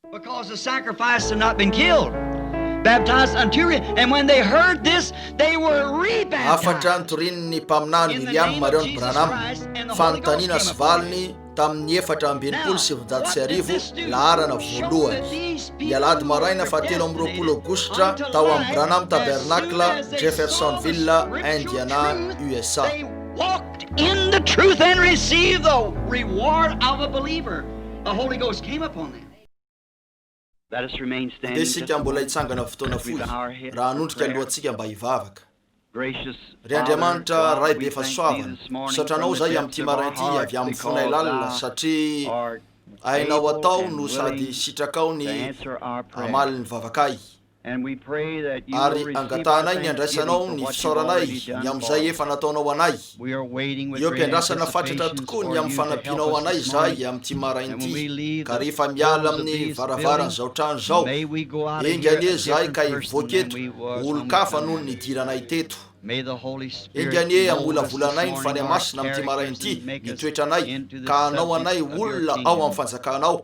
Because the sacrifice had not been killed. Baptized unto and when they heard this, they were rebaptized. Afatra torin'ny mpaminany William Marion Branham fanontaniana sy valiny tamin'ny 4/7 laharana voalohany ny alady maraina 7 Aogositra tao amin'ny Branham Tabernacle, Jeffersonville, Indiana, USA. They walked in the truth and received the reward of a believer. The Holy Ghost came upon them. Let us remain standing. Desika mbola itsangana fotoana fohy raha anondrika alohantsika mba hivavaka. Gracious Ry Andriamanitra ray be fahasoavana, satranao zay amin'ity marainty avy amin'ny fonay lalina satria ainao atao no sady sitrakao ny amaly ny vavakay. Ary angatanay ny andraisanao ny fisaoranay ny amin'izay efa nataonao anay. Eo mpiandrasana fatratra tokoa ny amin'ny fanampinao anay zay amin'ity marainty ka rehefa miala amin'ny varavaran'izao trano zao engane zay ka hivoaketo olo-kafa noho ny idiranay teto. Engane amolavolanay ny fany masina amin'ity marainty nitoetranay ka anao anay olona ao amin'ny fanjakanao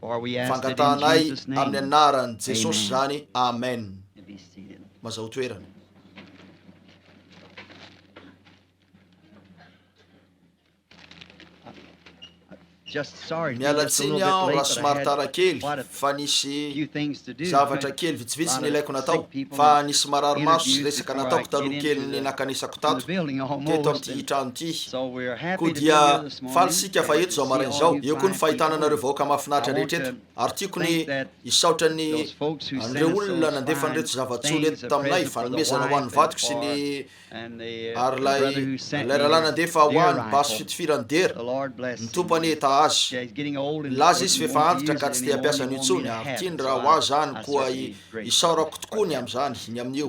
fangatanay amin'ny anaran'i Jesosy zany. Amen. Mazao toerana. Mialatsiny aho raha somary tara kely fa nisy zavatra kely vitsivitsy ny ilaiko natao fa nisy marary maso sy resaka nataoko taloha kely ny nakanisako tato teto amin'ity trano ity. Koa dia falsika fa eto zao marainy zao eo koa ny fahitananareo vahoaka mahafinaritra rehetra eto ary tiako ny isaotra ny an'ireo olona nandefa an'ireto zavatsoly eto taminay fanomezana ho an'ny vatiko sy ny ary lay rahalah nandefa ho any baso fitifirany dera ny tompany eta azy laza izy fefa antitra ka tsy te hampiasa n'intsony ary tiany raha ho azy zany koa isaorako tokoa ny amin'izany ny amin'io.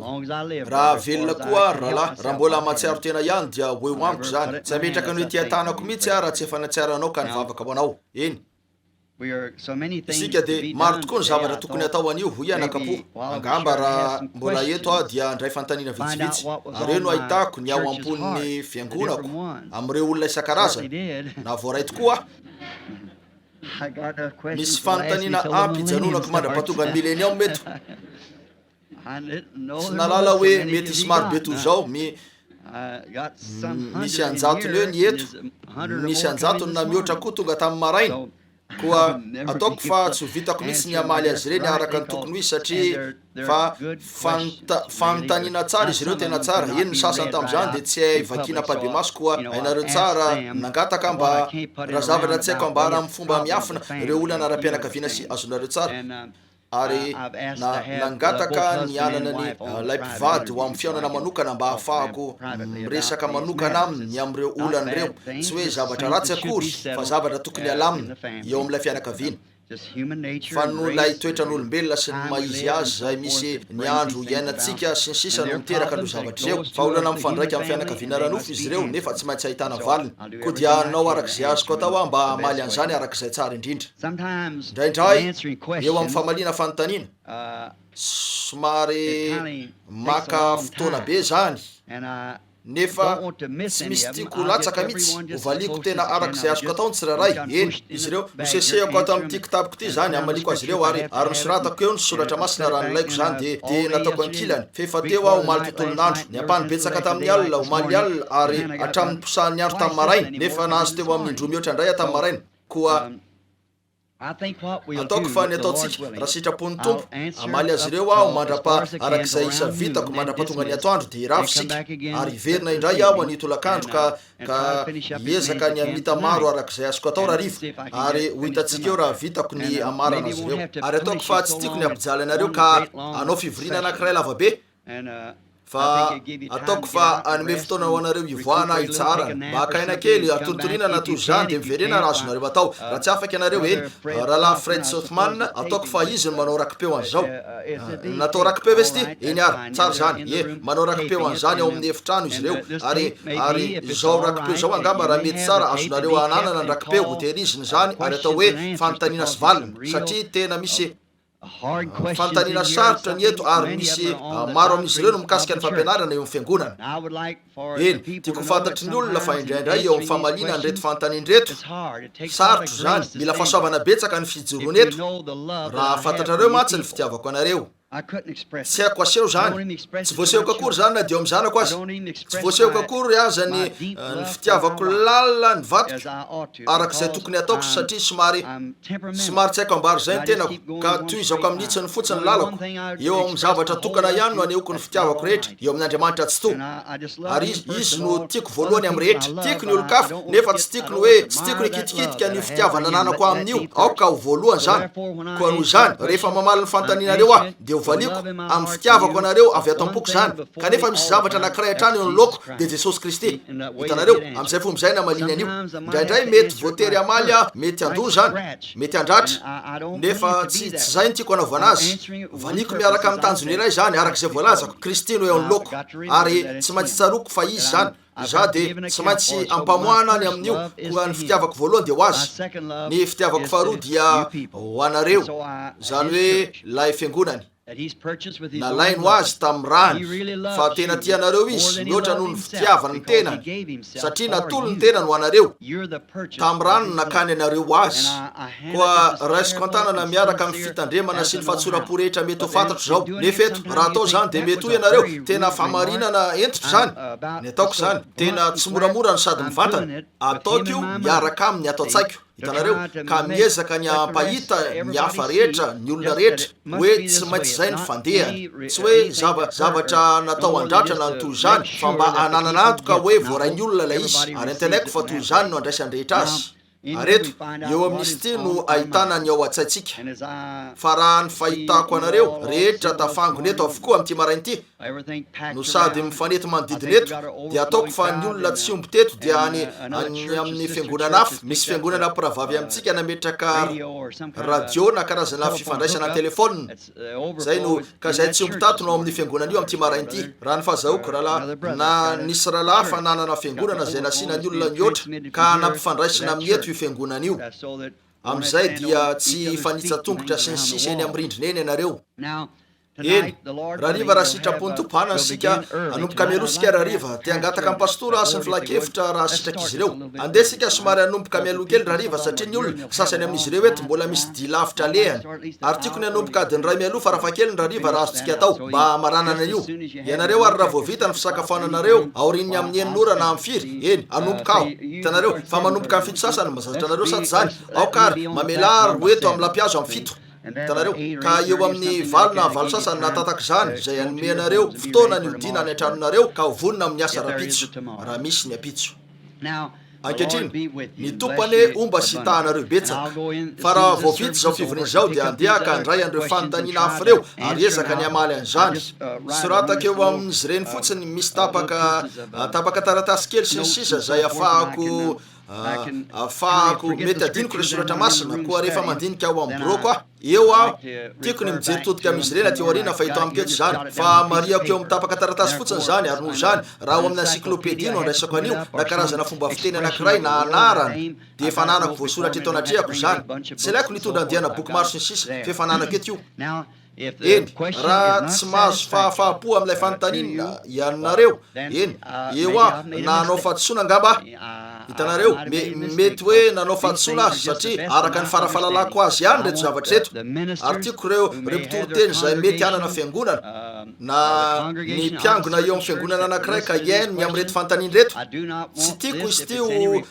Raha velona koa raha mbola matsiaro tena ihany dia ho eo amiko zany tsy ametraka ny hoe tia-tanako mihitsy raha tsy efa natsiaranao ka nivavaka ho anao. Eny isika dia maro tokoa ny zavatra tokony atao an'io ho ianakapo. Angamba raha mbola eto aho dia ndray fantaniana vitsivitsy areo no ahitako ny ao amponin'ny fiangonako amin'ireo olona isan-karazany na voaray tokoa misy fanontaniana ampy hijanonako mandra-pahatonga ny mileniao meto tsy nalala hoe mety isy maro be toy zao misy anjatony eo ny eto misy anjatony na mihoatra koa tonga tamin'ny maraina koa ataoko fa tsy ho vitako mihitsy ny amaly azy ireny araka ny tokony ho izy satria fa fanontaniana tsara izy ireo tena tsara. Eny ny sasany tamin'izany dia tsy hay vakina pabe maso koa hainareo tsara nangataka mba raha zavatra tsy haiko ambara amin'ny fomba miafina ireo olona ara-pianakaviana sy azonareo tsara ary nangataka ny anana ny lay mpivady ho amin'ny fiaonana manokana mba ahafahako miresaka manokana aminy amin'ireo olana ireo tsy hoe zavatra ratsy akory fa zavatra tokony alamina eo amin'ilay fianakaviana fa no lay toetran'olombelona sy ny maizy azy zay misy ny andro iainantsika sy ny sisa no miteraka no zavatra ireo fa olana mifandraika amin'ny fianakaviana ranofo izy ireo nefa tsy maintsy ahitana valiny koa dia anao arak'izay azoko atao aho mba amaly an'izany arak'izay tsara indrindra. Indraindray eo amin'ny famalina fanontaniana somary maka fotoana be zany nefa tsy misy tiako latsaka mihitsy ho valiko tena arak'izay azoko atao ny tsiraray. Eny izy ireo nosesehako ato amin'ity kitaboko ity zany amaliko azy ireo ary nosoratako eo ny soratra masina raha nolaiko zany dia nataoko ankilany fefa teo aho omaly tontolon'andro ny ampany betsaka tamin'ny alina omaly alina ary hatramin'ny posahan'ny andro tamin'ny maraina nefa nahazo teo amin'ny indroa mihoatra indray tamin'ny maraina koa ataoko fa ny ataotsika raha sitrapony tompo amaly azy ireo aho mandrapa arak'izay isa vitako mandra-pahatonga ny atoandro dia irafosika ary iverina indray aho anitolakandro ka miezaka ny amita maro arak'izay azoko atao raha rivo ary ho hitatsika eo raha vitako ny amarana azy ireo ary ataoko fa tsy tiako ny ampijaly anareo ka anao fivorina anankiray lavabe fa ataoko fa anome fotoana ho anareo ivoana hitsara mba hakaina kely atontorina natoy zany dia miverena raha azonareo atao raha tsy afaky anareo eny rahalahy Fred Sothman ataoko fa izy no manao rakipeo an'izao natao rakipeo ve izy ty eny ary tsara zany manao rakipeo an'izany ao amin'ny efitrano izy ireo ary zao rakipeo zao angamba raha mety tsara azonareo ananana ny rakipeo ho tehiriziny zany ary atao hoe fanontaniana sy valina satria tena misy fantaniana sarotra ny eto ary misy maro amin'izy ireo no mikasika ny fampianarana eo amin'ny fiangonana. Eny tiako fantatry ny olona fa indraindray eo amin'ny famalina ny reto fantaninreto sarotra zany, mila fahasoavana betsaka ny fijoroana eto raha fantatrareo matsy ny fitiavako anareo. Tsy haiko aseho zany, tsy voasehoko akory zany na dio amin'ny zanako azy, tsy voasehoko akory aza ny fitiavako lalina ny vatoko arak'izay tokony ataoko satria somary tsy haiko ambary zay ny tenako ka toizako amin'nitsy ny fotsiny lalako. Eo amin'ny zavatra tokana ihany no aneoko ny fitiavako rehetra eo amin'ny Andriamanitra tsy to, ary izy no tiako voalohany amin'ny rehetra. Tiako ny olon-kafa nefa tsy tiako ny hoe tsy tiako ny kitikitika ny fitiavana nanako amin'io aoka ho voalohany zany. Koa noho zany rehefa mamaly ny fantaninareo aho dia valiko amin'ny fitiavako anareo avy ato am-poko zany, kanefa misy zavatra anankiray hatrany eo ny loko dia Jesosy Kristy. Hitanareo amin'izay fomba izay namaliny an'io. Indraindray mety voatery amaly mety andoro zany, mety andratra, nefa tsy zay ny tiako anaovana azy. Valiko miaraka amin'ny tanjony iray zany arak'izay voalazako, Kristy no eo ny loko ary tsy maintsy tsaroko fa izy zany. Za dia tsy maintsy ampamoana ny amin'io koa ny fitiavako voalohany dia ho azy, ny fitiavako faharoa dia ho anareo, zany hoe lay fiangonany. Nalainy ho azy tamin'ny rany fa tena tianareo izy mihoatra noho ny fitiavana ny tenany, satria natolo ny tenany ho anareo. Tamin'ny rano nakany anareo ho azy. Koa raisiko an-tanana miaraka amin'ny fitandremana sy ny fahatsoram-po rehetra mety ho fantatro zao. Nefa eto raha atao zany dia mety ho ianareo tena famarinana entitra zany. Ny ataoko zany tena tsy moramora no sady mivantana, ataoko io miaraka aminy atao tsaiko. Hitanareo ka miezaka ny ampahita ny hafa rehetra, ny olona rehetra hoe tsy maintsy zay ny fandehany, tsy hoe zavatra natao andratrana ny toy zany fa mba ananana antoka hoe voarainy olona ilay izy, ary antenaiko fa toy zany no andraisany rehetra azy. Areto eo amin'izy ity no ahitana ny ao an-tsaitsika, fa raha ny fahitako anareo rehetra tafangony eto avokoa amin'ity marainy ity no sady mifanety manodidina eto dia ataoko fa ny olona tsy omby teto dia any amin'ny fiangonana hafa. Misy fiangonana mpiravavy amintsika nametraka radio na karazana fifandraisana telefônina zay no ka zay tsy omby tato no amin'ny fiangonana io amin'ity marainy ity. Raha ny fahazahoako raha na nisy rahalahy fa nanana fiangonana zay nasiana ny olona nioatra ka nampifandraisana amin'ny eto io fiangonana io, amin'izay dia tsy fanitsatongotra sy ny sisa eny amin'ny rindrina eny ianareo. Eny raha riva raha sitrapony tompana sika anomboka mialosika raha riva te angataka amin'ny pastora sy ny filakevitra raha sitraka izy ireo. Andesika somary anomboka mialoha kely raha riva satria ny olona sasany amin'izy ireo eto mbola misy dilavitra lehany, ary tiako ny anomboka adiny ray mialoha farafahakeliny raha riva raha azontsika atao mba maranana io. Ianareo ary raha voavita ny fisakafoananareo aorin'ny amin'ny eninora na amin'ny firy, eny anomboka aho. Hitanareo fa manomboka amin'ny fito sasany mazatra anareo sady zany aokary mamelary hoeto amin'ny lampiazo amin'ny fito. Hitanareo ka eo amin'ny valo na valo sasany natataka zany zay anome anareo fotoana ny odina any an-tranonareo ka hovonina amin'ny asa rapitso raha misy ny apitso. Ankehitriny ny tompane omba sy tahanareo betsaka, fa raha voavity zao fivoriana zao dia andeha ka andray an'ireo fanontaniana hafa reo ary ezaka ny amaly an'izany. Sorataka eo amin'izy ireny fotsiny misy tapaka taratasy kely sy ny sisa zay ahafahako mety adiniko le soratra masina koa rehefa mandinika ao amin'ny boroko ah. Eo aho tiako ny mijery todika amin'izy ireny aty aoriana fa hito amiketo zany fa mariako eo amin'ny tapaka taratasy fotsiny zany, ary noho zany raha ao amin'ny encyclopédie no andraisako an'io na karazana fomba fiteny anankiray na anarana dia efa nanako voasoratra eto anatrehako zany. Tsy ilaiko nitondra andiana boky maro sy ny sisa fa efa nanako eto io. Eny raha tsy mahazo fahafahapo amin'ilay fanontaniana ianareo, eny eo aho nanao fahadisoana angamba. Hitanareo mety hoe nanao fahadisoana azy satria araka ny farafahalalako azy ihany reto zavatra reto, ary tiako reo mpitoroteny zay mety hanana fiangonana na ny mpiangona eo amin'ny fiangonana anankiray ka iaino ny amin'ny reto fanontaniana reto. Tsy tiako izy tio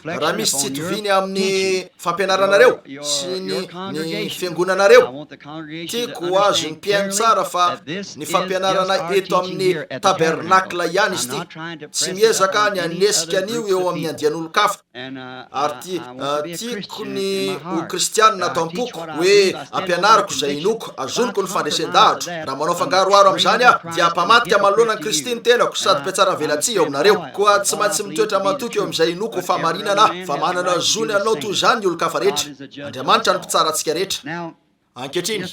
raha misy tsy toviny amin'ny fampianaranareo sy ny fiangonanareo. Tiako azo mpiaino tsara fa ny fampianarana eto amin'ny tabernakla ihany izy ty, tsy miezaka ny anesika an'io eo amin'ny andian'olo-kafa. Ary tiako ny ho kristianina atao am-poko hoe ampianariko zay inoko azoniko ny fandresen-dahatra. Raha manao fangaroaro amin'izany aho dia ampamatika manoloana ny Kristy ny tenako sady mpiatsara velatsia eo aminareo. Koa tsy maintsy mitoetra matoky eo amin'izay inoko famarinana fa manana zony anao toy zany ny olo-kafa rehetra. Andriamanitra ny mpitsara antsika rehetra. ankehitriny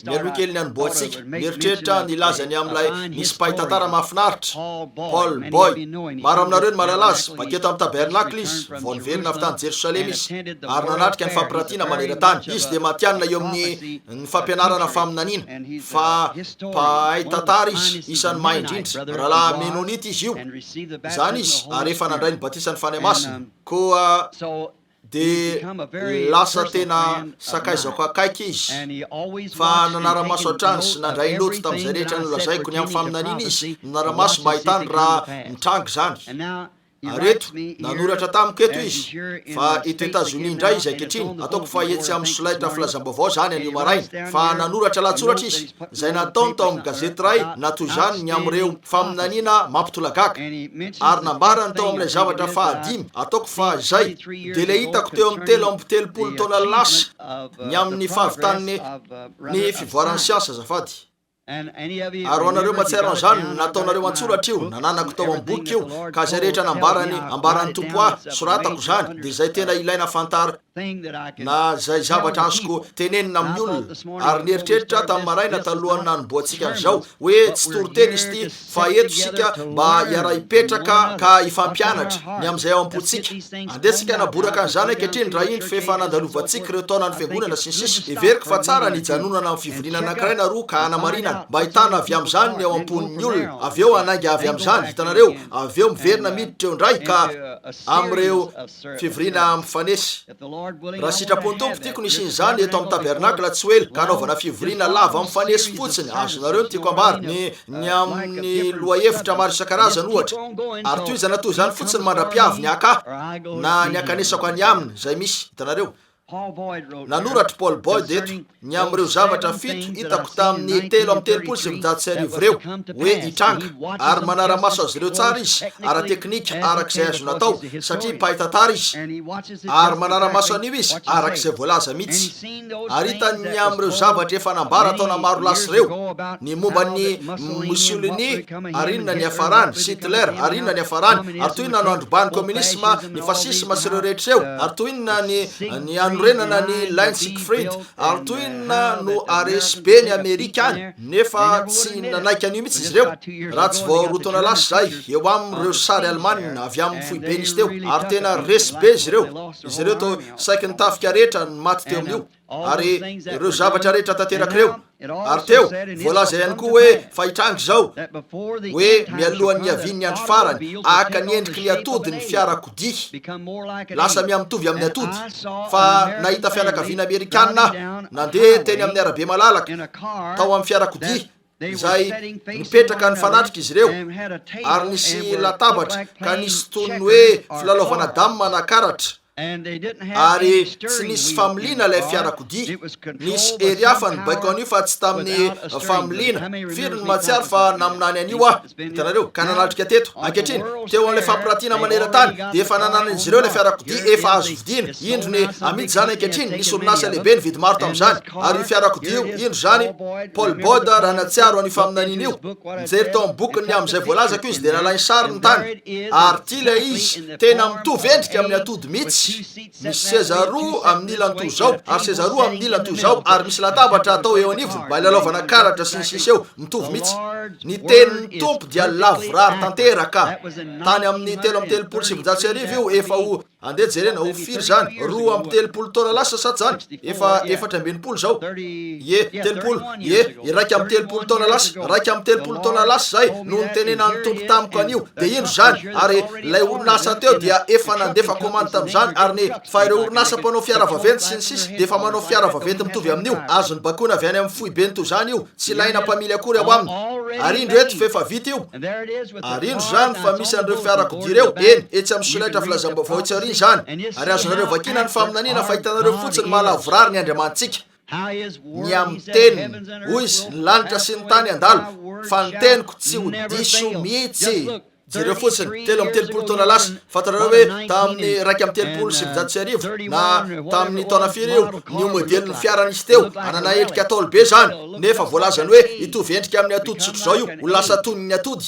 mialoha kely ny anomboantsika mieritreritra nilazany amin'ilay nisy mpaitantara mahafinaritra Paul Boy. Maro aminareo ny malala azy paketo amin'ny tabernakle izy vao niverina avy tany Jerosalema izy ary nanatrika ny fampirantiana maneran-tany. Izy dia matianina eo amin'ny ny fampianarana faminaniana fa mpaitantara izy isan'ny mahay indrindra rahalahy menonita izy io zany izy ary efa nandray ny batisan'ny fanahy masina koa de lasa tena sakaizako akaiky izy fa nanaramaso atrany sy nandray loto tamin'izay rehetra nolazaiko ny amin'ny faminaniana izy nanaramaso mahitany raha mitrango zany areto nanoratra tamiko eto izy fa eto Etazonia indray izy ankehitriny ataoko fa etsy amin'ny solaitra filazam-baovao zany anio maraina fa nanoratra latsoratra izy zay nataony tao amin'ny gazety ray natoy zany ny am'ireo faminaniana mampitolagaga ary nambarany tao amin'ilay zavatra fahadimy ataoko fa zay de le hitako teo amin'ny 3 taona lasa ny amin'ny fahavitaniny ny fivoarany siansa azafady. Ary ho anareo mahatsiaro an'izany nataonareo antsoratra io nananako tao amin'ny boky io ka zay rehetra nambarany tompo soratako zany de zay tena ilaina fantara na zay zavatra azoko tenenina amin'ny olona ary nieritreritra tamin'ny maraina talohan'ny nanomboantsika an'izao hoe tsy toriteny izy ty fa eto sika mba iara hipetraka ka ifampianatra ny amin'izay ao am-potsika andesika naboraka an'izany ankehitriny raha indro fa efa nandalovantsika ireo taona ny fiangonana sy ny sisa everiko fa tsara ny hijanonana amin'ny fivoriana anankiray na roa ka hanamarinana mba hitana avy amin'izany ny ao am-ponin'ny olona avy eo anainga avy amin'izany hitanareo avy eo miverina miditra eo indray ka amin'ireo fivoriana mifanesy. Raha sitrapony tompo tiako nisiny zany eto amin'ny tabernakla tsy oely ka anaovana fivoriana lava mifanesy fotsiny azonareo tiako ambary ny amin'ny loahevitra maro isan-karazany ohatra ary toy izy natoy zany fotsiny mandra-piavy ny aka na ny akanesako any aminy zay misy hitanareo. Nanoratra Paul Boyd eto ny am'ireo zavatra fito hitako tamin'ny 3 sy 7 ireo hoe hitranga ary manara-maso azy ireo tsara izy ara-teknika arak'izay azo natao satria mpahitantara izy ary manara-maso an'io izy arak'izay voalaza mihitsy ary hitany am'ireo zavatra efa nambara ataona maro lasy ireo ny momban'ny Mussolini ary inona ny hafarany Hitler ary inona ny hafarany ary toy inona no androbany communisme ny fasisme sy ireo rehetra eo ary toy inona ny anorenana ny Line Siegfried ary toy inona no RSB ny Amerikany nefa tsy nanaiky an'io mihitsy izy ireo raha tsy vao roa taona lasa zay eo am'ireo sary Alemana avy amin'ny foibe nisy teo ary tena resbe izy ireo to saiky ny tafika rehetra ny maty teo amin'io ary ireo zavatra rehetra tanterak'ireo ary teo voalaza ihany koa hoe fahitrangy zao hoe mialohan'ny avin'ny andro farany aka ny endriky ny atody ny fiarakodia lasa miamitovy amin'ny atody fa nahita fianakaviana Amerikanina nandeha teny amin'ny arabe malalaka tao amin'ny fiarakodia zay nipetraka ny fanatrika izy ireo ary nisy latabatra ka nisy tonony hoe filalaovana dame manakaratra ary tsy nisy familiana ilay fiarakodia nisy ery hafa ny baiko an'io fa tsy tamin'ny familiana firy ny mahatsiaro fa naminany an'io hitanareo ka nanatrika teto ankehitriny teo amin'ilay fampirantiana maneran-tany de efa nanan'izy ireo ilay fiarakodia efa azo vidiana indro ny amidy zany ankehitriny nisy orinasa lehibe ny vidy maro tamin'izany ary io fiarakodia io indro zany Paul Boyd raha natsiaro an'io faminaniana io mijery tao amin'ny bokiny amin'izay voalazako izy de nalainy sary ny tany ary ty le izy tena mitovy endrika amin'ny atody mihitsy misy seza roa amin'ny ilany toy zao ary seza roa amin'ny ilany toy zao ary misy latabatra atao eo anivony mba ilalaovana karatra sy ny sisa eo mitovy mihitsy ny tenin'ny tompo dia lavorary tanteraka tany amin'ny 3 sy 7 io efa ho andeha jerena ho firy zany 3 taona lasa saty zany efa 4 zao raiky amin'ny 3 taona lasa raiky amin'ny 3 taona lasa zay no nitenena ny tompo tamiko an'io de indro zany ary lay orinasa teo dia efa nandefa komanda tam'izany ary ny fa ireo orinasa mpanao fiara vaventy sy ny sisa de efa manao fiara vaventy mitovy amin'io azony bakona avy any amin'ny foibe to zany io tsy ilaina mpamily akory ao aminy ary indro eto fa efa vita io ary indro zany fa misy an'ireo fiarakodia ireo eny etsy amin'ny solaitra filazam-baovao etsy ariny zany ary azonareo vakina ny faminaniana fa hitanareo fotsiny mahalavorary ny andriamantsika ny amin'ny teniny hoy izy ny lanitra sy ny tany andalo fa ny teniko tsy ho diso mihitsy jereo fotsiny 13 taona lasa fatareo hoe tamin'ny 2 na tamin'ny taona firy io ny modeliny fiaranisy teo anana endrika ataolo be zany nefa voalazany hoe itovy endrika amin'ny atody sotro zao io ho lasa toniny atody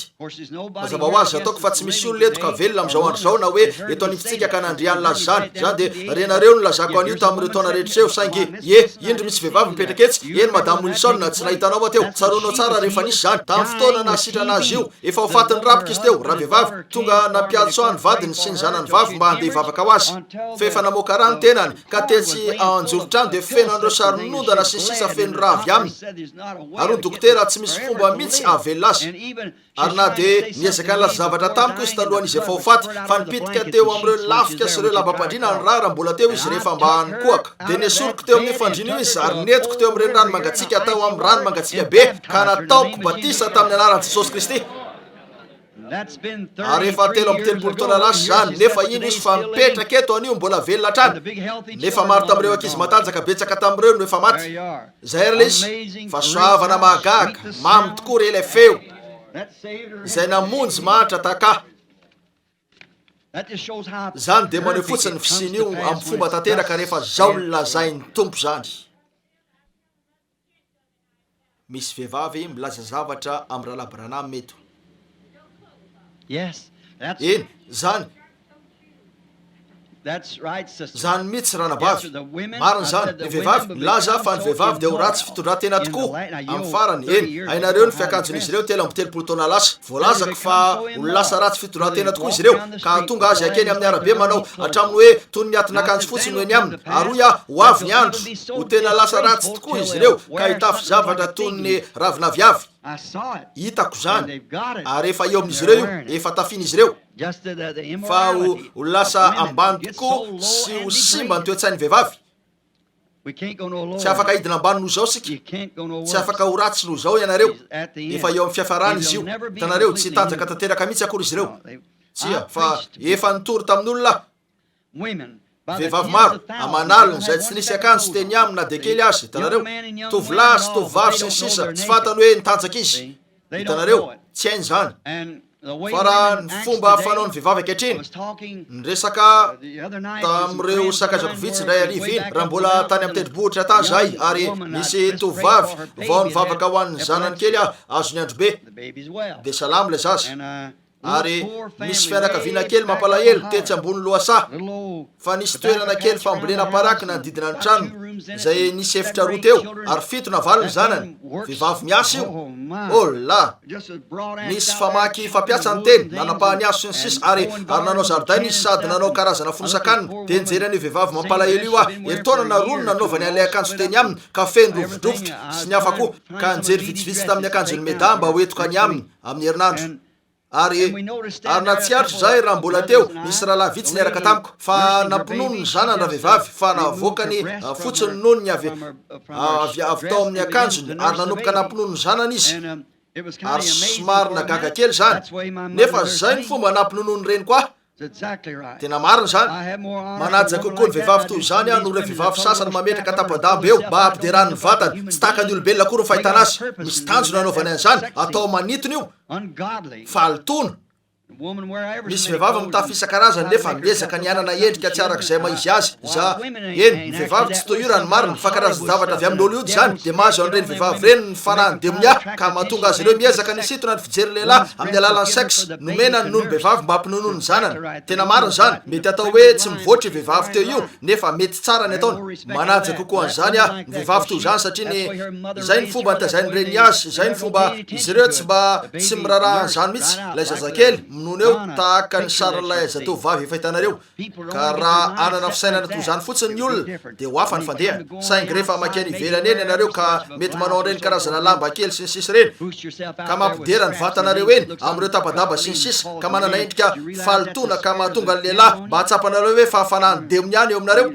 mazava ho azy ataoko fa tsy misy olona etoka velona am'izao andro zao na hoe eto anivontsika ka nandriany lazy zany de renareo no lazako an'io tamin'ireo taona rehetra eo saingy indro misy vehivavy mipetraka etsy eny madame Wilson tsy nahitanao ateo tsaronao tsara rehefa nisy zany tamin'ny fotoana nasitrana azy io efa ho fatiny rapika izy teo raha vehivavy tonga nampiatso any vadiny sy ny zanany vavy mba handeha hivavaka ho azy fefa namoaka rano tenany ka tetsy anjorotrano de feno andreo saronondana sy ny sisa feno raha avy aminy ary ny dokotera tsy misy fomba mihitsy avelona azy ary na de niezaka ny laza zavatra tamiko izy talohan'izy efa ho faty fa nipitika teo am'ireo lafika sy ireo labam-pandriana ny raha mbola teo izy rehefa mba nykoaka de nesoroko teo amin'ny fandrina io izy ary netiko teo am'ireny rano mangatsika atao amin'ny rano mangatsika be ka nataoko batisa tamin'ny anaran'i Jesosy Kristy ary efa 13 taona lasa zany nefa ino izy fa mipetraka eto an'io mbola velona trany nefa maro tamin'ireo ankizy matanjaka betsaka tamin'ireo no efa maty zay ary le izy fa soavana mahagaga mamy tokoa re ilay feo izay namonjy mahatra taka zany de maneho fotsiny ny fisiny io amin'ny fomba tanteraka rehefa zao ny lazain'ny tompo zany misy vehivavy milaza zavatra amin'ny rahalahy Branham meto eny zany zany mihitsy ranabavy mariny zany ny vehivavy milaza fa ny vehivavy de ho ratsy fitondran-tena tokoa amin'ny farany eny hainareo ny fiakanjon'izy ireo 13 taona lasa voalazako fa ho lasa ratsy fitondran-tena tokoa izy ireo ka tonga azy akeny amin'ny arabe manao hatraminy hoe tony miatona akanjo fotsiny ho eny aminy ary hoy ho avy ny andro ho tena lasa ratsy tokoa izy ireo ka hitafy zavatra tony ravina viavy hitako zany ary efa eo amin'izy ireo io efa tafian'izy ireo fa ho lasa ambany tokoa sy ho simba ny toetsain'ny vehivavy tsy afaka hidina ambany noho zao sika tsy afaka ho ratsy noho zao ianareo efa eo amin'ny fiafarany izy io hitanareo tsy tanjaka tanteraka mihitsy akory izy ireo tsia fa efa nitory tamin'olona vehivavy maro amanalina zay tsy nisy akanjo teny aminy na de kely azy hitanareo tovolahy sy tovovavy sy ny sisa tsy fantany hoe nitanjaka izy hitanareo tsy hainy zany fa raha ny fomba fanaon'ny vehivavy ankehitriny nyresaka tamin'ireo sakazako vitsy ndray ariva iny raha mbola tany amin'ny tendrombohitra tany zahay ary misy tovovavy vao nivavaka ho an'ny zanany kely azo ny andro be de salamy le zaza ary misy fianakaviana kely mampalahelo tetsy ambony loasa fa nisy toerana kely fambolena paraky nanodidina ny trano zay nisy efitra roa teo ary 7 navalo ny zanany vehivavy miasa io la nisy famaky fampiasa ny teny nanapahany aso sy ny sisa ary nanao zaridaina izy sady nanao karazana fonosakanina de nijery an'io vehivavy mampalahelo io eritaona narony nanaovany an'ilay akanjo teny aminy ka feno rovidrovitra sy ny hafa koa ka nijery vitsivitsy tamin'ny akanjony meda mba hoetoka any aminy amin'ny herinandro ary natsiaritra zay raha mbola teo nisy rahalahy vitsy niaraka tamiko fa nampinono ny zanany raha vehivavy fa navoakany fotsiny nonony avy tao amin'ny akanjony ary nanomboka nampinono ny zanany izy ary somary nagaga kely zany nefa zay ny fomba nampinonony reny koa tena marina zany manajaka kokoa ny vehivavy toy zany noho re vehivavy sasany mametraka tapadamba eo mba ampiderany ny vatany tsy tahaka ny olombelona koa ro fahitana azy misy tanjo nanaovany an'izany atao manitony io fa alitono misy vehivavy mitafy isan-karazany nefa miezaka ny anana endrika tsy arak'izay maizy azy eny ny vehivavy tsy toy io raha ny marina fa karazan-javatra avy amin'ny Hollywood zany de mahazo an'ireny vehivavy reny ny fanahany demonia ka mahatonga azy ireo miezaka ny sitona ny fijery lehilahy amin'ny alalan'ny sexe nomena ny nono vehivavy mba hampinonono ny zanany tena marina zany mety atao hoe tsy mivoatra vehivavy teo io nefa mety tsara ny ataony manaja kokoa an'izany ny vehivavy toy zany satria zay ny fomba nitazainy reny azy zay ny fomba izy ireo tsy miraraha zany mihitsy lay zazakely nono eo tahaka ny saran'ilay zatovavy efa hitanareo ka raha anana fisainana toy zany fotsiny ny olona de ho afa ny fandeha saingy rehefa mankeny ivelany eny ianareo ka mety manao reny karazana lamba kely sy ny sisa reny ka mampidera ny vatanareo eny amin'ireo tapadaba sy ny sisa ka manana endrika falitona ka mahatonga ny lehilahy mba hatsapanareo hoe fahafanany demoniany eo aminareo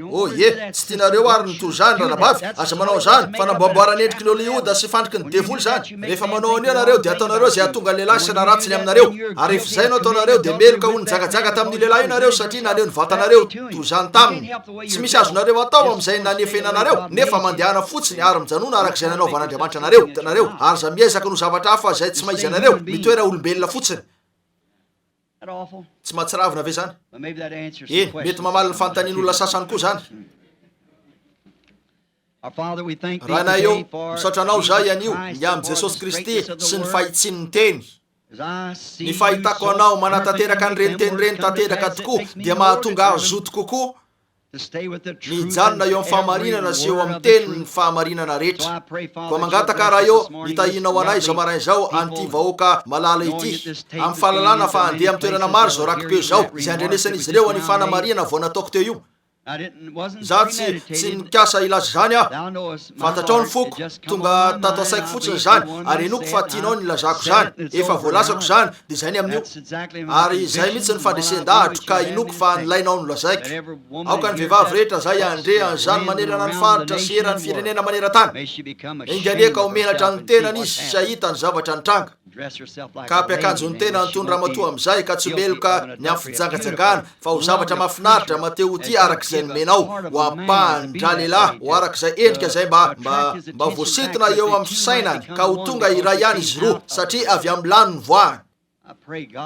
tsy tianareo ary ny toy zany ranabavy aza manao zany fa namboamboarany endriky ny Hollywood sy fandriky ny devoly zany rehefa manao an'io anareo de ataonareo zay ahatonga ny lehilahy sy naratsiny aminareo ary efa zay no ataonareo de meloka ho nijagajaga tamin'ny lehilahy io nareo satria naneo ny vatanareo toy zany taminy tsy misy azonareo atao amin'izay nanefenanareo nefa mandehana fotsiny ary mijanona arak'izay nanaovan'Andriamanitra anareo hitanareo ary za miezaka no zavatra hafa zay tsy maizy anareo mitoera olombelona fotsiny tsy mahatsiravina ve zany? Mety mamaly ny fanontanian'olona sasany koa zany. Raha na eo misatranao zay anio ny am Jesosy Kristy sy ny fahitsin'ny teny. Ny fahitako anao manatanteraka an'ireny teny reny tanteraka tokoa dia mahatonga aho zoto kokoa mijanona eo amin'ny fahamarinana sy eo amin'ny teny ny fahamarinana rehetra. Koa mangataka raha eo hitahinao anay zao maraina izao an'ity vahoaka malala ity amin'ny fahalalana fa handeha amin'ny toerana maro zao rakim-peo zao izay andrenesan'izy ireo any fanamarina vao nataoko teo io. Za tsy nikasa ilaza zany aho, fantatrao ny foko tonga tato asaiko fotsiny zany ary enoko fa tianao ny ilazako zany, efa voalazako zany dia zay ny amin'io. Ary zay mihitsy ny fandresen-dahatra ka inoko fa nilainao no lazaiko. Aoka ny vehivavy rehetra zay andre an'izany manerana ny faritra sy eran'ny firenena maneran-tany. Inganiaka omenatra ny tenany izy sy ahita ny zavatra nitranga. Ka ampiakanjo ny tena nitondra matoa amin'izay ka tsy meloka ny amin'ny fijangajangana fa ho zavatra mahafinaritra mateo ty arak'izay nomenao ho ampahany ndra lehilahy ho arak'izay endrika zay mba voasitina eo amin'ny fisainany ka ho tonga iray ihany izy roa satria avy amin'ny lany ny voahany.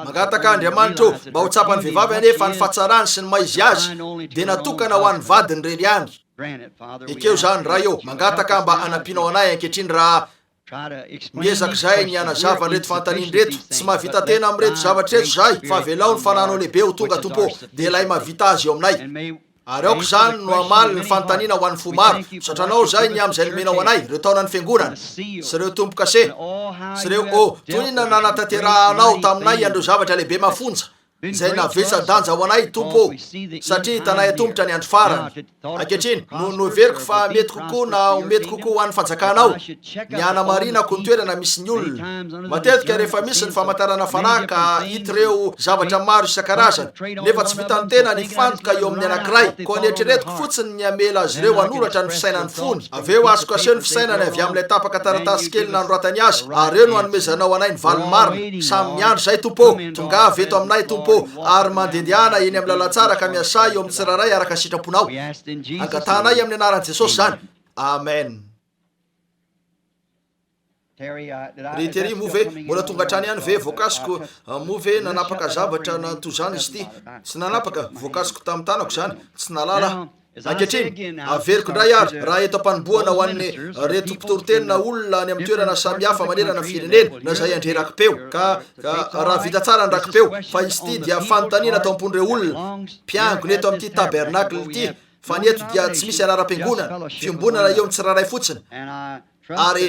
Mangataka Andriamanitra mba ho tsapany vehivavy anefa ny fahatsarany sy ny maizy azy dia natokana ho an'ny vadiny reny ihany. Ekeo zany raha eo mangataka mba anampianao anay ankehitriny raha miezaka zay ny anazava nreto fanontaniany reto. Tsy mahavita tena amin'reto zavatra reto zay fa velao ny fananao lehibe ho tonga tompo dia ilay mahavita azy eo aminay. Ary aoko zany no amaly ny fanontaniana ho an'ny fo maro. Satranao zay ny amin'izay nomenao anay ireo taonany fiangonana sy ireo tompo-kase sy ireo toy na nanatanteranao taminay andreo zavatra lehibe mafonja zay navetsa-danja ho anay tompo satria tanay atombotra ny andro farany. Ankehitriny no everiko fa mety kokoa na mety kokoa ho an'ny fanjakanao ny anamarinako ny toerana misy ny olona. Matetika rehefa misy ny famantarana fanahy ka hita ireo zavatra maro isan-karazany nefa tsy vita ny tena ny fantoka eo amin'ny anankiray. Koa nieritreretiko fotsiny ny amela azy ireo hanoratra ny fisainany fony. Aveo azoko aseho ny fisainany avy amin'ilay tapaka taratasy kely nanoratany azy ary eo no hanomezanao anay ny valo marina samy miandro zay tompo. Tongavy eto aminay tompo ary mandendehana eny amin'ny lalatsara ka miasa eo amin'ny tsiraray araka sitraponao. Angatanay amin'ny anaran'i Jesosy zany. Amen. Ry Terry moa ve mbola tonga hatrany ihany ve voakasiko moa ve nanapaka zavatra nanto zany izy ity? Tsy nanapaka voakasiko tamin'ny tanako zany tsy nalala. Ankehitriny averiko indray ary raha eto ampanomboana ho an'ny reto mpitoriteny olona any amin'ny toerana samihafa manerana firenena na zay andre rakim-peo ka raha vita tsara ny rakim-peo fa izy ity dia fanontaniana tao ampon'ireo olona mpiangona eto amin'ity tabernakle ity fa ny eto dia tsy misy anaram-piangonana fiombonana eo amin'ny tsiraray fotsiny. Ary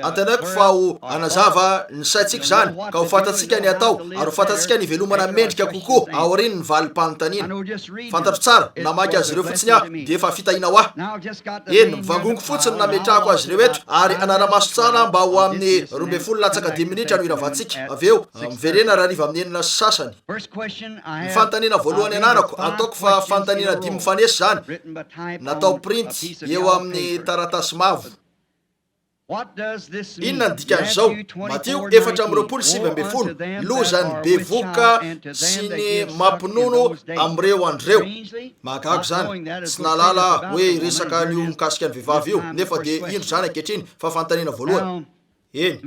antanaiko fa ho anazava ny saitsika zany ka ho fantatsika ny atao ary ho fantatsika ny velomana mendrika kokoa aoriny ny valim-panontaniana. Fantatro tsara namaky azy ireo fotsiny aho dia efa fitahinao aho. Eny mivangongo fotsiny nametrahako azy ireo eto ary anaramaso tsara mba ho amin'ny 12 latsaka 10 minitra no iravatsika. Aveo miverena raha riva amin'ny enina sy sasany. Ny fanontaniana voalohany anarako ataoko fa fanontaniana 5 mifanesy zany natao printy eo amin'ny taratasy mavo. Inona ny dikan'izao? Mateo 4:27 lozany bevoka sy ny mampinono amin'ireo andreo. Mahagaga zany tsy nalala hoe resaka io mikasika ny vehivavy io nefa dia indro zany ankehitriny fa fanontaniana voalohany. Eny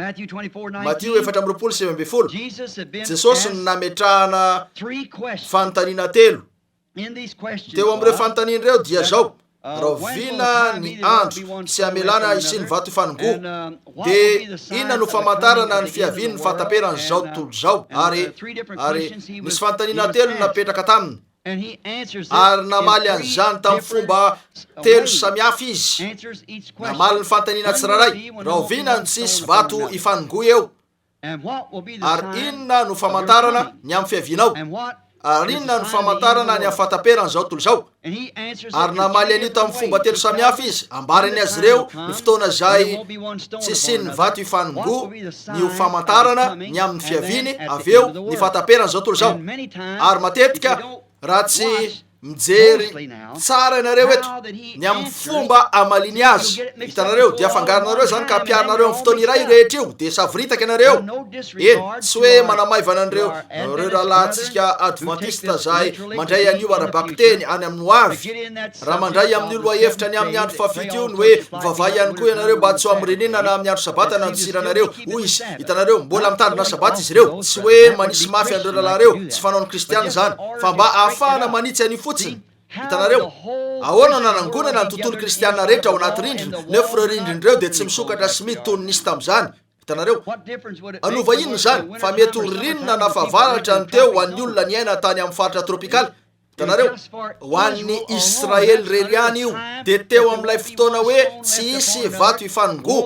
Mateo 4:27 Jesosy nametrahana fanontaniana 3 teo amin'ireo fanontaniana ireo dia zao: rovina ny andro sy amelana isy ny vato fanongo dia inona no famantarana ny fiaviany ny fataperany zao tontolo zao. Ary misy fanontaniana 3 napetraka taminy ary namaly an'izany tamin'ny fomba 3 samihafa izy. Namaly ny fanontaniana tsiraray rovina ny tsisy vato ifanongo eo. Ary inona no famantarana ny amin'ny fiavianao? Ary inona no famantarana ny amin'ny fataperany zao tontolo zao? Ary namaly an'io tamin'ny fomba 3 samihafa izy ambarany azy ireo ny fotoana zay tsy siny vato ifanongo ny ho famantarana ny amin'ny fiaviny aveo ny fataperany zao tontolo zao. Ary matetika raha tsy mijery tsara ianareo eto ny amin'ny fomba amaliny azy hitanareo dia afangaronareo zany ka ampiarinareo amin'ny fotoana iray rehetra io de savoritaka ianareo tsy hoe manamaivana an'ireo rahalahntsika adventiste zay mandray an'io arabako teny any amin'ny hoavy raha mandray amin'ny olo ahevitra ny amin'ny andro fafito io ny hoe mivavah ihany koa ianareo mba tsy ho amin'ny renena na amin'ny andro sabata nanosiranareo hoy izy hitanareo mbola mitandrina sabata izy reo tsy hoe manisy mafy an'ireo rahalahyreo tsy fanao ny kristiana zany fa mba ahafahana manitsy an'io fotsiny hitanareo ahoana nanangonana ny tontolo kristiana rehetra ao anaty rindrina nefa ireo rindrin'ireo de tsy misokatra sy mitony nisy tam'izany hitanareo anova inony zany fa mety rinona na fahavaratra ny teo ho an'ny olona ny aina tany amin'ny faritra tropikaly hitanareo ho an'ny Israely reriany io de teo amin'ilay fotoana hoe tsy isy vato ifanongo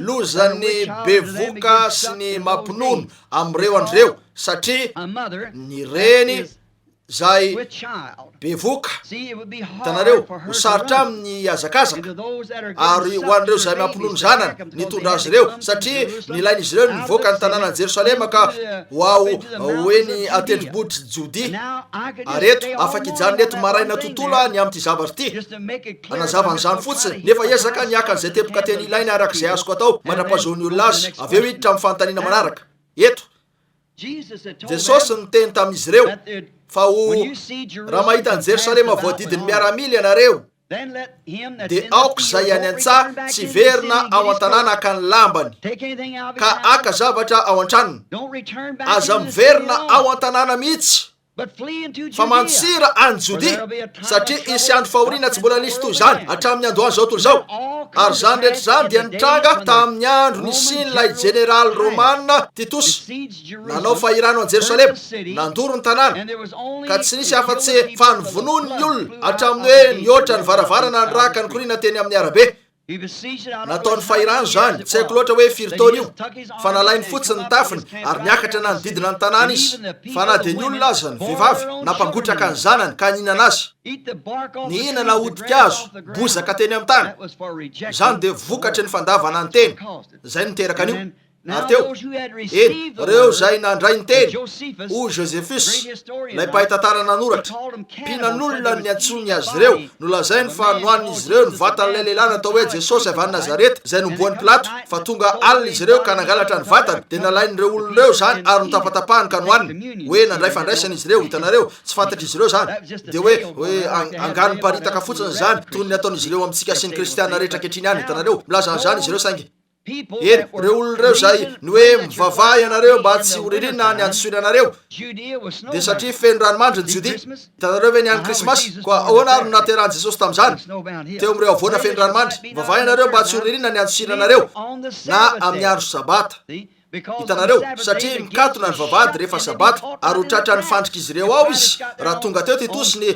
lozan'ny bevoka sy ny mampinono am'ireo andreo satria ny reny zay bevoka hitanareo ho sarotra amin'ny azakazaka ary ho an'ireo zay mampinono zanany nitondra azy ireo satria nilain'izy ireo nivoaka ny tanànany Jerosalema ka ho ao hoe ny atendroboditry jodi ary eto afaka ijanona eto maraina tontolo ny amin'ity zavatra ity anazavanyzany fotsiny nefa ezaka niaka an'izay tepoka teny ilainy arak'izay azoko atao mandrapazony olona azy avy eo hiditra amin'ny fanontaniana manaraka eto Jesosy ny teny tam'izy ireo fa raha mahita ny Jerosalema voadidiny miaramily ianareo de aoko zay any an-tsaha tsy verina ao an-tanàna aka ny lambany ka aka zavatra ao an-tranony aza miverina ao an-tanàna mihitsy fa mansira any Jodi satria isy andro fahoriana tsy mbola nisy toy zany hatramin'ny androany zao toy zao ary zany rehetra zany dia nitranga tamin'ny andro nisin'ilay generaly romana Titus nanao fahirano any Jerosalema nandoro ny tanàna ka tsy nisy afa-tsy fa nivonoany ny olona hatramin'ny hoe nihoatra ny varavarana ny raka ny korina teny amin'ny arabe nataony fahirano zany tsy haiko loatra hoe firy-taona io fa nalainy fotsiny ny tafiny ary niakatra na nididina ny tanàna izy fa na de ny olona aza ny vehivavy nampangotraka ny zanany ka nihinana azy ny hinana odika azo bozaka teny amin'ny tany zany de vokatry ny fandavana ny teny zay niteraka an'io ary teo reo zay nandray ny teny o Josephus lay mpahitatara nanoratra mpinan'olona ny antsony azy ireo nolazainy fa nohan'izy ireo nyvatan'ilay lehilahy natao hoe Jesosy avy any Nazareta zay nomboan'ny Pilato fa tonga alina izy ireo ka nangalatra ny vatany de nalain'ireo olon'ireo zany ary notapatapahany ka nohaniny hoe nandray fandraisany izy ireo hitanareo tsy fantatry izy ireo zany de hoe angano mparitaka fotsiny zany toy ny ataon'izy ireo amintsika sy ny kristiana rehetra ketriny any hitanareo milaza an'izany izy ireo saingy reo olon'ireo zay ny hoe mivavah ianareo mba tsy horirina ny anjosoina anareo de satria feno ranomandry ny Jodi hitanareo ve ny any krismasy koa ahoana ary naterahany Jesosy tam'izany teo am'ireo avoana feno ranomandry mivavah ianareo mba tsy horirina ny anjosoina anareo na amin'ny andro sabata hitanareo satria mikatona ny vavahady rehefa sabata ary ho tratra ny fandrika izy ireo ao izy raha tonga teo Titus ny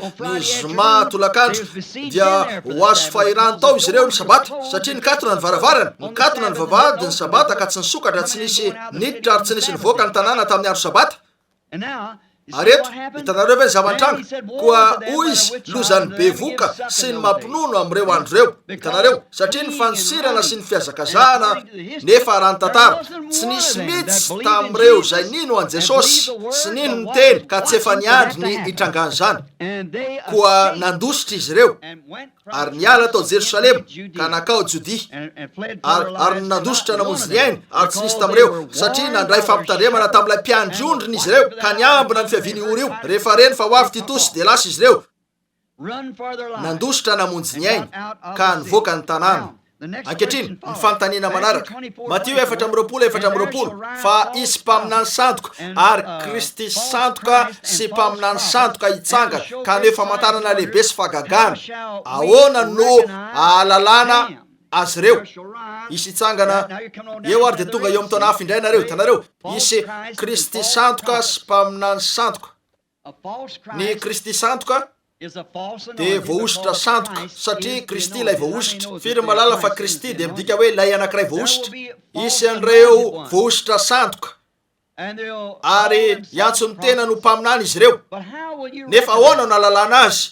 zoma tolakandro dia ho azo fahirano tao izy ireo ny sabata satria nikatona ny varavarana nikatona ny vavahady ny sabata ka tsy nisokatra tsy nisy niditra ary tsy nisy nivoaka ny tanàna tamin'ny andro sabata ary eto hitanareo ve ny zava-nitranga koa hoy izy lozan'ny bevoka sy ny mampinono am'ireo andro reo hitanareo satria ny fanosirana sy ny fiazakazahana nefa raha ny tantara tsy nisy mihitsy tam'ireo zay nino an Jesosy sy nino ny teny ka tsy efa niandry ny hitrangany zany koa nandositra izy ireo ary niala tao Jerosalema ka nakao Jodi ary nandositra namonjy ny ainy ary tsy nisy tam'ireo satria nandray fampitandremana tam'ilay mpiandry-ondriny izy ireo ka niambina ny fiaviany ory io rehefa reny fa ho avy Titus de lasa izy ireo nandositra namonjy ny ainy ka nivoaka ny tanàna ankehitriny ny fanontaniana manaraka Matthieu 4:4 fa isy mpaminany sandoka ary Kristy sandoka sy mpaminany sandoka hitsanga ka neo famantarana lehibe sy fagagana ahoana no ahalalana azy ireo isy hitsangana eo ary de tonga eo am'taona hafa indray nareo hitanareo isy Kristy sandoka sy mpaminany sandoka ny Kristy sandoka de voaositra sandoka satria Kristy ilay voaositra firy malala fa Kristy de midika hoe lay anankiray voaositra isy an'ireo voaositra sandoka ary iantsony tena no mpaminany izy ireo nefa ahoana no alalana azy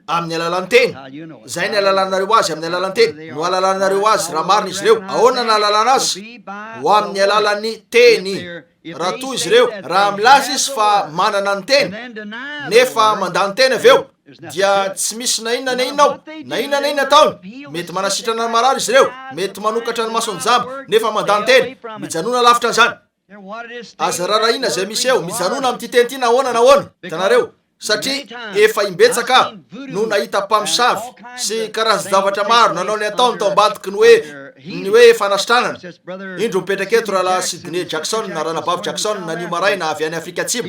amin'ny alalan'ny teny zay ny alalanareo azy amin'ny alalan'ny teny no alalanareo azy raha marina izy ireo ahoana no alalana azy ho amin'ny alalan'ny teny raha toy izy ireo raha milaza izy fa manana ny tena nefa mandany tena avy eo dia tsy misy na inona na inonao na inona na inona taony mety manasitrana ny marary izy ireo mety manokatra ny masony jamba nefa mandany tena mijanona lavitra an'izany aza raha ina zay misy eo mijanona amin'ity teny ity nahoana nahoana hitanareo satria efa imbetsaka no nahita mpamosavy sy karaza-zavatra maro nanao ny ataony tao ambadiky ny hoe fanasitranana indro mipetraka eto rahala Sidney Jackson na ranabavy Jackson na New Maraina avy any Afrika Atsimo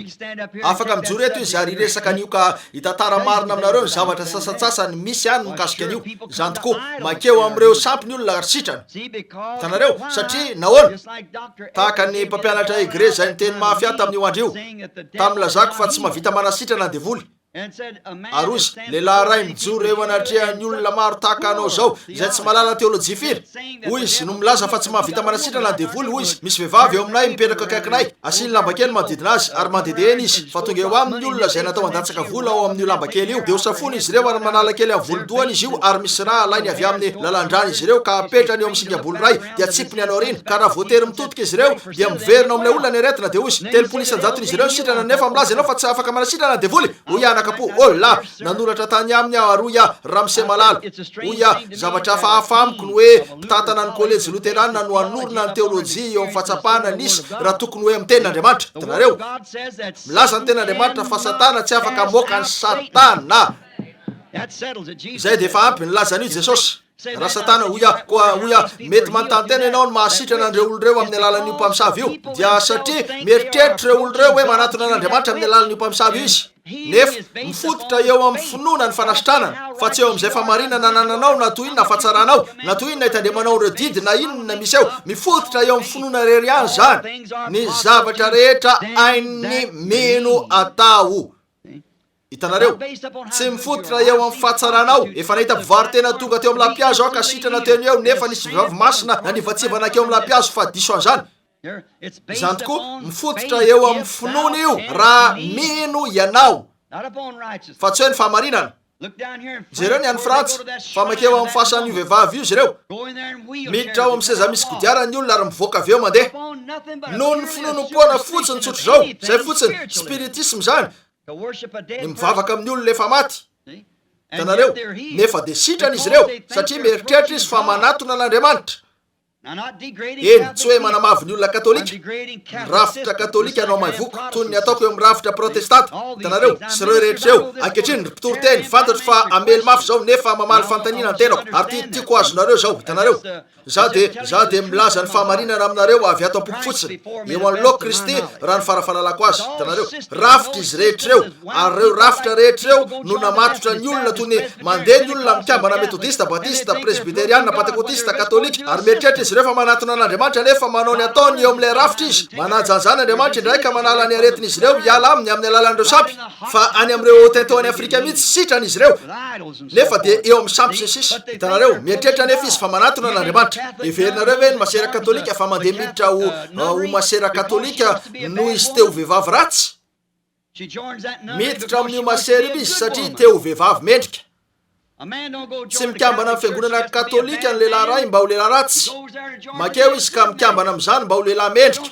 afaka mijoro eto izy ary resaka an'io ka hitantara marina aminareo ny zavatra sasatsasany misy any mikasika an'io zany tokoa makeo am'ireo sampy ny olona sitrana hitanareo satria nahoana tahaka ny mpampianatra egreza ny teny mafia tamin'io andro io tamilazako fa tsy mahavita manasitrana ny devoly ary ozy lehilahy ray mijoro eo anatrea ny olona maro tahaka anao zao izay tsy malala teolojia firy hoy izy no milaza fa tsy mahavita manasitrana ny devoly hoy izy misy vehivavy eo aminay mipetraka akaikinay asiny lamba kely manodidina azy ary mandedeheny izy fa tonga eo amin'ny olona izay natao andatsaka vola ao amin'io lamba kely io de hosafony izy ireo ary manala kely amin'ny volodohany izy io ary misy raha alainy avy amin'ny lalandrany izy ireo ka apetrany eo amin'ny singam-bolo ray dia tsipony anao riny ka raha voatery mitotika izy ireo dia miverina amin'ilay olona ny aretina de hoy izy telopolo isan-jatony izy ireo sitrana nefa milaza ianao fa tsy afaka manasitrana ny devoly hoy anakapo ola nanoratra tany aminy aho ary oya ramse malala oya zavatra hafahafa amiko ny hoe mpitatana ny kolejy loterana no anorona ny teolojia eo amin'ny fahatsapahana nisy raha tokony hoe amin'ny tenin'Andriamanitra hitanareo milaza ny tenin'Andriamanitra fa satana tsy afaka moka ny satana izay de efa ampy nilaza an'io Jesosy raha satana oya mety manontany ianao no mahasitrana andreo olo reo amin'ny alalan'io mpamosavy io dia satria mieritreritra reo olo reo hoe manatona an'Andriamanitra amin'ny alalan'io mpamosavy io izy nefa mifototra eo amin'ny finoana ny fanasitranana fa tsy eo amin'izay famarinana nananao na toy inona afatsaranao na toy inona hitandremanao ireo didy na inona misy eo mifototra eo amin'ny finoana rery any zany ny zavatra rehetra ainy mino atao hitanareo tsy mifototra eo amin'ny fahatsaranao efa nahita mpivary tena tonga teo amin'ny lampiazo aho ka sitrana teny eo nefa nisy vavy masina na nivatsivana keo amin'ny lampiazo fa diso an'izany zany tokoa mifototra eo amin'ny finoana io raha mino ianao fa tsy hoe ny fahamarinana jereo ny any Frantsa fa makeo amin'ny fahasan'io vehivavy io zereo miditra ao amin'ny seza misy kodiarany olona ary mivoaka avy eo mandeha noho ny finonom-poana fotsiny tsotro zao zay fotsiny spiritisme zany ny mivavaka amin'ny olona efa maty hitanareo nefa de sitrana izy ireo satria mieritreritra izy fa manatona an'Andriamanitra eny tsy hoe manamavy ny olona katolika rafitra katolika anao maivoko toy ny ataoko eo amin'ny rafitra protestanta hitanareo sy reo rehetra eo ankehitriny ry mpitory-teny fantatro fa amely mafy zao nefa mamaly fanontaniana ny tenako ary tiako azonareo zao hitanareo za de milaza ny fahamarinana aminareo avy ato am-poko fotsiny eo an'lo Kristy raha ny farafahalalako azy hitanareo rafitra izy rehetra eo ary reo rafitra rehetra eo no namatotra ny olona toy ny mandeha ny olona mikambana metodista batista presbyteriana pentekotista katolika ary mieritreritra izy ireo fa manatona an'Andriamanitra nefa manao ny ataony eo amin'ilay rafitra izy manajanjany Andriamanitra indray ka manala ny aretina izy ireo hiala aminy amin'ny alalan'ireo sampy fa any amin'ireo tentao any Afrika mihitsy sitrany izy ireo nefa de eo amin'ny sampy sy sisa hitanareo mieritreritra nefa izy fa manatona an'Andriamanitra everinareo hoe ny masera katolika fa mandeha miditra ho masera katolika noho izy teo vehivavy ratsy miditra amin'io masera io izy satria teo vehivavy mendrika tsy mikambana amin'ny fiangonana katolika ny lehilahy ray mba ho lehilahy ratsy makeo izy ka mikambana amin'izany mba ho lehilahy mendrika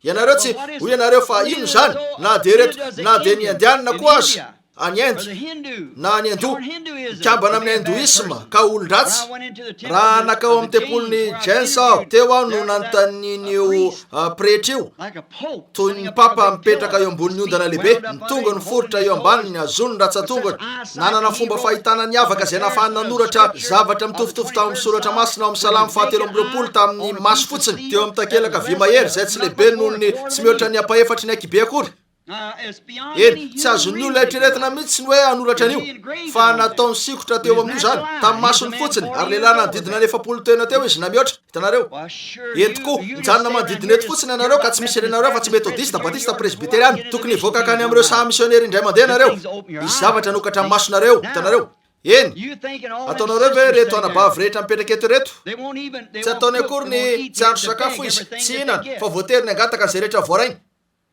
ianareo tsy hoy ianareo fa ino zany na de reto na de ny indianina koa azy any Inde na any Hindu mikambana amin'ny hindoisme ka olon-dratsy raha nakao amin'ny tempolony Jains aho teo aho no nanontanian'io pretra io toy ny papa mipetraka eo ambony ondana lehibe mitongony forotra eo ambany ny azony ratsatongony nanana fomba fahitana ny avaka zay nahafahany nanoratra zavatra mitovitovy tao amin'ny soratra masina ao amin'ny salamy fahatelo amby roapolo tamin'ny maso fotsiny teo amin'ny takelaka vy mahery zay tsy lehibe noho ny tsy mihoatra ny apahefatry ny akibe akory eny tsy azony olona eritreretina mihitsy ny hoe anoratra an'io fa nataony sikotra teo amin'io zany tamin'ny masony fotsiny ary lehilahy nanodidina ny 7 tena teo izy na mihoatra hitanareo eny tokoa mijanona manodidina eto fotsiny anareo ka tsy misy renareo fa tsy metodista batista presbyteriana tokony voakakany amin'ireo saha missionnaire indray mandeha nareo misy zavatra nokatra amin'ny masonareo hitanareo eny ataonareo ve reto anabavy rehetra mipetraka eto reto tsy ataony akory ny tsy andro sakafo izy tsy hinana fa voatery ny angataka zay rehetra voarainy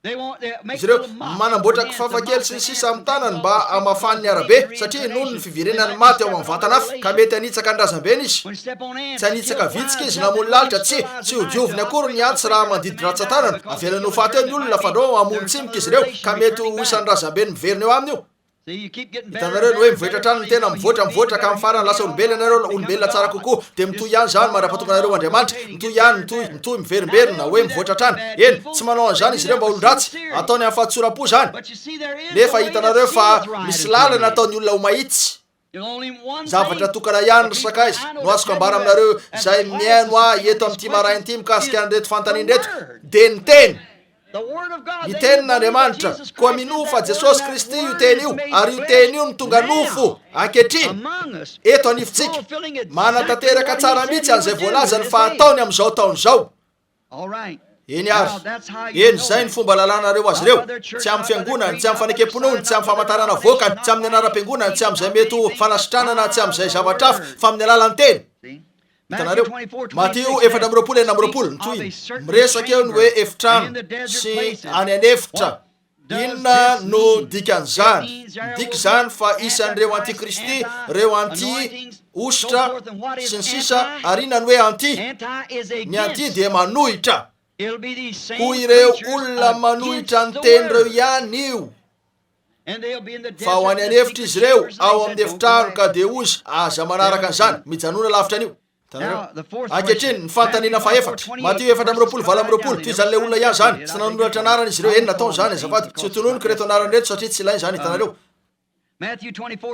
izy ireo manamboatra kifafakely sy ny sisa amin'ny tanany mba amafany ny arabe satria nono ny fivirenany maty ao amin'ny vatanafa ka mety anitsaka ny razambeny izy tsy anitsaka vitsika izy namony lalitra tsy hodioviny akory ny antsy raha mandidy ratsan-tanana avelany ho faty eo ny olona fa ndreo amonitsimika izy ireo ka mety ho isan'ny razambeny miverina eo aminy io hitanareo ny hoe mivoatra trano ny tena mivoatra ka amin'ny farany lasa olombelona ianareo olombelona tsara kokoa dia mitoy ihany zany mara-patokanareo Andriamanitra mitoy ihany mitoy miverimberina hoe mivoatra trano eny tsy manao an'izany izy ireo mba olon-dratsy ataony amin'ny fahatsoram-po zany nefa hitanareo fa misy lalana ataony olona ho mahitsy zavatra tokana ihany resaka izy no azoko ambara aminareo zay miaino eto amin'ity marainy ity mikasika an'ireto fanontanian'ireto dia ny teny ny tenin'Andriamanitra koa minofa Jesosy Kristy io teny io ary io teny io ny tonga nofo ankehitriny eto anifitsika manatanteraka tsara mihitsy an'izay voalazany fa ataony amin'izao taony izao eny ary eny zay ny fomba lalanareo azy ireo tsy amin'ny fiangonany tsy amin'ny fanekemponony tsy amin'ny famantarana voakany tsy amin'ny anaram-piangonany tsy amin'izay mety ho fanasitranana tsy amin'izay zavatra hafa fa amin'ny alalan'ny teny hitanareo Matio 4:4 nitoy miresaka eo ny hoe efitrano sy any anefitra inona no dikan'izany diky zany fa isan'ireo antikristy reo anti ositra sy ny sisa ary inona ny hoe anti ny anti dia manohitra ho ireo olona manohitra ny tenyreo ihany io fa ho any anefitra izy ireo ao amin'ny efitrano ka dia ozy aza manaraka an'izany mijanona lavitra an'io ankehitriny ny fanontaniana faefatra Matio 4:20 toy izany le olona ihany zany tsy nanoratra anarany izy ireo eny nataony zany azafady tsy hotononiko reto anarany reto satria tsy ilainy zany hitanareo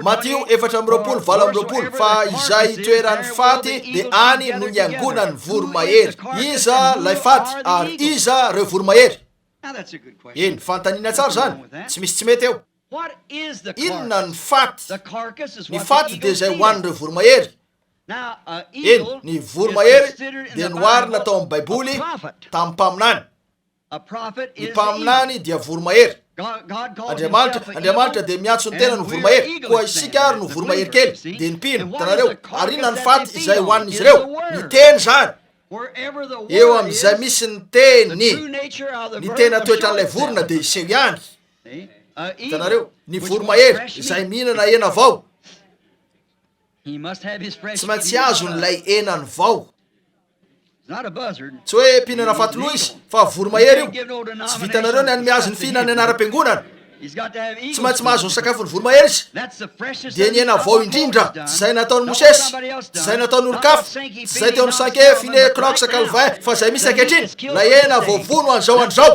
Matio 4:20 fa izay toeran'ny faty dia any no niangonany voromahery iza lay faty ary iza reo voromahery eny fanontaniana tsara zany tsy misy tsy mety eo inona ny faty dia izay hoan'ireo voromahery eny ny voromahery dia noarina tao amin'ny baiboly tamin'ny mpaminany ny mpaminany dia voromahery Andriamanitra dia miantso ny tena no voromahery koa isika ary no voromahery kely dia ny mpino hitanareo ary inona ny faty izay hoanin'izy ireo ny teny zany eo amin'izay misy ny teny ny tena toetran'ilay vorona dia iseho ihany hitanareo ny voromahery izay mihinana hena avao tsy maintsy azo nylay henany vao tsy hoe mpihinana fatoloha izy fa voromahery io tsy vitanareo ny anymy azo ny fihinana anaram-piangonana tsy maintsy mahazo ny sakafony voromahery izy dia ny hena vao indrindra tsy zay nataony Mosesy tsy zay nataony olo-kafa tsy zay teo amin'ny sanke fine Knox Calvin fa zay misy ankehitriny lay hena vao vono an'izao androzao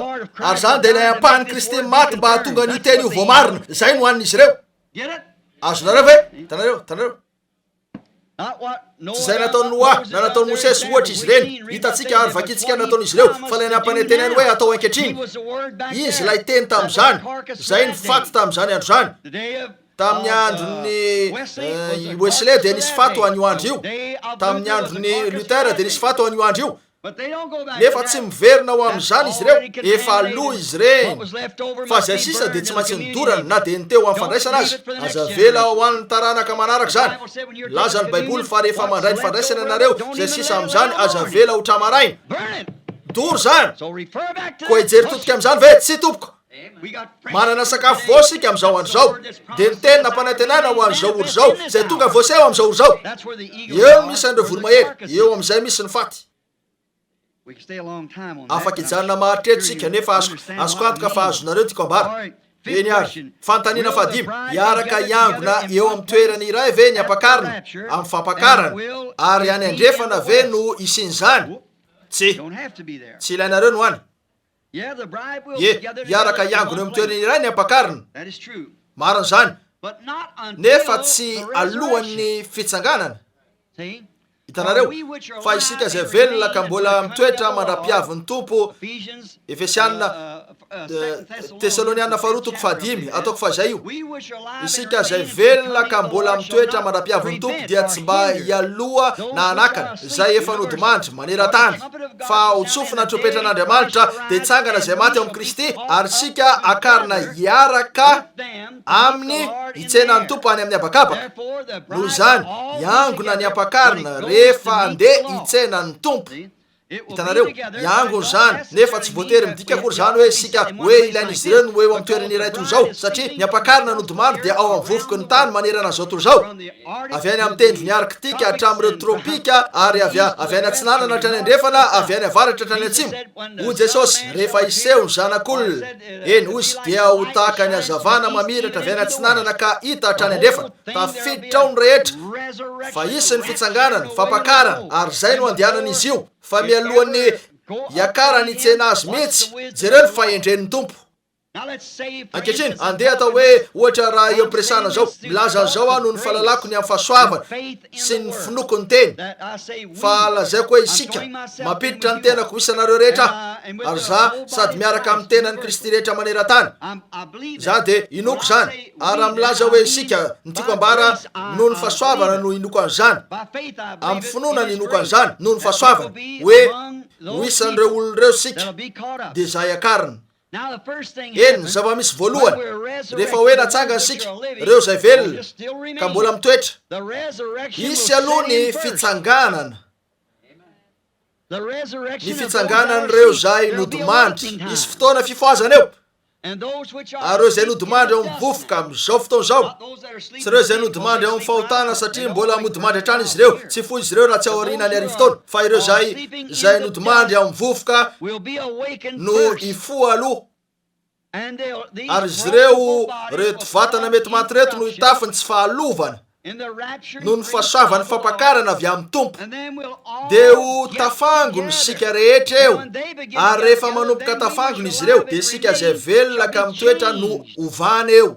ary zany dia ilay ampahany Kristy maty mba hahatonga ny teny io vao marina zay no hoanin'izy ireo azonareo ve tanareo tsy zay nataony Noa na nataony Mosesy ohatra izy ireny hitatsika ary vakitsika nataon'izy ireo fa lay nampanentenany hoe atao ankehitriny izy lay teny tamin'izany zay ny faty tamin'izany andro zany tamin'ny androny Wesley dia nisy faty ho an'io andro io tamin'ny androny Luther dia nisy faty ho an'io andro io nefa tsy miverina ho amin'izany izy ireo efa aloha izy reny fa zay sisa dia tsy maintsy nidorana na dia niteo amin'ny fandraisana azy aza vela ho an'ny taranaka manaraka zany laza ny baiboly fa rehefa mandray ny fandraisana anareo zay sisa amin'izany aza vela ho tramaraina doro zany koa hijery totika amin'izany ve tsy tompoko manana sakafo vao sika amin'izao andro zao dia ny teny nampanantenana ho an'izao olo zao zay tonga voaseho amin'izao olo zao eo misy an'ireo voromahery eo amin'izay misy ny faty afaka hijanona maharitreto sika nefa azoko antoka fa azonareo tiako ambara eny ary fanontaniana fahadimy hiaraka hiangona eo amin'ny toerany iray ve ny ampakarina amin'ny fampakarana ary any andrefana ve no isin'izany tsy ilainareo no any hiaraka hiangona eo amin'ny toerany iray ny ampakarina marina zany nefa tsy alohan'ny fitsanganana hitanareo fa isika zay velona ka mbola mitoetra mandra-piavin'ny tompo Efesianina Tesaloniana 4:5 ataoko fa zay io isika zay velona ka mbola mitoetra mandra-piavin'ny tompo dia tsy mba hialoha na anakana zay efa nodimandry maneran-tany fa ho tsofina trompetran'Andriamanitra dia hitsangana zay maty ao amin'ny Kristy ary sika akarina hiaraka aminy hitsenan'ny tompo any amin'ny abakabaka noho izany hiangona ny ampakarina rehefa andeha hitsenan'ny tompo hitanareo iangony zany nefa tsy voatery midika akory zany hoe sika hoe ilain'izy ireo no eo amin'ny toerany iray toy zao satria ny ampakarina no domando dia ao amin'ny vovoky ny tany manerana zao toy zao avy any amin'ny tendrony arktika hatramin'ireo tropika ary avy any atsinanana hatrany andrefana avy any avaratra hatrany atsimo ho jesosy rehefa iseho ny zanak'olona eny ozy dia ho tahaka ny hazavana mamiratra avy any atsinanana ka hita hatrany andrefana tafiditra ao ny rehetra fa isy ny fitsanganana fampakarana ary zay no andehanan'izy io fa mialohan'ny hiakara ny tsena azy mihitsy jereo ny fahendren'ny tompo ankehitriny andeha atao hoe ohatra raha eo presana zao milaza zao aho no ny fahalalako ny amin'ny fahasoavana sy ny finoko ny teny fa lazaiko hoe isika mampiditra ny tenako isanareo rehetra ary za sady miaraka amin'ny tenany Kristy rehetra maneran-tany za de inoko zany ary milaza hoe isika ny tiako ambara no ny fahasoavana no inoko an'izany amin'ny finoana ny inoko an'izany no ny fahasoavana hoe ho isan'ireo olon'ireo sika de za iakarina eny zava-misy voalohany rehefa hoe natsangana sika reo zay velona ka mbola mitoetra isy aloha ny fitsanganana ny fitsanganan'ireo zay nodomandry isy fotoana fifoazana eo ary reo zay nodomandry ao mivofoka am'izao fotoana zao tsy reo zay nodomandry ao amin'ny fahotana satria mbola modimandry hatrany izy ireo tsy foy izy ireo raha tsy aoriana ny arifotoana fa ireo zay nodomandry ao mivofoka no ifo aloha ary izy ireo reto vatana mety maty reto no hitafiny tsy fahalovana no ny fahasoavany fampakarana avy amin'ny tompo de ho tafangony sika rehetra eo ary rehefa manompoka tafangony izy ireo de sika zay velona ka mitoetra no ovana eo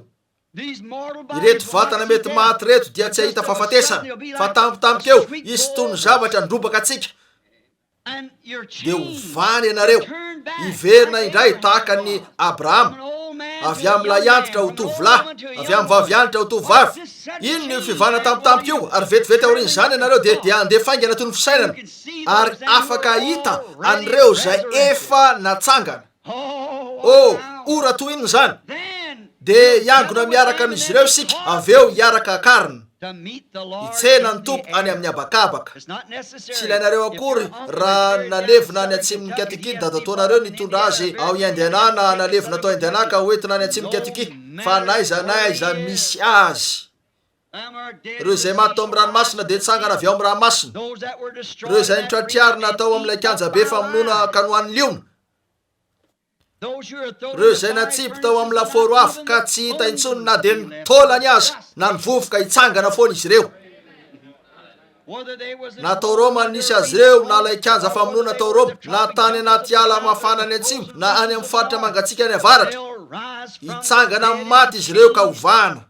ireto vatana mety maty reto dia tsy ahita fahafatesana fa tampotampoka eo izy tony zavatra ndrobaka atsika de ovany ianareo iverina indray tahaka ny Abrahama avy amin'ilay antitra ho tovolahy avy amin'ny vavy antitra ho tovavy ino ny fivana tampotampoka io ary vetivety aoriany zany ianareo de andeha faingana toy ny fisainana ary afaka hita an'ireo zay efa natsangana ora toy inony zany de iangona miaraka amin'izy ireo sika avy eo hiaraka akarina itsena ny tompo any amin'ny abakabaka tsy ilainareo akory raha nalevina ny atsimon'ny katiky dadatoanareo nitondra azy ao iandehanana nalevina atao iandehanana ka hoentina ny atsimon'ny katiky fa naiza misy azy reo zay maty tao amin'ny ranomasina de nitsangana avy ao amin'ny ranomasina reo zay nitratriarina atao amin'ilay kanja be famonona kanoan'ny liona reo zay natsipy tao amin'ny laforo afo ka tsy hita intsony na de nitolany azy na nivovoka hitsangana foana izy ireo na tao Roma nisy azy ireo na lay kanja famonoana tao Roma na tany anaty ala mafana ny atsimo na any amin'ny faritra mangatsika ny avaratra hitsangana amin'ny maty izy ireo ka ovana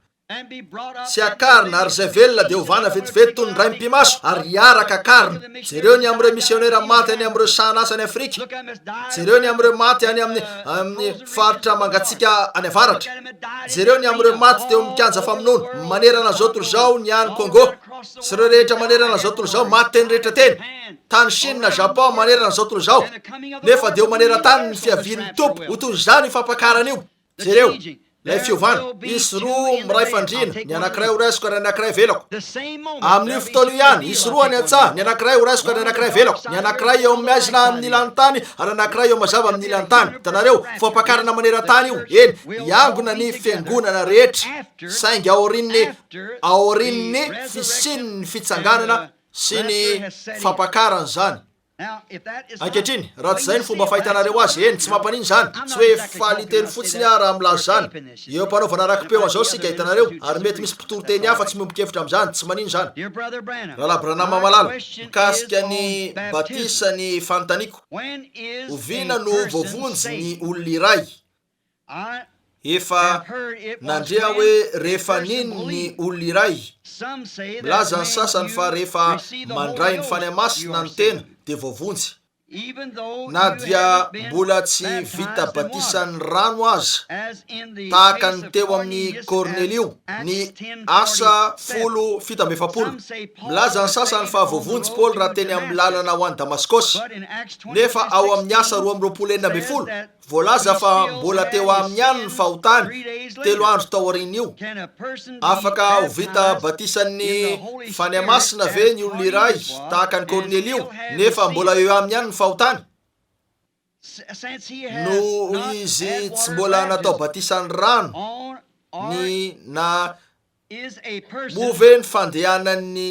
sy akarina ary zay velona de ovana vetivety toy ny ray mpimaso ary hiaraka akarina jereo ny am'ireo missionnaire maty any am'ireo sanasa any Afrika jereo ny am'ireo maty any amin'ny faritra mangatsika any avaratra jereo ny am'ireo maty teo mikanja famonoana manerana zao toy zao ny any Congo sy reo rehetra manerana zao toy zao maty teny rehetra teny tany Chine Japon manerana zao toy zao nefa de maneran-tany ny fiavian'ny tompo ho toy zany fampakarana io jereo lay fiovana isy roa miray fandrina ny anankiray ho raisiko ary anankiray velako amin'io fotoana io ihany isy roa ny antsaha ny anankiray ho raisiko ary anankiray velako ny anankiray eo amin'ny aizina amin'ny ilany tany ary anankiray eo mazava amin'ny ilany tany hitanareo fampakarana maneran-tany io eny iangona ny fiangonana rehetra saingy aorin'ny fisininy ny fitsanganana sy ny fampakarana zany ankehitriny raha tsy zay ny fomba fahitanareo azy eny tsy mampaniny zany tsy hoe faliteny fotsiny raha milaza zany eo mpanaovana rakim-peo an'izao sika hitanareo ary mety misy mpitory-teny hafa tsy miombokevitra amin'izany tsy manino zany rahala Branham malala mikasika ny batisa ny fanontaniako ovina no voavonjy ny olona iray efa nandrea hoe rehefa nino ny olona iray milaza ny sasany fa rehefa mandray ny fany masina ny tena de voavonjy na dia mbola tsy vita batisan'ny rano azy tahaka ny teo amin'ny Kornelio ny asa 10:7 milaza ny sasany fa voavonjy Paoly raha teny amin'ny lalana ho any Damaskosy nefa ao amin'ny asa 12:40 voalaza fa mbola teo amin'ny any ny fahotany 3 andro tao aorian'io afaka ho vita batisan'ny fany masina ve ny olona iray tahaka ny Kornelio nefa mbola eo amin'ny any ny fahotany no izy tsy mbola natao batisany rano ny na move ny fandehanan'ny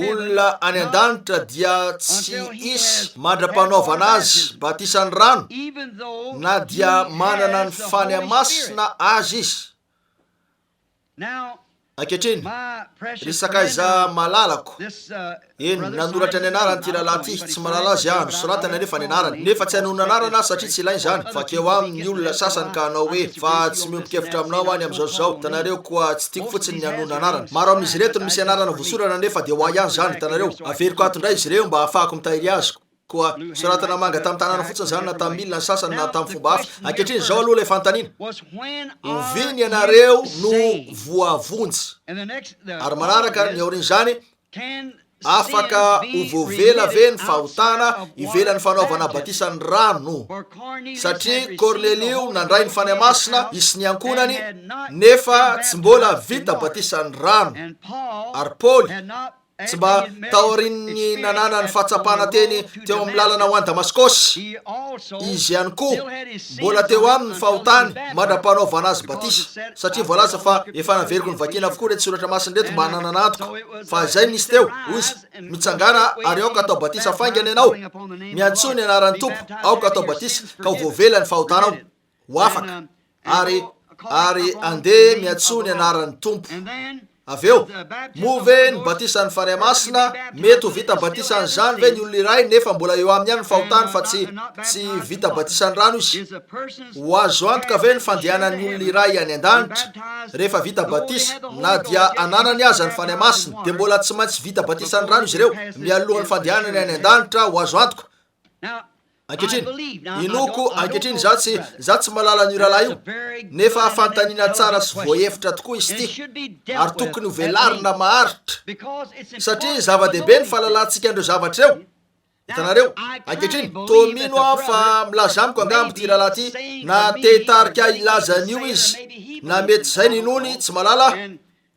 olona any an-danitra dia tsy isy mandra-panaovana azy batisany rano na dia manana ny fanamasina azy izy. Ankehitriny resaka iza malalako nanoratra ny anarany ty lalahy ty tsy malala azy no soratana nefa ny anarany nefa tsy hanona anarana satria tsy ilainy zany fa keo amin'ny olona sasany ka hanao hoe fa tsy miompikevitra aminao any am'zao tanareo koa tsy tiako fotsiny ny hanona anarana. Maro amin'izy reto no misy anarana voasorana nefa de ho ay azy zany tanareo averiko ato indray izy reo mba ahafahako mitahiry azy koa soratana manga tamin'ny tanàna fotsiny zany na tamin'ny milina ny sasany na tamin'ny fomba hafa. Ankehitriny zao aloha le fanontaniana oviny ianareo no voavonjy ary manaraka ny aorin' zany afaka hovovela ve ny fahotana ivelan'ny fanaovana batisany rano satria Kornelio nandray ny fanahy masina isy ny ankonany nefa tsy mbola vita batisany rano ary Paoly tsy mba taorin'ny nanana ny fahatsapana teny teo amin'ny lalana ho any Damaskosy izy ihany koa mbola teo amin'ny fahotany mandra-panaovana azy batisa satria voalaza fa efa naveriko ny vakina avokoa reto soratra masiny reto mba nananatoko fa zay nisy teo ozy mitsangana ary aoka atao batisa faingany ianao miantso ny anaran'ny tompo aoka atao batisa ka ho voavela ny fahotanao ho afaka ary andeha miantso ny anaran'ny tompo. Aveo move ny batisany fanahy masina mety ho vita batisany zany ve ny olona iray nefa mbola eo amin'ny any ny fahotany fa tsy vita batisany rano izy ho azo antoka ve ny fandehanan'ny olona iray any an-danitra rehefa vita batisa na dia ananany aza ny fanahy masina de mbola tsy maintsy vita batisany rano izy reo mialohan'ny fandehanany any an-danitra ho azo antoka. Ankehitriny inoko ankehitriny za tsy malala ny rahalahy io nefa fanontaniana tsara sy voahevitra tokoa izy ty ary tokony ho velarina maharitra satria zava-dehibe ny fahalalantsika andreo zavatra eo hitanareo. Ankehitriny tomino aho fa milazamiko angambo ty rahalahy ty na tehitarika ilazan'io izy na mety zay ninony tsy malala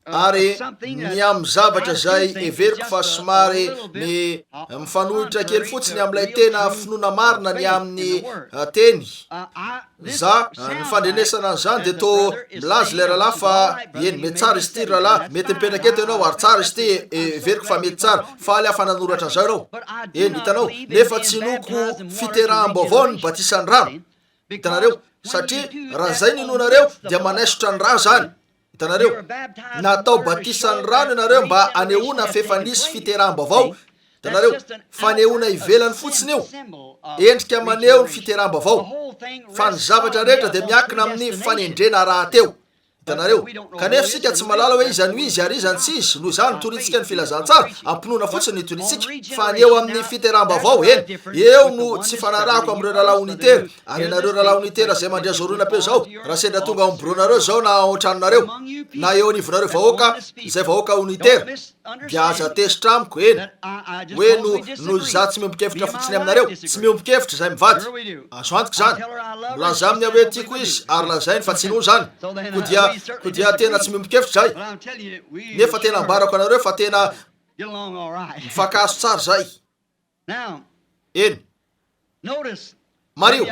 ary ny amin'ny zavatra zay everiko fa somary ny mifanohitra kely fotsiny amin'ilay tena finoana marina ny amin'ny teny za ny fandrenesana an'izany de to milazy le rahalahy fa eny mety tsara izy ty rahalahy mety mipetraka eto ianao ary tsara izy ty everiko fa mety tsara fa le afa nanoratra an'izao ianao eny hitanao nefa tsy noko fiteraham-baovao ny batisany rano hitanareo satria raha zay ninonareo dia manaisotra ny rano zany hitanareo natao batisany rano ianareo mba anehoana fefanisy fiteraham-baovao hitanareo fanehoana ivelany fotsiny io endrika maneho ny fiteraham-baovao fa ny zavatra rehetra de miankina amin'ny fanendrena raha teo hitanareo kanefa sika tsy malala hoe izany ho izy ary izany tsy izy noho izany torintsika ny filazantsara ampinoana fotsiny ny torintsika fa ny eo amin'ny fiteraham-baovao eny eo no tsy fanarahako am'ireo rahalahy unitaire ary ianareo rahalahy unitaire zay mandria zorona peo zao raha sendra tonga ambronareo zao na oatranonareo na eo anivonareo vahoaka zay vahoaka unitaire dia aza tesitra amiko eny hoe no za tsy miompikevitra fotsiny aminareo tsy miompikevitra zay mivady azo antoko zany laza aminy hoe tiako izy ary lazainy fa tsy noho zany ko dia tena tsy miompikevitra zay nefa tena ambarako anareo fa tena mifakaso tsara zay eny Mario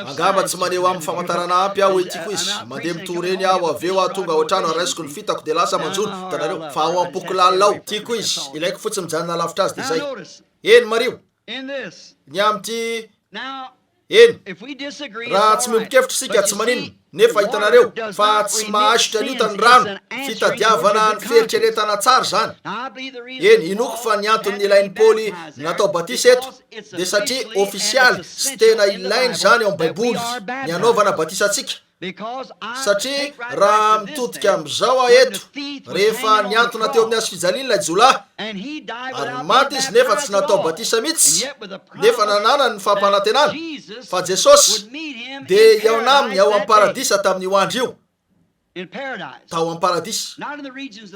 angamba tsy maneho amin'ny famantarana ampy aho hoe tiako izy mandeha mitoreny aho aveo aho tonga oatrano araisiko ny fitako de lasa manjono hitanareo fa ao am-poko lalao tiako izy ilaiko fotsiny mijanona lavitra azy de zay eny Mario ny amty eny raha tsy miompikevitra sika tsy maninona nefa hitanareo fa tsy mahasotra an'io tany rano fitadiavana ny fieritreretana tsara zany eny inoko fa ny antony ilainy Paoly natao batisa eto de satria ofisialy sy tena ilainy zany ao amin'ny baiboly ny anaovana batisa atsika satria raha mitodika am'izao aho eto rehefa niantona teo amin'ny azo fijaliana ilay jolahy ary maty izy nefa tsy natao batisa mihitsy nefa nanana ny fampanantenana fa Jesosy de iaona aminy ao am-paradisa tamin'io andro io tao am-paradisa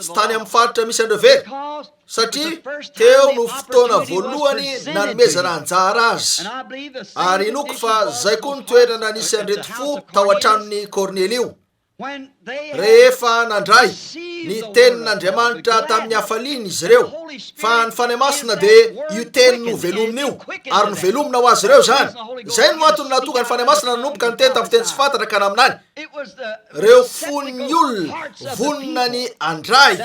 tsy tany amin'ny faritra misy andreo very satria teo no fotoana voalohany nanomezana anjara azy ary inoko fa zay koa ny toerana nisy andreto fo tao an-tranon'ny Kornelio rehefa nandray ny tenin'Andriamanitra tamin'ny hafaliny izy ireo, fa ny fanahy masina dia io teny no velomin'io ary no velomina ho azy ireo zany. Izay no antony nahatonga ny fanahy masina nanomboka ny teny tamin'ny fiteny tsy fantatra ka naminany. Reo fon'ny olona vonina ny andray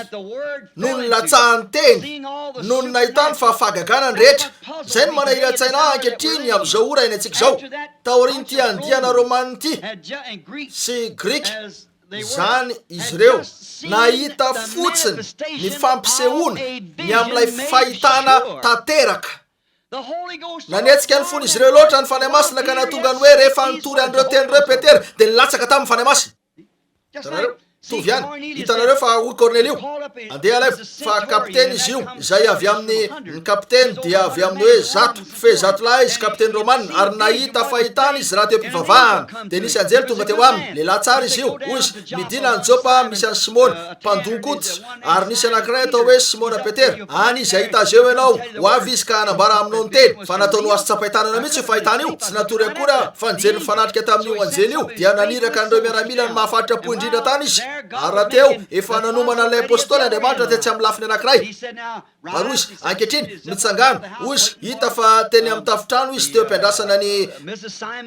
noho ny latsahan'ny teny noho ny nahitany fahafahagagana ny rehetra. Izay no manahira-tsaina ankehitriny amin'izao ora eny antsika zao. Taoriany ty andiana Romana ty sy Grika, zany izy ireo nahita fotsiny ny fampisehoana ny amin'ilay fahitana tanteraka. Nanetsika ny fony izy ireo loatra ny fanahy masina ka nahatonga ny hoe rehefa nitory an'ireo tenyreo Petera dia nilatsaka tamin'ny fanahy masina. Hitanareo tovy ihany, hitanareo fa hoy Cornelio andeha alaivo fa kapiteny izy io, izay avy amin'ny kapiteny dia avy amin'ny hoe zato zato lahy izy kapiteny Romana ary nahita fahitana izy raha teo am-pivavahana dia nisy anjely tonga teo aminy. Lehilahy tsara izy io, hoy izy midina any Jopa misy any Simona mpandonkoditra ary nisy anankiray atao hoe Simona Petera. Any izy ahita azy eo ianao ho avy izy ka hanambara aminao ny teny fa nataony ho azy tsapahitana mihitsy io fahitana io. Tsy natory akora fa nijery fanatrika tamin'io anjely io dia naniraka an'ireo miaramila ny mahafatrapô indrindra tany izy. Ary teo efa nanomana an'ilay apôstôly Andriamanitra tetsy amin'ny lafiny anankiray. Ary izy ankehitriny mitsangana, izy hita fa teny amin'ny tafitrano izy teo ampiandrasana ny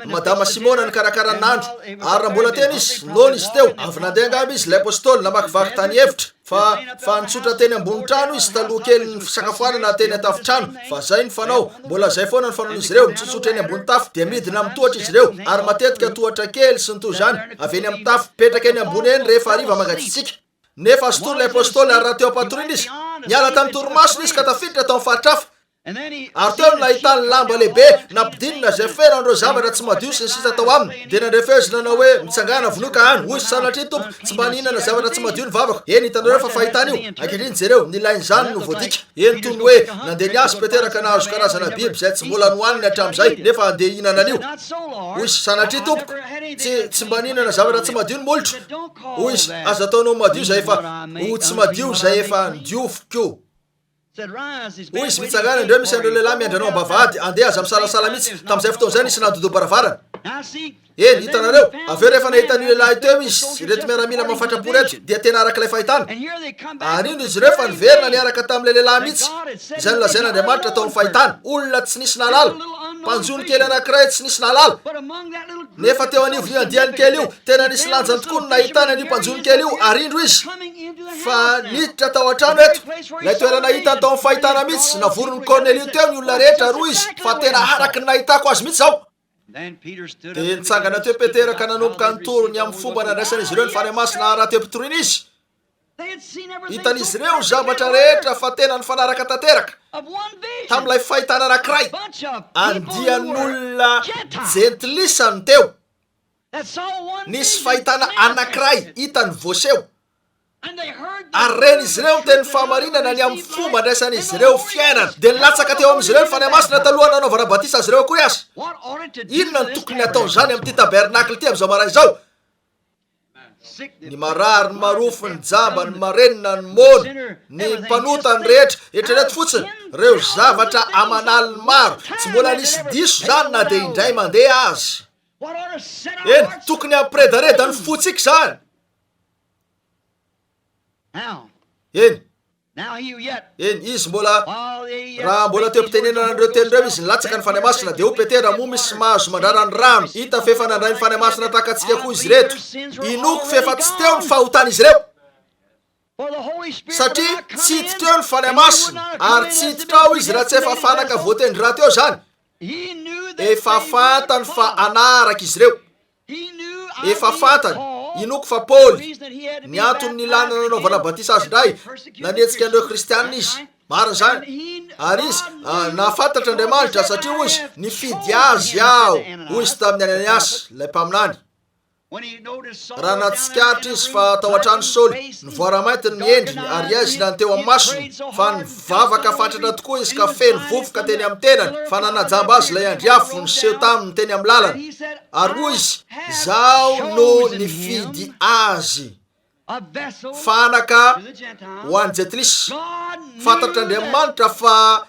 madama Simona ny karakarany nandro. Ary raha mbola teny izy nony izy teo avy nandeha angamba izy ilay apôstôly namakivaky tany hevitra fa nitsotra teny ambony trano izy taloha kely ny fisakafoanana teny an-tafitrano. Fa zay ny fanao, mbola zay foana ny fanaon'izy ireo, nitsotsotra eny ambony tafo dia midina amin'ny tohatra izy ireo ary matetika tohatra kely sy ny toy zany avy eny amin'ny tafo petraka eny ambony eny rehefa hariva mangatsitsika. Nefa azo tory ilay apôstôly ary raha teo ampatorina izy niala tamin'ny torimasony izy ka tafiditra tao amin'ny faritra hafa. Ary teo nahitany lamba lehibe nampidinina zay fenandreo zavatra tsy madio sy ny sisa tao aminy dia nandrefezina nanao hoe mitsangana vonoka any. Hoy sanatria tompo tsy mba nihinana zavatra tsy madio ny vavako. Eny hitanareo fa fahitana io ankehitriny jereo nilainy zany no voadika. Eny toy ny hoe nandeha niazy Petera ka nahazo karazana biby zay tsy mbola nohaniny hatramin'izay nefa andeha hihinana an'io. Hoy sanatria tompoko tsy mba nihinana zavatra tsy madio ny molotro. Hoy azo ataonao madio zay efa ho tsy madio zay efa ndiofoko. Hoy izy mitsangana indreo misy andreo lehilahy miandranao ambavahady andeha aza misalasala mihitsy tamin'izay fotoana izay nisy nandodo baravarana. Eny hitanareo aveo rehefa nahita ny lehilahy teo izy reto miaramila mafatrapo reto dia tena araka ilay fahitana. Anino izy ireo fa niverina niaraka tamin'ilay lehilahy mihitsy izay nolazaina Andriamanitra taon'ny fahitana. Olona tsy nisy nalala, mpanjony kely anankiray tsy nisy nalala. Nefa teo anivon'io andiany kely io tena nisy lanjany tokoa no nahitana an'io mpanjony kely io arindro izy fa niditra tao an-trano eto. Ilay toerana hitany tao amin'ny fahitana mihitsy navorony Cornelio teo ny olona rehetra roa izy fa tena araky ny nahitako azy mihitsy zao. Dia nitsangana teo Petera ka nanomboka nitorony amin'ny fomba nandraisana izy ireo ny fanahy masina raha teo ampitoriana izy. Hitan'izy ireo zavatra rehetra fa tena ny fanaraka tanteraka tamin'ilay fahitana anankiray. Andian'olona jentilisany teo nisy fahitana anankiray hitany voaseho. Ary reny izy ireo teny fahamarinana ny amin'ny fomba ndraisan'izy ireo fiainana dia nilatsaka teo amin'izy ireo ny fanahy masina taloha nanaovana batisa azy ireo akory azy. Inona ny tokony ataony zany amin'ity tabernakle ity amin'izao maraina izao? Ny marary, ny marofo, ny jamba, ny marenina, ny mona, ny mpanota, ny rehetra eritrereto fotsiny reo zavatra amanaliny maro tsy mbola nisy diso zany na dia indray mandeha azy. Eny tokony ampiredareda ny fotsika zany. Eny izy mbola raha mbola teo ampitenenana an'ireo tenireo izy nilatsaka ny fanahy masina dia ho Petera moa misy mahazo mandrarany rano. Hita fefa nandray ny fanahy masina takantsika koa izy reto. Inoko fefa tsy teo ny fahotana izy ireo satria tsy hiditra eo ny fanahy masina ary tsy hiditra ao izy raha tsy efa fanaka voatendry raha teo zany. Efa fantany fa anaraka izy ireo. Efa fantany inoko fa Paoly ny antony nilana nanaovana batisa azy ndray nanetsika an'ireo kristianina izy. Marina zany. Ary izy nahafantatra Andriamanitra satria hoy izy nifidy azy aho hoy izy tamin'ny Ananiasy ilay mpaminany. Raha natsikaritra izy fa tao an-trano Saoly nivoaramaitiny ny endriny ary azy nanteo amin'ny masony fa nivavaka fatratra tokoa izy ka feno vovoka teny amin'ny tenany fa nanajamba azy ilay andriafo niseho taminy teny amin'ny lalana. Ary hoy izy zaho no nifidy azy fanaka ho an'ny jetilisy. Fantatr'Andriamanitra fa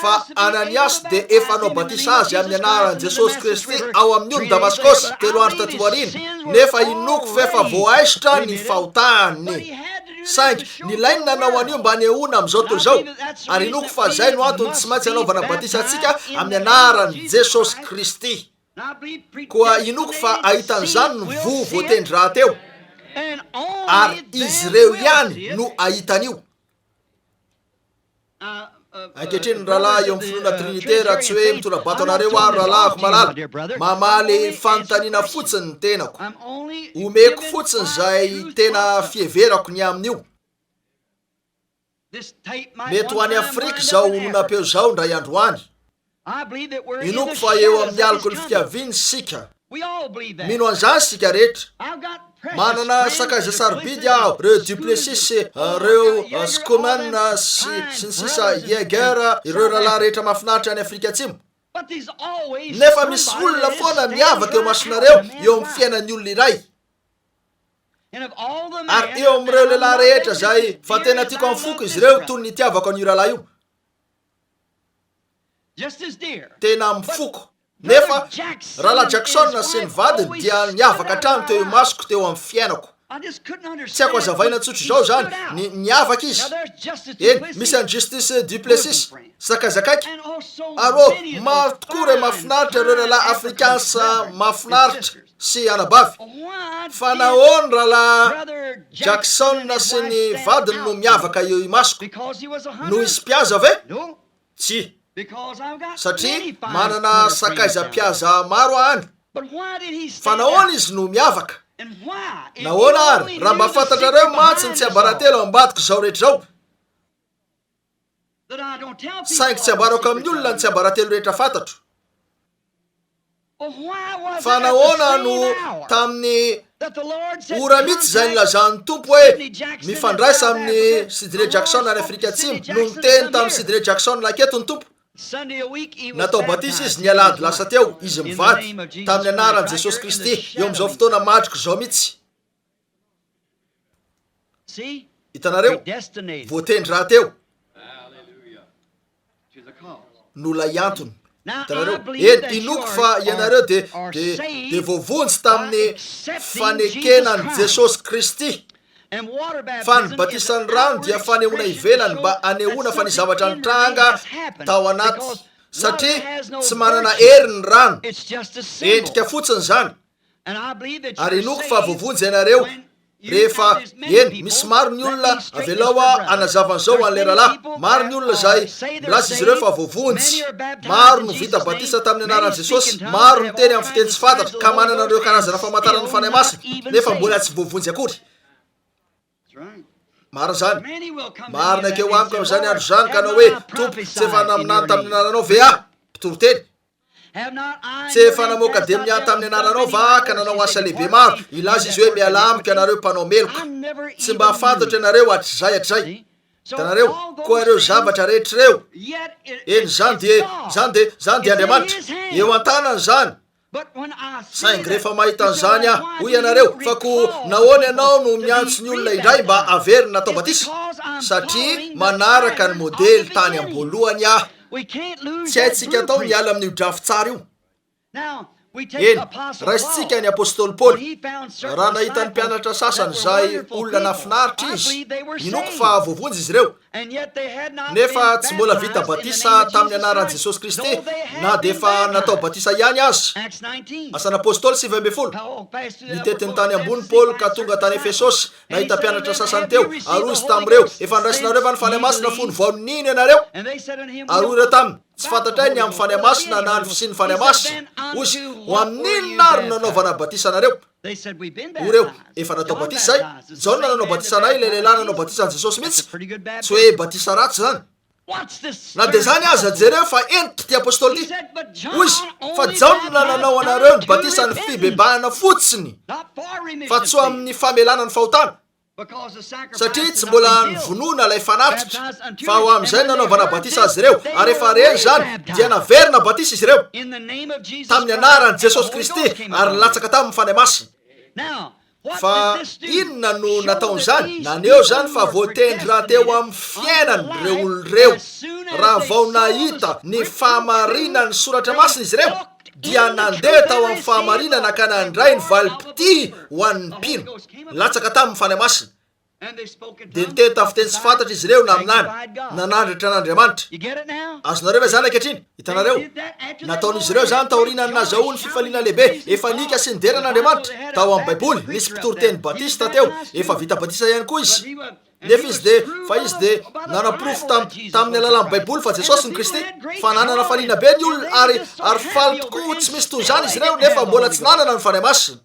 fa Ananias de efa nao batisa azy amin'ny anaran'i Jesosy Kristy ao amin'io Damaskosy 3 andro tatoarina, nefa inoko fa efa voaisitra ny fahotahany. Saingy ny lainy nanao an'io mba nehoana amin'izao tontolo zao, ary inoko fa zay no antony tsy maintsy anaovana batisa antsika amin'ny anaran'i Jesosy Kristy. Koa inoko fa ahitan'izany ny voatendry raha teo, ary izy reo ihany no ahitan'io. Ankehitriny rahalahy eo amin'ny finoana trinitaire tsy hoe mitondra-bato anareo ary rahalahiko malala, mamaly fanontaniana fotsiny ny tenako, omeko fotsiny zay tena fieverako ny amin'io. Mety ho any Afrika zao ononam-peo zao ndray androany. Inoko fa eo amin'ny alikoly fiaviany sika, mino an'izany sika rehetra. Manana sakaiza sarobidy aho, reo Duplessis, reo Scoman sy ny sisa Yeager, ireo rahalahy rehetra mahafinaritra any Afrika Atsimo. Nefa misy olona foana miavaka eo masonareo eo amin'ny fiainan'ny olona iray. Ary eo amin'ireo lehilahy rehetra zay fa tena tiako amin'ny foko izy ireo toy ny itiavako an'io rahalahy io. Tena mifoko. Nefa rahalahy Jackson sy ny vadiny dia niavaka hatrany teo masoko teo amin'ny fiainako. Tsy haiko azavaina tsotro zao zany, niavaka izy. Eny, misy any Justice Duplessis, zakazakaiky. Ary maro tokoa reo mahafinaritra reo rahalahy Afrikansa mahafinaritra sy anabavy. Fa nahoana rahalahy Jackson sy ny vadiny no miavaka eo masoko? No izy mpiaza ve? Tsy. Satria manana sakaiza mpiaza maro any. Fa nahoana izy no miavaka? Nahoana ary? Raha mba fantatrareo matsy ny tsy ambaratelo ambadiko zao rehetra zao. Saingy tsy ambarako amin'ny olona ny tsy ambaratelo rehetra fantatro. Fa nahoana no tamin'ny ora mitsy zay nilazan'ny tompo hoe mifandraisa amin'ny Sidney Jackson any Afrika Atsimo, no niteny tamin'ny Sidney Jackson laketo ny tompo. Natao batisa izy ny alady lasa teo, izy mivady tamin'ny anaran'i Jesosy Kristy eo amin'izao fotoana matriko zao mitsy. Hitanareo, voatendry raha teo. Nola iantony. Hitanareo, eny inoko fa ianareo de voavonjy tamin'ny fanekenan'i Jesosy Kristy. Fa ny batisany rano dia fanehoana ivelany mba anehoana fa ny zavatra nitranga tao anaty, satria tsy manana hery ny rano, endrika fotsiny zany. Ary inoko fa voavonjy ianareo rehefa eny misy maro ny olona avelao anazavan'izao an'le rahalahy, maro ny olona zay milaza izy ireo fa voavonjy, maro no vita batisa tamin'ny anaran'i Jesosy, maro no teny amin'ny fiteny tsy fantatra ka manana ireo karazana famantarana ny fanahy masina, nefa mbola tsy voavonjy akory. Maro zany, marina keo amiko amin'izany andro zany ka anao hoe tompo tsy efa naminany tamin'ny anaranao ve mpitoro teny? Tsy efa namoaka demia tamin'ny anaranao va ka nanao asa lehibe maro? Ilaza izy hoe miala amiko ianareo mpanao meloka. Tsy mba fantatra ianareo hatrizay. Hitanareo, koa ireo zavatra rehetra reo. Eny zany de Andriamanitra. Eo an-tanany zany. Saingy rehefa mahita an'izany hoy ianareo, fa ko nahoana ianao no miantso ny olona indray mba averina natao batisa? Satria manaraka ny modely tany am-boalohany tsy haitsika atao miala amin'io drafy tsara io. Eny, raisitsika ny apôstôly Paoly, raha nahita ny mpianatra sasany zay olona nafinaritra izy, inoko fa voavonjy izy ireo, nefa tsy mbola vita batisa tamin'ny anaran'i Jesosy Kristy, na de efa natao batisa ihany azy. Asan'ny apôstôly 7:10. Nitetiny tany ambony Paoly ka tonga tany Efesosy, nahita mpianatra sasany teo, ary izy tamin'ireo, efa ndraisinareo va ny fanahy masina fony vaoniny ianareo? Ary ireo taminy, tsy fantatray ny amin'ny fanahy masina na ny fisian'ny fanahy masina. Ozy, ho amin'inona ary nanaovana batisa anareo? Oreo, efa natao batisa zay. Zao nanao batisa anay, le lehilahy nanao batisa an' Jesosy mitsy. Tsy hoe batisa ratsy zany. Na de zany aza jereo fa entitra ty apôstôly ty. Ozy, fa jaona nanao anareo ny batisa ny fibebahana fotsiny, fa tsy ho amin'ny famelana ny fahotana. Satria tsy mbola nivonona ilay fanatitra, fa ho amin'izay nanaovana batisa azy ireo, ary efa reny zany dia naverina batisa izy ireo tamin'ny anaran'i Jesosy Kristy ary latsaka tamin'ny fanahy masina. fa inona no nataony zany naneo zany fa voatendry raha teo amin'ny fiainany reo oloreo raha vao nahita ny fahamarinany soratra masina izy reo dia nandeha tao amin'ny fahamarinana ka nandray ny valipity ho an'ny mpino latsaka tamin'ny fany masina dia niteny tafiteny sy fantatra izy reo na aminany nanandratra an'Andriamanitra. Azonareo ve zany ankehitriny? Hitanareo nataon'izy ireo zany taoriana ny nazahoany fifaliana lehibe efa nika sy nidera an'Andriamanitra tao amin'ny baiboly nisy mpitoroteny batista teo efa vita batisa ihany koa izy nefa izy de nanaprofo tamin'ny alalan'ny baiboly fa Jesosy ny Kristy fa nanana faliana be ny olona ary faly tokoa tsy misy toy zany izy reo nefa mbola tsy nanana ny fanahy masina.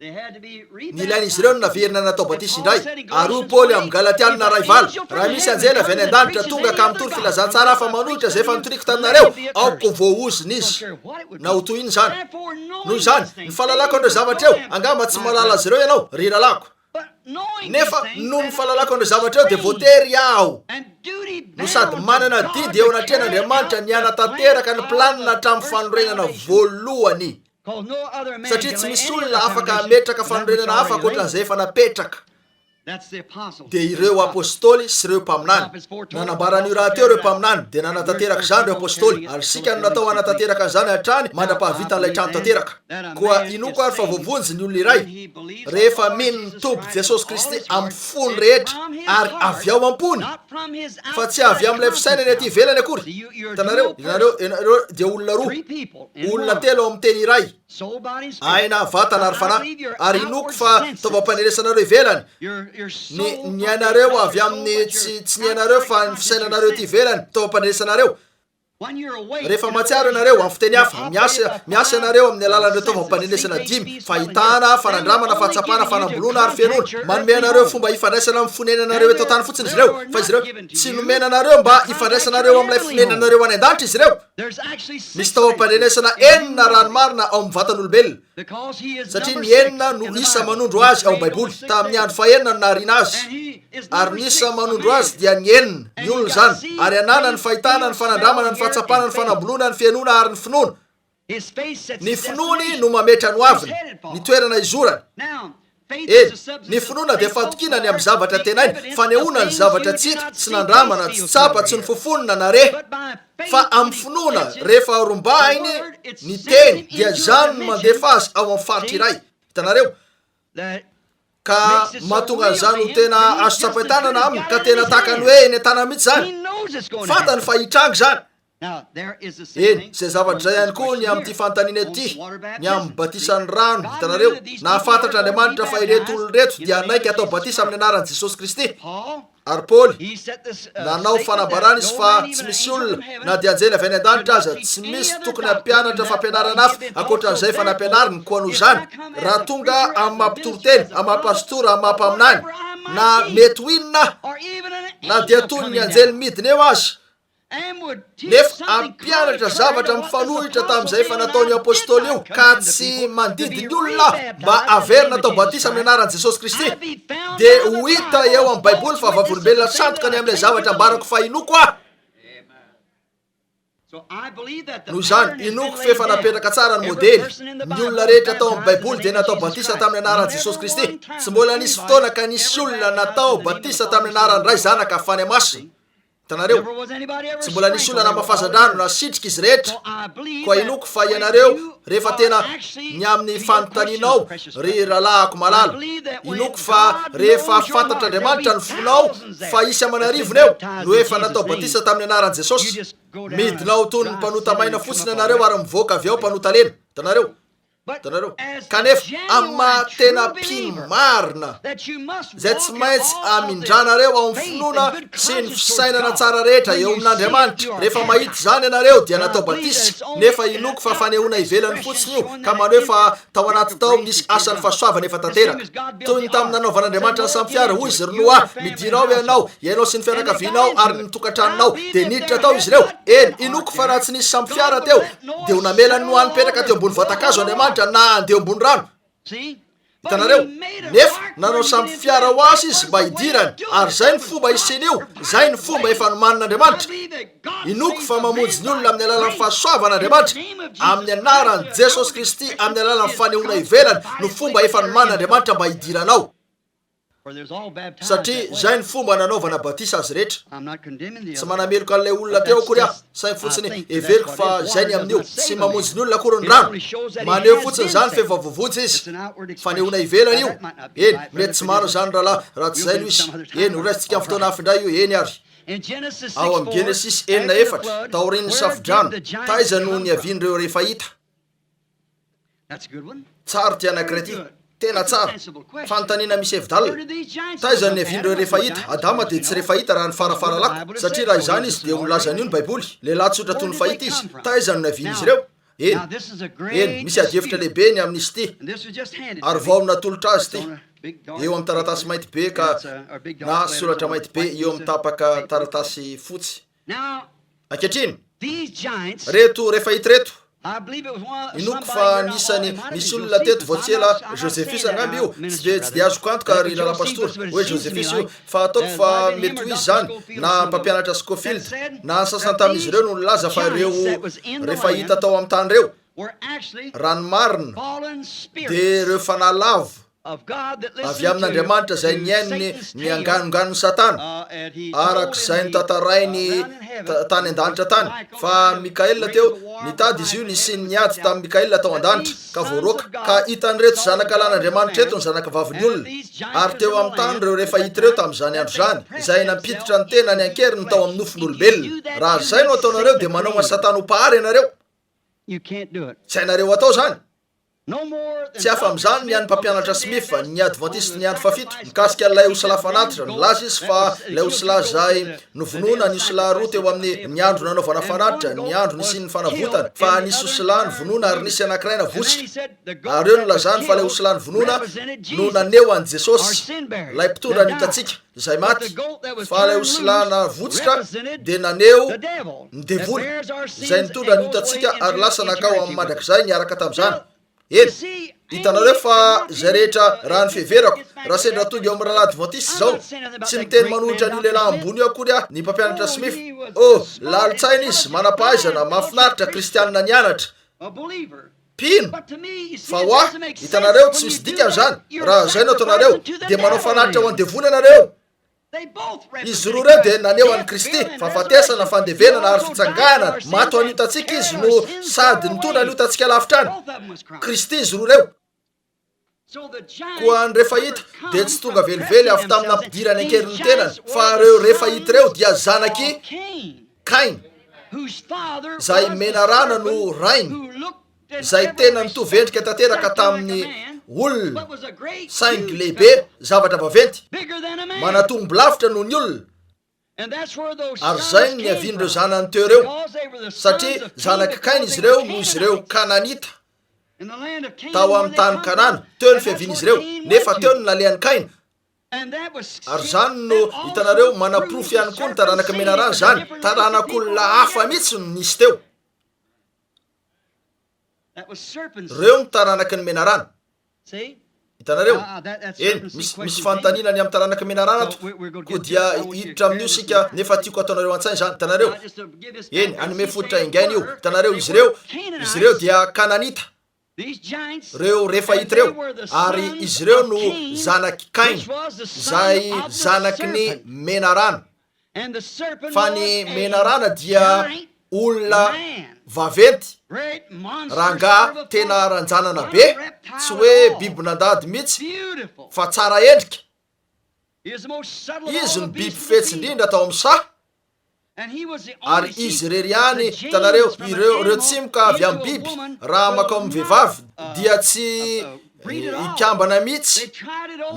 Ny ilain'izy ireo no naverina natao batisa indray ary hoy Paoly amin'ny Galatiana 2:8 raha misy anjela avy any an-danitra tonga ka mitory filazantsara hafa manohitra zay efa nitoriko taminareo aoko voaoziny izy na ho toy iny zany. Noho izany ny fahalalako andreo zavatra eo angamba tsy malala azy ireo ianao ry lalako nefa no ny fahalalako andreo zavatra eo dia voatery aho no sady manana didy eo anatrehan'Andriamanitra ny hanatanteraka ny planina hatramin'ny fanorenana voalohany satria tsy misy olona afaka hametraka fanorenana hafa ankoatran'izay efa napetraka. Dia ireo apôstôly sy ireo mpaminany nanambaran'io raha teo ireo mpaminany dia nanatanteraka zany ireo apôstôly ary sika no natao hanatanteraka zany hatrany mandra-pahavitan'ilay trano tanteraka. Koa inoko ary fa voavonjy ny olona iray rehefa mino ny Tompo Jesosy Kristy amin'ny fony rehetra ary avy ao am-pony fa tsy avy amin'ilay fisainany aty ivelany akory. Hitanareo dia olona roa olona telo amin'ny teny iray aina vatana ary fanahy ary inoko fa taovam-paneresanareo ivelany ny ainareo avy amin'ny tsy ny ainareo fa ny fisainanareo ty ivelany taovam-paneresanareo. Rehefa matsiaro ianareo amin'ny fiteny hafa miasa ianareo amin'ny alalan'ireo taovam-paneresana 5 fahitana fanandramana fahatsapana fanamboloana ary fianona manome anareo fomba ifandraisana amin'ny fonenanareo eto tany fotsiny izy ireo fa izy ireo tsy nomena anareo mba ifandraisanareo amin'ilay fonenanareo any an-danitra izy ireo. Misy taovam-paneresana enina ranomarina ao amin'ny vatan'olombelona satria ny enina no isa manondro azy ao baiboly tamin'ny andro fahenina no nahariana azy ary ny isa manondro azy dia ny enina ny olona zany ary anana ny fahitana ny fanandramana ny fahatsapana ny fanamboloana ny fianona ary ny finoana. Ny finony no mametra ny aviny ny toerana izorany. Ny finoana dia fatokinany amin'ny zavatra tenainy fanehoana ny zavatra tsy hita tsy nandramana tsy tsapa tsy ny fofonina na re fa amin'ny finoana rehefa rombahiny ny teny dia zany no mandefa azy ao amin'ny faritra iray. Hitanareo ka mahatonga an'izany ho tena azo tsapahitanana aminy ka tena tahaka ny hoe eny an-tana mihitsy zany fantany fa hitrangy zany. Zay zavatra zay ihany koa ny amin'ity fanontaniana ety ny amin'ny batisan'ny rano. Hitanareo nahafantatra Andriamanitra fa ireto olona reto dia naiky atao batisa amin'ny anaran'i Jesosy Kristy. Ary Paoly nanao fanambarana izy fa tsy misy olona na dia anjely avy any an-danitra aza tsy misy tokony hampianatra fampianarana hafa ankoatran'izay fa nampianariny koa noho zany raha tonga amin'ny mampitoroteny amin'ny mampastora amin'ny mampaminany na mety ho inona na dia toy ny anjely midiny eo azy nefa ampianatra zavatra mifanohitra tamin'izay efa nataony apôstôly io ka tsy mandidy ny olona mba averina atao batisa amin'ny anaran'i Jesosy Kristy dia ho hita eo amin'ny baiboly fa vavolombelona sandoka ny amin'ilay zavatra ambarako fa inoko ah. Noho izany inoko fa efa napetraka tsara ny modely ny olona rehetra atao amin'ny baiboly dia natao batisa tamin'ny anaran'i Jesosy Kristy. Tsy mbola nisy fotoana ka nisy olona natao batisa tamin'ny anaran'ny ray zanaka fany masina. Hitanareo tsy mbola nisy olona namafazan-drano na sitrika izy rehetra koa inoko fa ianareo rehefa tena ny amin'ny fanontanianao ry ralahako malala inoko fa rehefa fantatr'Andriamanitra ny fonao fa isy amanarivony eo no efa natao batisa tamin'ny anaran'i Jesosy midinao toy ny mpanota maina fotsiny ianareo ary mivoaka avy ao mpanota lena. Hitanareo kanefa amin'ny mahatena mpimarina zay tsy maintsy amindranareo ao amin'ny finoana sy ny fisainana tsara rehetra eo amin'Andriamanitra. Rehefa mahita zany ianareo dia natao batisa nefa inoko fa fanehoana ivelany fotsiny io ka manao fa tao anaty tao misy asany fahasoavana efa tanteraka toy ny tamin'ny nanaovan'Andriamanitra ny samy fiara hoy izy ry Noa midinao ianao sy ny fianakavianao ary ny tokantranonao dia niditra tao izy ireo. Inoko fa raha tsy nisy samy fiara teo dia ho namelany Noa nipetraka teo ambony vatakazo Andriamanitra na andeha ambony rano. Hitanareo, nefa nanao samy fiara ho azy izy mba hidirany, ary zay ny fomba iseny io, zay ny fomba efa nomanin'Andriamanitra. Inoko fa mamonjy ny olona amin'ny alalan'ny fahasoavan'Andriamanitra, amin'ny anaran'i Jesosy Kristy, amin'ny alalan'ny fanehoana ivelany no fomba efa nomanin'Andriamanitra mba hidiranao. Satria zay ny fomba nanaovana batisa azy rehetra. Tsy manameloka an'ilay olona teo akory aho, saingy fotsiny everiko fa zay ny amin'io, tsy mamonjy ny olona akory ny rano, maneho fotsiny zany fa efa voavotsy izy, fanehoana ivelany io. Eny, mety tsy maro zany raha tsy zay no izy. Eny, ho raisitsika amin'ny fotoana hafindray io, eny ary. Ao amin'ny Genesis 4, taorian'ny safidrano, taiza no niavian'ireo rehefa hita. Tsara ty anankiray ty, tena tsara. Fanontaniana misy hevi-dalina. Taiza no niavian'ireo rehefa hita. Adama dia tsy rehefa hita raha ny farafaralako, satria raha izany izy dia olazan'io ny Baiboly. Lehilahy tsotra toy ny fahita izy. Taiza no niavian'izy ireo. Eny, misy adihevitra lehibe ny amin'izy ty, ary vao natolotra azy ty. Eo amin'ny taratasy mainty be ka na soratra mainty be eo amin'ny tapaka taratasy fotsy. Ankehitriny, reto rehefa hita reto, inoko fa nisany misy olona teto voatsela Josephus angamby io, tsy dia azoko antoka ary lala-pastory hoe Josephus io, fa ataoko fa mety ho izy zany na mpampianatra Scofield na sasany tamin'izy ireo no nilaza fa ireo rehefa hita tao amin'ny tany reo ranomarina dia ireo fanahy lavo avy amin'Andriamanitra zay niainy ny anganonganon'ny Satana, arak'izay notantarainy tany an-danitra tany. Fa Mikaela teo nitady izy io, nisy niady tamin'ny Mikaela tao an-danitra ka voaroka, ka hitan'ireto zanaka lan'Andriamanitra eto ny zanaka vavin'ny olona, ary teo amin'ny tany reo rehefa hita ireo tamin'izany andro zany, izay nampiditra ny tena ny ankeriny tao amin'ny nofon'olombelona. Raha zay no ataonareo dia manao ny Satana ho pahary ianareo. Tsy hainareo atao zany. Tsy hafa amin'izany ny an'ny mpampianatra Smith ny Adventiste ny andro fafito mikasika ilay osila fanatitra. Nilaza izy fa ilay osila zay novonoina ny osila roa teo amin'ny ny andro nanaovana fanatitra, ny andro nisy ny fanavotana, fa nisy osila novonoina ary nisy anankiray navotsika. Ary eo nolazany fa ilay osila novonoina no naneho an'i Jesosy, ilay mpitondra ny hitantsika izay maty, fa ilay osila navotsika dia naneho ny devoly izay nitondra ny hitantsika ary lasa nakao amin'ny mandrakizay niaraka tamin'izany. Eny, hitanareo fa zay rehetra raha ny fiheverako, raha sendra tonga eo amin'ny rahalahy Adventiste zao, tsy miteny manohitra ny lehilahy ambony io akory aho, ny mpampianatra Smith. Lalitsaina izy, manampahaizana, mahafinaritra, kristianina nianatra. Pino, fa ho aho, hitanareo tsy misy dika amin'izany. Raha zay no ataonareo dia manao fanaritra ho an'ny devoly ianareo. Izy roa reo dia naneho an'i Kristy, fahafatesana, fandevenana ary fitsangana. Maty ho an'hitantsika izy no sady nitondra ny hitantsika lavitrany. Kristy izy roa reo. Koa ny rehefa hita dia tsy tonga velively avy tamin'ny ampidirany ankeriny tenany, fa reo rehefa hita reo dia zanaky Kain, zay menarana no rainy, zay tena nitovy endrika tanteraka tamin'ny olona, saingy lehibe, zavatra vaventy, manatombo lavitra noho ny olona. Ary zay ny niavian'ireo zanany teo reo, satria zanaky Kain izy reo no izy reo Kananita. Tao amin'ny tany Kanana teo ny fiavian'izy reo, nefa teo ny nalehan'ny Kain. Ary zany no hitanareo manaprofy ihany koa ny taranaka menarana zany, taranak'olona hafa mihitsy no nisy teo. Reo ny taranaka ny menarana. Hitanareo, eny, misy fanontaniana ny amin'ny taranaka menarana ato, koa dia hiditra amin'io sika nefa tiako ataonareo an-tsainy zany. Hitanareo, eny, anome fototra ingainy io. Hitanareo, izy reo dia Kananita, reo rehefa hita reo, ary izy reo no zanaky Kain, zay zanaky ny menarana. Fa ny menarana dia olona vaventy, ranga tena ranjanana be, tsy hoe biby nandady mihitsy, fa tsara endrika. Izy ny biby fetsy indrindra atao amin'ny saha, ary izy rery ihany, hitanareo, ireo tsimoka avy amin'ny biby, raha makao amin'ny vehivavy dia tsy ikambana mihitsy.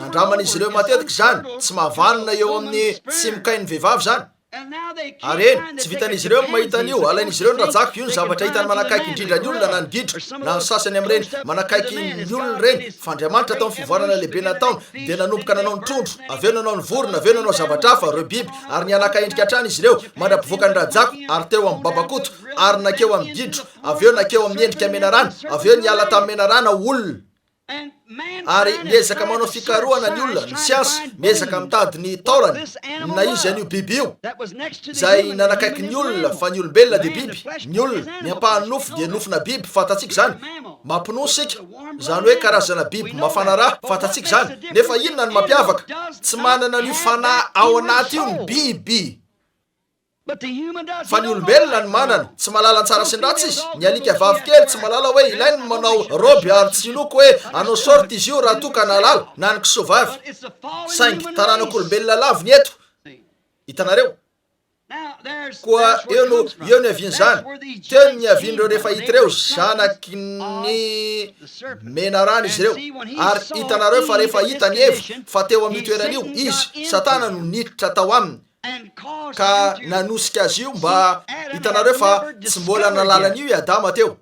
Nandraman'izy ireo matetiky zany, tsy mahavanona eo amin'ny tsimokain'ny vehivavy zany. Ary eny, tsy vitan'izy ireo mahita an'io, alain'izy ireo ny rajako, io ny zavatra hitany manakaiky indrindra ny olona na ny gidro, na ny sasany amin'ireny manakaiky ny olona ireny. Fa Andriamanitra tao amin'ny fivoarana lehibe nataony dia nanomboka nanao ny trondro, avy eo nanao ny vorona, avy eo nanao zavatra hafa, reo biby, ary nianaka endrika hatrany izy ireo, mandrapivoaka ny rajako, ary teo amin'ny babakoto, ary nakeo amin'ny gidro, avy eo nakeo amin'ny endrika menarana, avy eo niala tamin'ny menarana olona. ary miezaka manao fikaroana ny olona ny siansy miezaka mitady ny taorany na izy an'io biby io zay nanakaiky ny olona fa ny olombelona de biby ny olona ny ampahany nofo de nofona biby fatatsika zany mampinosika zany hoe karazana biby mafana raha fatatsika zany nefa inona ny mampiavaka tsy manana ny fanahy ao anaty io ny biby fa ny olombelona ny manana tsy malala tsara sy ndratsy izy ny alika vavikely tsy malala hoe ilainy ny manao roby ary tsy loko hoe anao sorty izy io raha toka nalala na ny kisovavy saingy taranak'olombelona laviny eto hitanareo koa eo ny aviany zany teo ny avian'ireo rehefa hita reo zanaky ny mena rano izy reo ary hitanareo fa rehefa hita ny evo fa teo amin'ny toeran'io izy satana no niditra tao aminy ka nanosika azy io mba hitanareo fa tsy mbola nalalanyio i Adama teo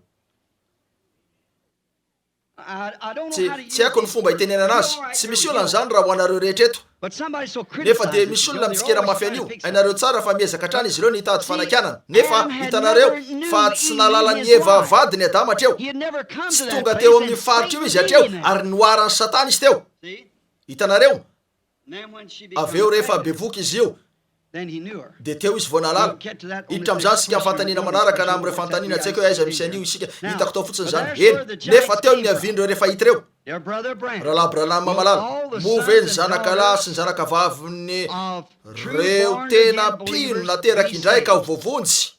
tsy haiko ny fomba hitenenana azy tsy misy olana zany raha ho anareo rehetra eto nefa de misy olona mitsikera mafy an'io ainareo tsara fa miezaka trany izy ireo nitady fanakianana nefa hitanareo fa tsy nalalany eva vady ny Adama treo tsy tonga teo amin'ny faritra io izy atreo ary noarany satana izy teo hitanareo aveo rehefa bevoky izy io de teo izy vao nalala hiditra am'izany sika fantanina manaraka na am'ireo fantanina tsy haiko hoe aiza misy an'io isika hitako tao fotsiny zany eny nefa teo ny avian'ireo rehefa hita reo rahalahy Branham malala move ny zanakalahy sy ny zanakavaviny reo tena pino nateraky indray ka vovonjy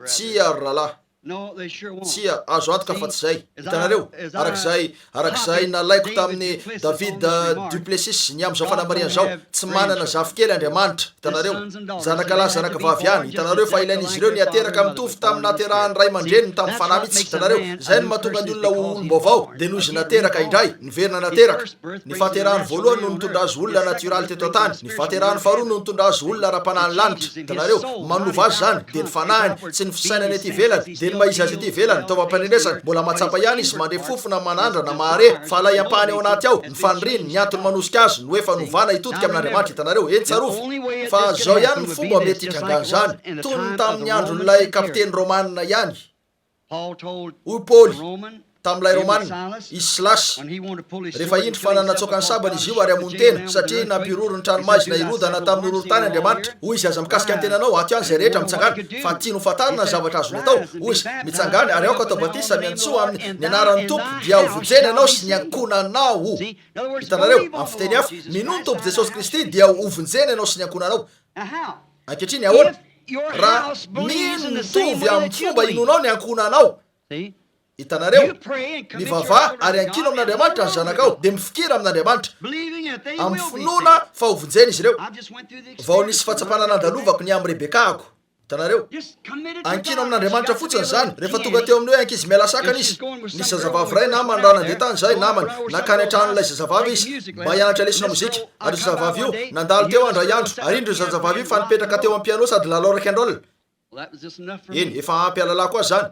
tsy ary rahalahy tsy azo antoka fa tsy zay hitanareo arak'izay nalaiko tamin'ny David Duplessis ny am'izao fanamariana zao tsy manana zafikely Andriamanitra hitanareo zanakalahy zanakavavy ihany hitanareo fa ilain'izy ireo ny ateraka mitovy tamin'ny naterahany ray aman-dreniny tamin'ny fanahy mihitsy hitanareo zay no mahatonga ny olona olom-baovao de noho izy nateraka indray niverina nateraka ny fahaterahany voalohany no nitondra azy olona naturaly teto an-tany ny fahaterahany faharoa no nitondra azy olona ra-panahiny lanitra hitanareo manova azy zany de ny fanahiny sy ny fisainany ety ivelany de ny maizy azy ety ivelany taova-panenesany mbola matsapa ihany izy mandre fofona manandra na mahare fa la iampahany ao anaty ao ny faniriny ny antony manosika azy no hoe fanovana hitodika amin'Andriamanitra hitanareo eny tsarovy fa zao ihany ny fomba mety hitrangany zany tony tamin'ny andron'ilay kapiteny romanina ihany hoy Paoly tamin'ilay romanina izy Silasy rehefa indry fa nanatsoaka ny sabany izy io ary amony tena satria nampiroro ny tranomazy na irodana tamin'ny ororo-tany Andriamanitra hoy izy aza mikasika ny tenanao ato ihany zay rehetra mitsangana fa tiano fatarina ny zavatra azony atao hoy izy mitsangana ary aoka atao batisa miantsoa amin'ny ny anaran'ny tompo dia hovonjeny anao sy ny ankonanao hitanareo amin'ny fiteny hafa minono tompo Jesosy Kristy dia hovonjeny anao sy ny ankonanao ankehitriny ahoana raha mitovy amin'ny fomba inonao ny ankonanao hitanareo mivavah ary ankino amin'Andriamanitra ny zanakao de mifikira amin'Andriamanitra amin'ny finoana fa hovonjeny izy ireo vao nisy fahatsapana nandalovako ny amin'ny Rebekako hitanareo ankino amin'Andriamanitra fotsiny zany rehefa tonga teo amin'ny hoe ankizy miala sakana izy nisy zazavavy ray namany raha nandeha tany zay namany nakany an-tranon'ilay zazavavy izy mba hianatra lesona mozika ary zazavavy io nandalo teo andray andro ary indro zazavavy io fa nipetraka teo amin'ny piano sady lalao rock and roll eny efa ampy alalà koa zany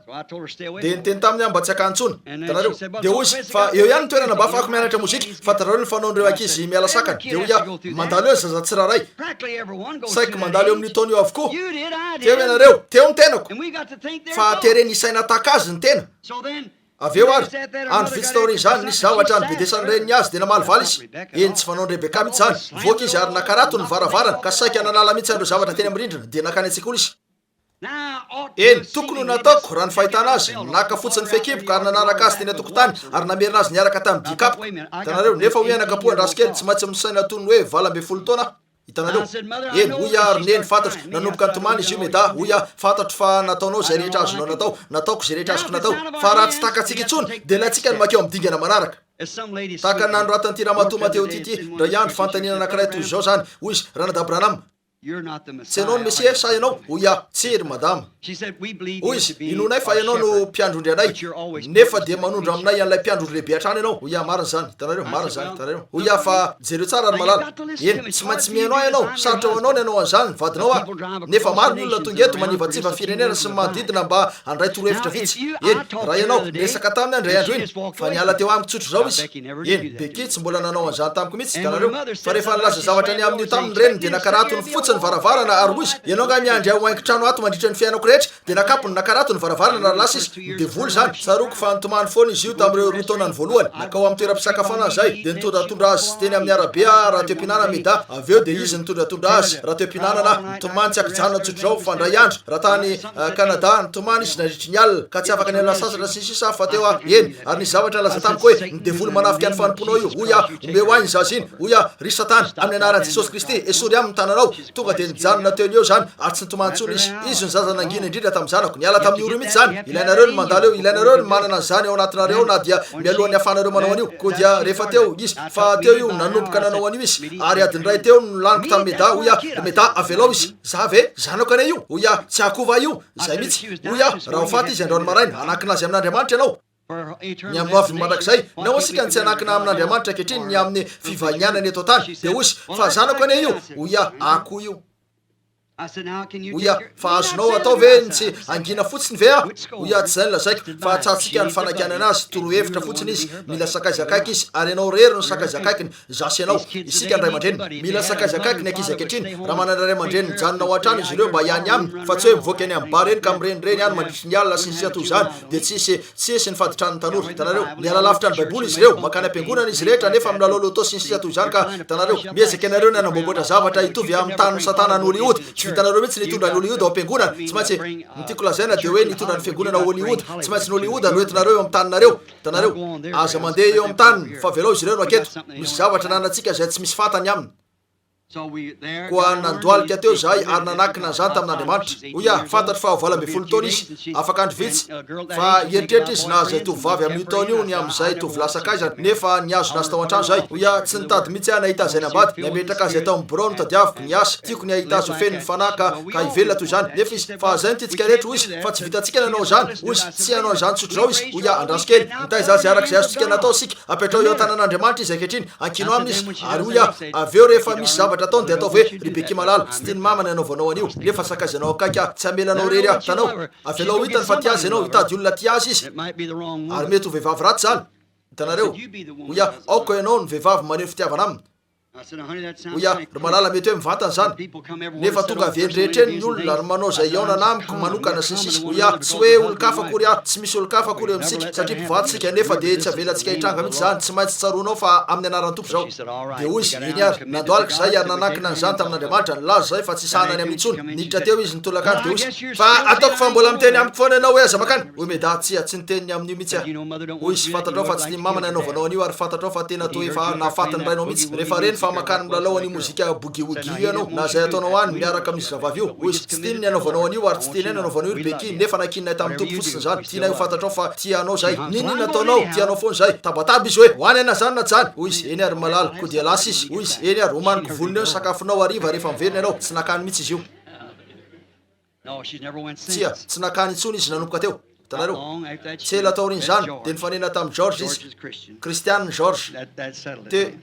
de niteny taminy aho mba tsy akantsony hitanareo de hoy izy fa eo ihany ny toerana mba afahako mianatra mozika fantareo ny fanaon'ireo ankizy miala sakana de hoy aho mandalo eo zaza tsiraray saiky mandalo eo amin'ny taona io avokoa teo ianareo teo ny tenako fa tereny isaina takazy ny tena aveo ary andro vitsy taoriny zany nisy zavatra ny bedesany reniny azy de namaly izy eny tsy fanao ny Rebeka mihitsy zany voaka izy ary nakarato ny varavarana ka saika nanala mihitsy andreo zavatra teny amin'ny rindrina de nakany antsika olo izy eny tokony ho nataoko raha ny fahitana azy naka fotsiny fekipoka ary nanaraka azy teny atokotany ary namerina azy niaraka tamin'ny dikapoka hitanareo nefa ho ianakapohan-drasikely tsy maintsy misaina tony hoe 12 taona hitanareo eny hoy ary neny fantatro nanomboka nitomany izy io meda hoy fantatro fa nataonao zay rehetra azonao natao nataoko zay rehetra azoko natao fa raha tsy takatsika itsony de latsika ny makeo amidingana manaraka taka nandro ratanty ramatò mateo tity ndra iandro fantanina anakiray toy zao zany hoy izy ranada Branham tsy ianao no Mesia sa ianao hoy tsiry madama hoy izy inonay fa ianao no mpiandrondry anay nefa de manondro aminay an'ilay mpiandrondry lehibe hatrany ianao hoy marina zany hitanareo marina zany hitanareo hoy fa jereo tsara ary malala eny tsy maintsy mihaino ianao sarotra ho anao ny anao an'izany vadinao nefa maro ny olona tonga eto manivatsiva firenena sy manodidina mba handray torohevitra vitsy eny raha ianao resaka taminy andray andro iny fa niala teo amiko tsotro zao izy eny beky tsy mbola nanao an'izany tamiko mihitsy hitanareo fa rehefa nilaza zavatra ny amin'io tamin'ny reniny de nakarato ny fotsiny varavarana ary hoy izy ianao nga miandry ao haingo trano ato mandritra ny fiainako rehetra dia nakapony nakaratony varavarana lasa izy devoly zany saroko fa nitomany foana izy io tamin'ireo roa taonany voalohany nakao amin'ny toeram-pisakafoanana zay dia nitondratondra azy teny amin'ny arabe raha toem-pinana meda avy eo dia izy nitondratondra azy raha toem-pinanana nitomany tsy akijanona tsotrao fandray andro raha tany Kanada nitomany izy nandritry ny alina ka tsy afaka ny alasasatra sy sisa fa teo eny ary nisy zavatra laza tamiko hoe nidevoly manafika ny fanomponao io oya omeo ainy zazy iny oya ry satana amin'ny anaran'i Jesosy Kristy esory aminy tananao tonga dia nijanona teo eo zany ary tsy nitomany tsony izy ny zaza nangina indrindra tamin'ny zanako niala tamin'ny oro mihitsy zany ilainareo ny mandalo eo ilainareo ny manana zany ao anatinareo na dia mialohan'ny afanareo manao an'io ko dia rehefa teo izy fa teo io nanomboka nanao an'io izy ary adiny ray teo no laniko tamin'ny meda oya meda avelao izy zavy zanako ane io oya tsy akova io zay mihitsy oya raha hofaty izy androany maraina anakinazy amin'Andriamanitra ianao ny amin'ny avy mandrakizay nao asika ny tsy anakina amin'Andriamanitra ankehitriny ny amin'ny fivanianany eto tany dia osy fa zanako ane io oya ako io oya fa azonao atao ve ny tsy angina fotsiny ve oya tsy zay ny lazaiko fa tsatsika ny fanakianana azy torohevitra fotsiny izy mila sakaizakaiky izy ary ianao rery no sakaizakaikiny zasy ianao isika ny ray aman-dreny mila sakaizakaiky ny ankizy ankehitriny raha manana ray aman-dreny mijanona ao an-trano izy ireo mba ihany aminy fa tsy hoe mivoaka any amin'ny bar eny ka mirenireny any mandritry ny alina sy ny sisa toy izany dia tsisy ny faditrany tanora hitanareo miala lavitra ny baiboly izy ireo makany am-piangonana izy rehetra nefa milalao loto sy ny sisa toy izany ka hitanareo miezaka ianareo ny anamboamboatra zavatra hitovy amin'ny tany satana ny Hollywood hitanareo mihitsy nitondra ny Hollywood ao am-piangonana tsy maintsy nitiako lazaina dia hoe nitondra ny fiangonana Hollywood tsy maintsy ny Hollywood aloentinareo eo amin'ny taninareo hitanareo aza mandeha eo amin'ny tany fa velao izy ireo no aketo misy zavatra nanantsika zay tsy misy fantany aminy koa nandoalika teo zahay ary nanakina zany tamin'Andriamanitra oya fantatra fa 18 taona izy afaka andro vitsy fa eritreritra izy na zay tovovavy amin'ny taona io ny amin'izay tovilasakaizany nefa niazo nazy tao an-trano zay oya tsy nitady mihitsy ahy nahita zay nambady nametraka azy atao amin'ny bureau nitadiaviko niasa tiako ny ahita azy ho feno ny fanaka ka hivelona toy izany nefa izy fa zay nititsika rehetra izy fa tsy vitantsika nanao zany izy tsy hanao zany tsotrao izy oya andrasokely nitaiza azy arak'izay azontsika natao sika apetrao eo tanan'Andriamanitra izy ankehitriny ankino aminy izy ary oya avy eo rehefa misy zavatra ataony dia atao hoe ribeki malala tsy tiany mamana anaovanao an'io nefa sakaizanao akaika tsy amelanao rery tanao avelao hitany fa ti azy ianao hitady olona ti azy izy ary mety ho vehivavy ratsy zany hitanareo oya aoko ianao ny vehivavy maneho fitiavana aminy oya ry malala mety hoe mivantana zany nefa tonga aveny rehetra eny ny olona ary manao zay iaonana amiko manokana sy ny sisa oya tsy hoe olo-kafa akory tsy misy olo-kafa akory eo amintsika satria mpivatsika nefa dia tsy avelantsika hitranga mihitsy zany tsy maintsy tsaroanao fa amin'ny anaran'ny tompo zao dia hoy izy eny ary nandoalika zay ary nanakina nyzany tamin'Andriamanitra nylaza zay fa tsy sanany amin'ny intsony niditra teo izy nitolakany dia hoy izy fa ataoko fa mbola miteny amiko foana ianao hoe aza makany hoy meda tsy niteniny amin'io mihitsy hoy izy fantatrao fa tsy ny mamana anaovanao an'io ary fantatrao fa tena to efa nafatiny rainao mihitsy rehefa reny fa makany milalao an'io mozika bogiwogi ianao na zay ataonao any miaraka misy zavavy io hoy izy tsy tiany ny anaovanao an'io ary tsy tiany ny anaovanao io ribeki nefa nakinay tamin'ny tompo fotsiny zany tianay ho fantatrao fa tianao zay ninina ataonao tianao foana zay tabataba izy hoe hoany ana zany na jany hoy izy eny ary malala ko dia lasa izy hoy izy eny ary homaniko volony eo ny sakafonao ariva rehefa miverina ianao tsy nakany mihitsy izy io tsia tsy nakany intsony izy nanomboka teo hitanareo tsy ela taoriny zany dia nifanena tamin'ny George izy Christiane George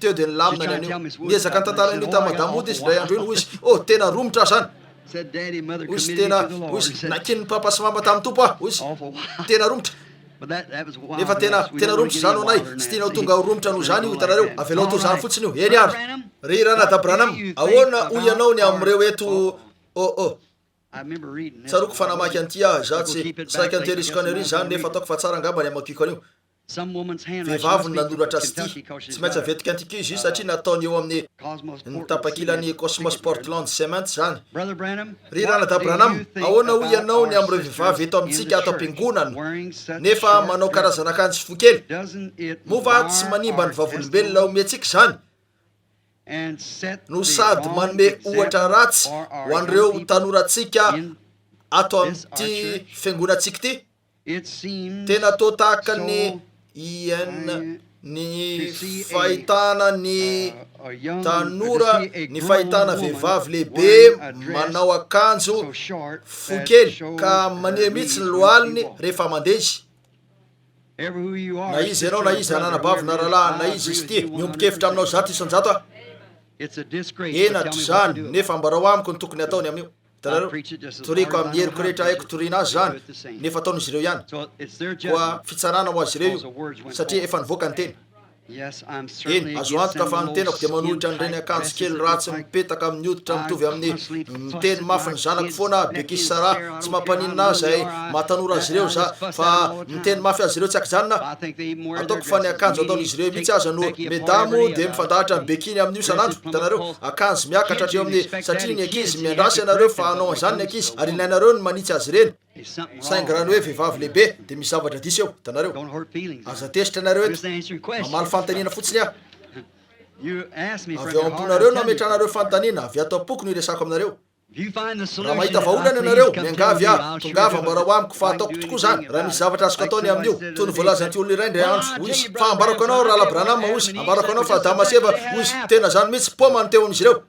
teo dia nilamina ny an'io niezaka ny tantara an'io tamin'ny madamody izy ray andro iny hoy izy oh tena romotra zany hoy izy tena hoy izy nakin'ny papa sy mama tamin'ny tompo hoy izy tena romotra nefa tena romotra zany ho anay tsy tianao tonga ho romotra noho zany io hitanareo avelao to zany fotsiny io eny ary ry ranata Branham ahoana hoy ianao ny amin'ireo eto tsaroko fanamaky an'ity za tsy saika anterisiko an'ery zany nefa ataoko fa tsara angamba ny amakiko an'io vehivavy ny nanoratra azy ty tsy maintsy avetika antiky izy io satria nataony eo amin'ny nitapakilany Cosmos Portland Cement zany ry ranata Branham ahoana hoy ianao ny amin'ireo vehivavy eto amintsika ato am-piangonana nefa manao karazana akanjo fokely mova tsy manimba ny vavolombelona omiantsika zany no sady manome ohatra ratsy ho an'ireo tanorantsika ato amin'ity fiangonantsika ty tena to tahaka ny fahitana ny tanora ny fahitana vehivavy lehibe manao akanjo fokely ka maneho mihitsy ny lohaliny rehefa mandeha izy na izy ianao na izy ananabavy na rahalahy na izy ty miombokevitra aminao zato isanjato enatry zany nefa mbarao amiko ny tokony ataony amin'io hitanareo toriko amin'ny heriko rehetra haiko toriana azy zany nefa ataon'izy ireo ihany koa fitsarana ho azy ireo io satria efa nivoaka ny teny eny azo antoka fa nitenako dia manolotra nireny akanjo kely ratsy mipetaka amin'ny hoditra mitovy amin'ny miteny mafy ny zanako foana bekisy sara tsy mampaninina azy zahay mahatanora azy ireo za fa miteny mafy azy ireo tsy akijanona ataoko fa ny akanjo ataon'izy ireo mihitsy aza no medamo dia mifandahatra bekiny amin'ny io sanandro hitanareo akanjo miakatra hatreo amin'ny satria ny ankizy miandrasy ianareo fa anao an'izany ny ankizy ary inainareo ny manitsy azy ireny saingy raha ny hoe vehivavy lehibe dia misy zavatra diso eo hitanareo aza tesitra ianareo eto mamaly fanontaniana fotsiny ah avy ao amponareo no ametranareo fanontaniana avy atao poko no iresako aminareo raha mahita vaolana ianareo miangavy tongava mbara ho amiko fa ataoko tokoa zany raha misy zavatra azoko ataony amin'io toy ny voalazan'ity olona iray ndray andro hoy izy fa ambarako anao raha labranama hoy izy ambarako anao fa damaseva hoy izy tena zany mihitsy poma ny teon'izy ireo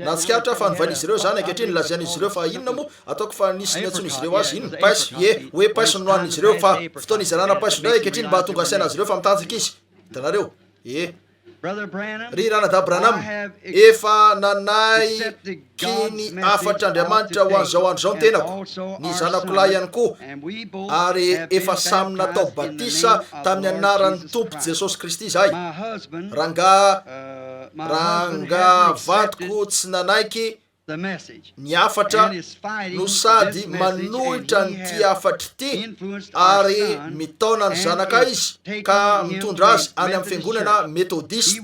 na tsikaritra fa nivain'izy ireo zany ankehitriny lazain'izy ireo fa inona moa ataoko fa nisy ny antson'izy ireo azy ino paiso hoe paiso nohan'izy ireo fa fotoana izarana paiso ndray ankehitriny mba hatonga saina azy ireo fa mitanjaka izy hitanareo ry ranada Branham efa nanaiky ny afatr'Andriamanitra ho an'izao andro zao ny tenako ny zanako lahy ihany koa ary efa samy natao batisa tamin'ny anaran'ny tompo Jesosy Kristy zahay ranga vatoko tsy nanaiky ny afatra no sady manohitra nyty afatra ity ary mitaona ny zanaka izy ka mitondra azy any amin'ny fiangonana metodista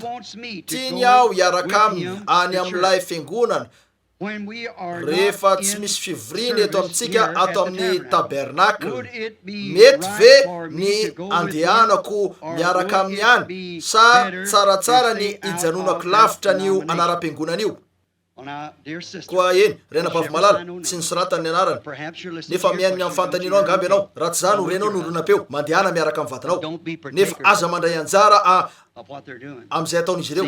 tiany aho hiaraka aminy any amin'ilay fiangonana rehefa tsy misy fivoriny eto amintsika ato amin'ny tabernacle mety ve ny andehanako miaraka amin'ny any sa tsaratsara ny ijanonako lavitra n'io anaram-piangonana io koa eny renabavy malala tsy nisoratany ny anarany nefa miainy amin'ny fanontanianao angamby ianao raha tsy zany ho renao nolona-peo mandehana miaraka amin'ny vadinao nefa aza mandray anjara amin'izay ataon'izy ireo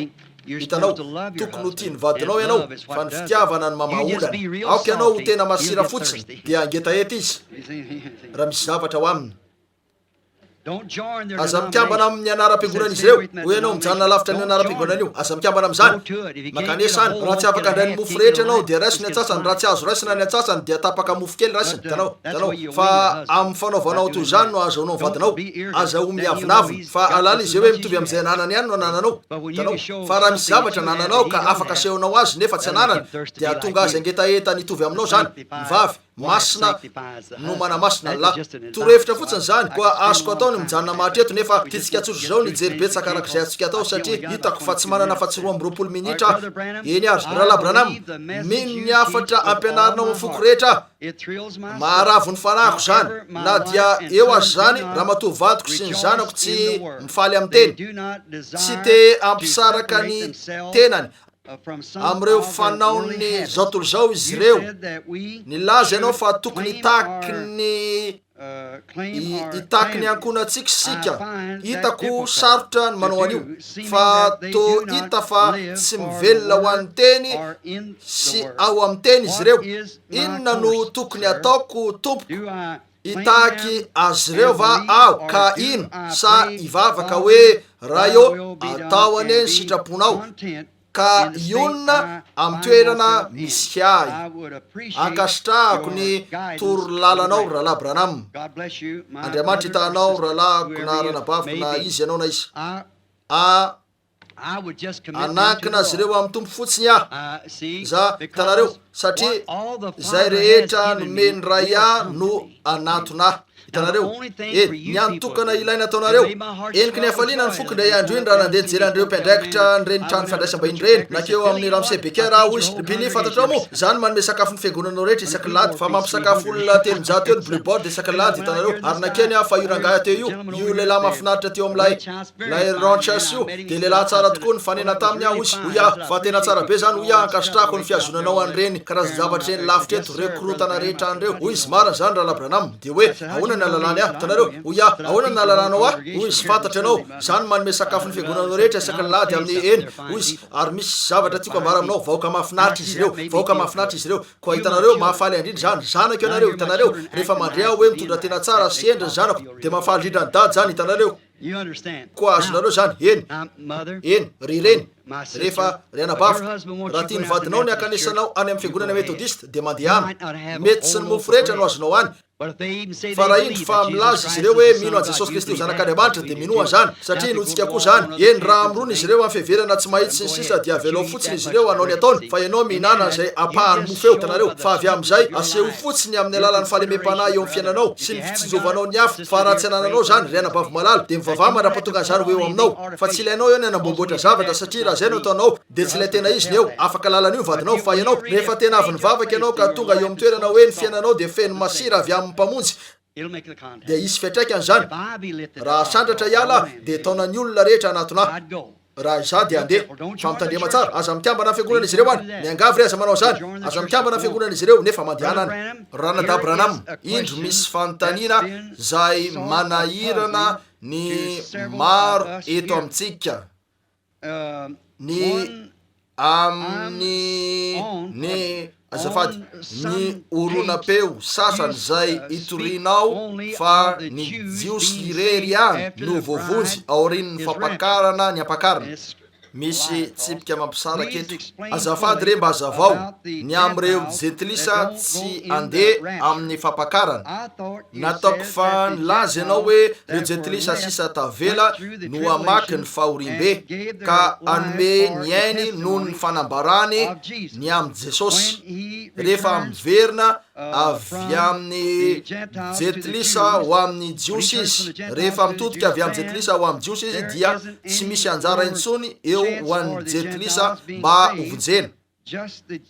hitanao tokony ho tia ny vadinao ianao fa ny fitiavana ny mamaolana aoka ianao ho tena masira fotsiny dia angetaeta izy raha misy zavatra ho aminy aza mikambana amin'ny anaram-piangonana izy ireo ho ianao mijanona lavitra ny anaram-piangonana io aza mikambana amin'izany makanesany raha tsy afaka andray ny mofo rehetra ianao dia raisiny atsasany raha tsy azo raisina ny atsasany dia tapaka mofo kely raisiny tanao fa amin'ny fanaovanao toy izany no azaonao vadinao aza ho miavinavina fa alala izy hoe mitovy amin'izay ananany ihany no anananao tanao fa raha misy zavatra nananao ka afaka sehonao azy nefa tsy ananany dia tonga azy angetaeta nitovy aminao zany mivavy masina no manamasina ny lahy torohevitra fotsiny zany koa azoko ataony mijanona mahatreto nefa titsika tsotro zao nijery betsaka arak'izay atsika atao satria hitako fa tsy manana fa tsy 12 minitra eny ary raha la Branham mino ny afatra ampianarinao amin'ny foko rehetra maharavo ny fanahiko zany na dia eo azy zany raha matovy vadiko sy ny zanako tsy mifaly amin'ny teny tsy te ampisaraka ny tenany am'ireo fanaony zao tolo zao izy ireo nilaza ianao fa tokony hitaky ny ankonatsika sika hitako sarotra ny manao an'io fa to hita fa tsy mivelona ho an'ny teny sy ao amin'ny teny izy ireo inona no tokony ataoko tompoko hitaky azy ireo va aho ka ino sa hivavaka hoe raha eo atao aneny sitraponao ka iona amin'ny toerana misy ahy ankasitrahako ny toro lalanao rahalahy Branham Andriamanitra hitanao rahalahiko na ranabaviko na izy ianao na izy anankina azy ireo amin'ny tompo fotsiny za hitanareo satria zay rehetra nomeny ray no anatona hitanareo ny antokana ilaina ataonareo eniky ny afaliana ny foko ndray andro iny raha nandeha nijery andreo mpiandraikitra nyreny trano fandraisam-bahiny reny nakeo amin'ny ramsebekera raha hoy izy bili fantatrao moa zany manome sakafo ny fiangonanao rehetra isaky lady fa mampisakafo olona telonjato eo ny blubord isaky lady hitanareo ary nakeny fa io rangahy teo io lehilahy mahafinaritra teo am'lay ranchers io dia lehilahy tsara tokoa ny fanena taminy aho izy hoy fa tena tsara be zany hoy ankasitrahako ny fiazonanao an'ireny karazan-javatra reny lavitra eto rekrotana rehetra an'ireo hoy izy marina zany raha la Branham dia hoe ahoana ny alalany hitanareo hoy ahoana ny alalanao hoy izy fantatra ianao zany manome sakafo ny fiangonanao rehetra isaky ny lady amin'ny eny hoy izy ary misy zavatra tiako ambara aminao vahoaka mahafinaritra izy ireo vahoaka mahafinaritra izy ireo koa hitanareo mahafaly andrindra zany zanako ianareo hitanareo rehefa mandrea hoe mitondra tena tsara sy endriny zanako dia mahafaly indrindra ny dady zany hitanareo koa azonareo zany eny ry reny rehefa ry anabavy raha tia ny vadinao ny akanisanao any amin'ny fiangonana metodiste de mandeha any mety sy ny mofo rehetra no azonao any fa raha indro fa milaza izy ireo hoe mino an Jesosy Kristy ho zanak'Andriamanitra de minoa zany satria notsika koa zany eny raha amrony izy ireo amin'ny fiheverana tsy mahitsy sy sisa dia avelao fotsiny izy ireo anao ny ataony fa ianao mihinana zay apahany mofo eo tanareo fa avy am'izay aseho fotsiny amin'ny alalan'ny fahalemem-panahy eo amin'ny fiainanao sy ny fitsijovanao ny hafa fa raha tsy anananao zany ry anabavy malala de mivavah mandrapatonga an'izany ho eo aminao fa tsy ilainao eo ny anambomboatra zavatra satria raha zay no ataonao de tsy ilay tena izy ny eo afaka lalan'io vadinao fa ianao rehefa tena avy nivavaka ianao ka tonga eo amin'ny toerana hoe ny fiainanao de feno masira avy amin'ny mpamonjy de isy fiatraikany zany raha sandratra iala de taonany olona rehetra anatona raha za de andeha fa mitandrema tsara aza mitiambana fiangonana izy ireo any miangavy re aza manao zany aza mitiambana fiangonana izy ireo nefa mandehanany ranada Branham indro misy fanontaniana zay manahirana ny maro eto amitsika ny amin'ny azafady ny oronapeo sasany zay itorinao fa ny jiosy irery any no voavonjy aorian'ny fampakarana ny ampakarana misy tsipika mampisaraka eto azafady re mba azavao ny am'ireo jentilisa tsy andeha amin'ny fampakarana nataoko fa nilaza ianao hoe reo jentilisa sisa tavela no amaky ny fahorimbe ka anome ny ainy noho ny fanambarany ny am' Jesosy rehefa miverina avy amin'ny jentilisa ho amin'ny jiosy izy rehefa mitodika avy amin'ny jentilisa ho amin'ny jiosy izy dia tsy misy anjara intsony eo ho an'ny jentilisa mba hovonjena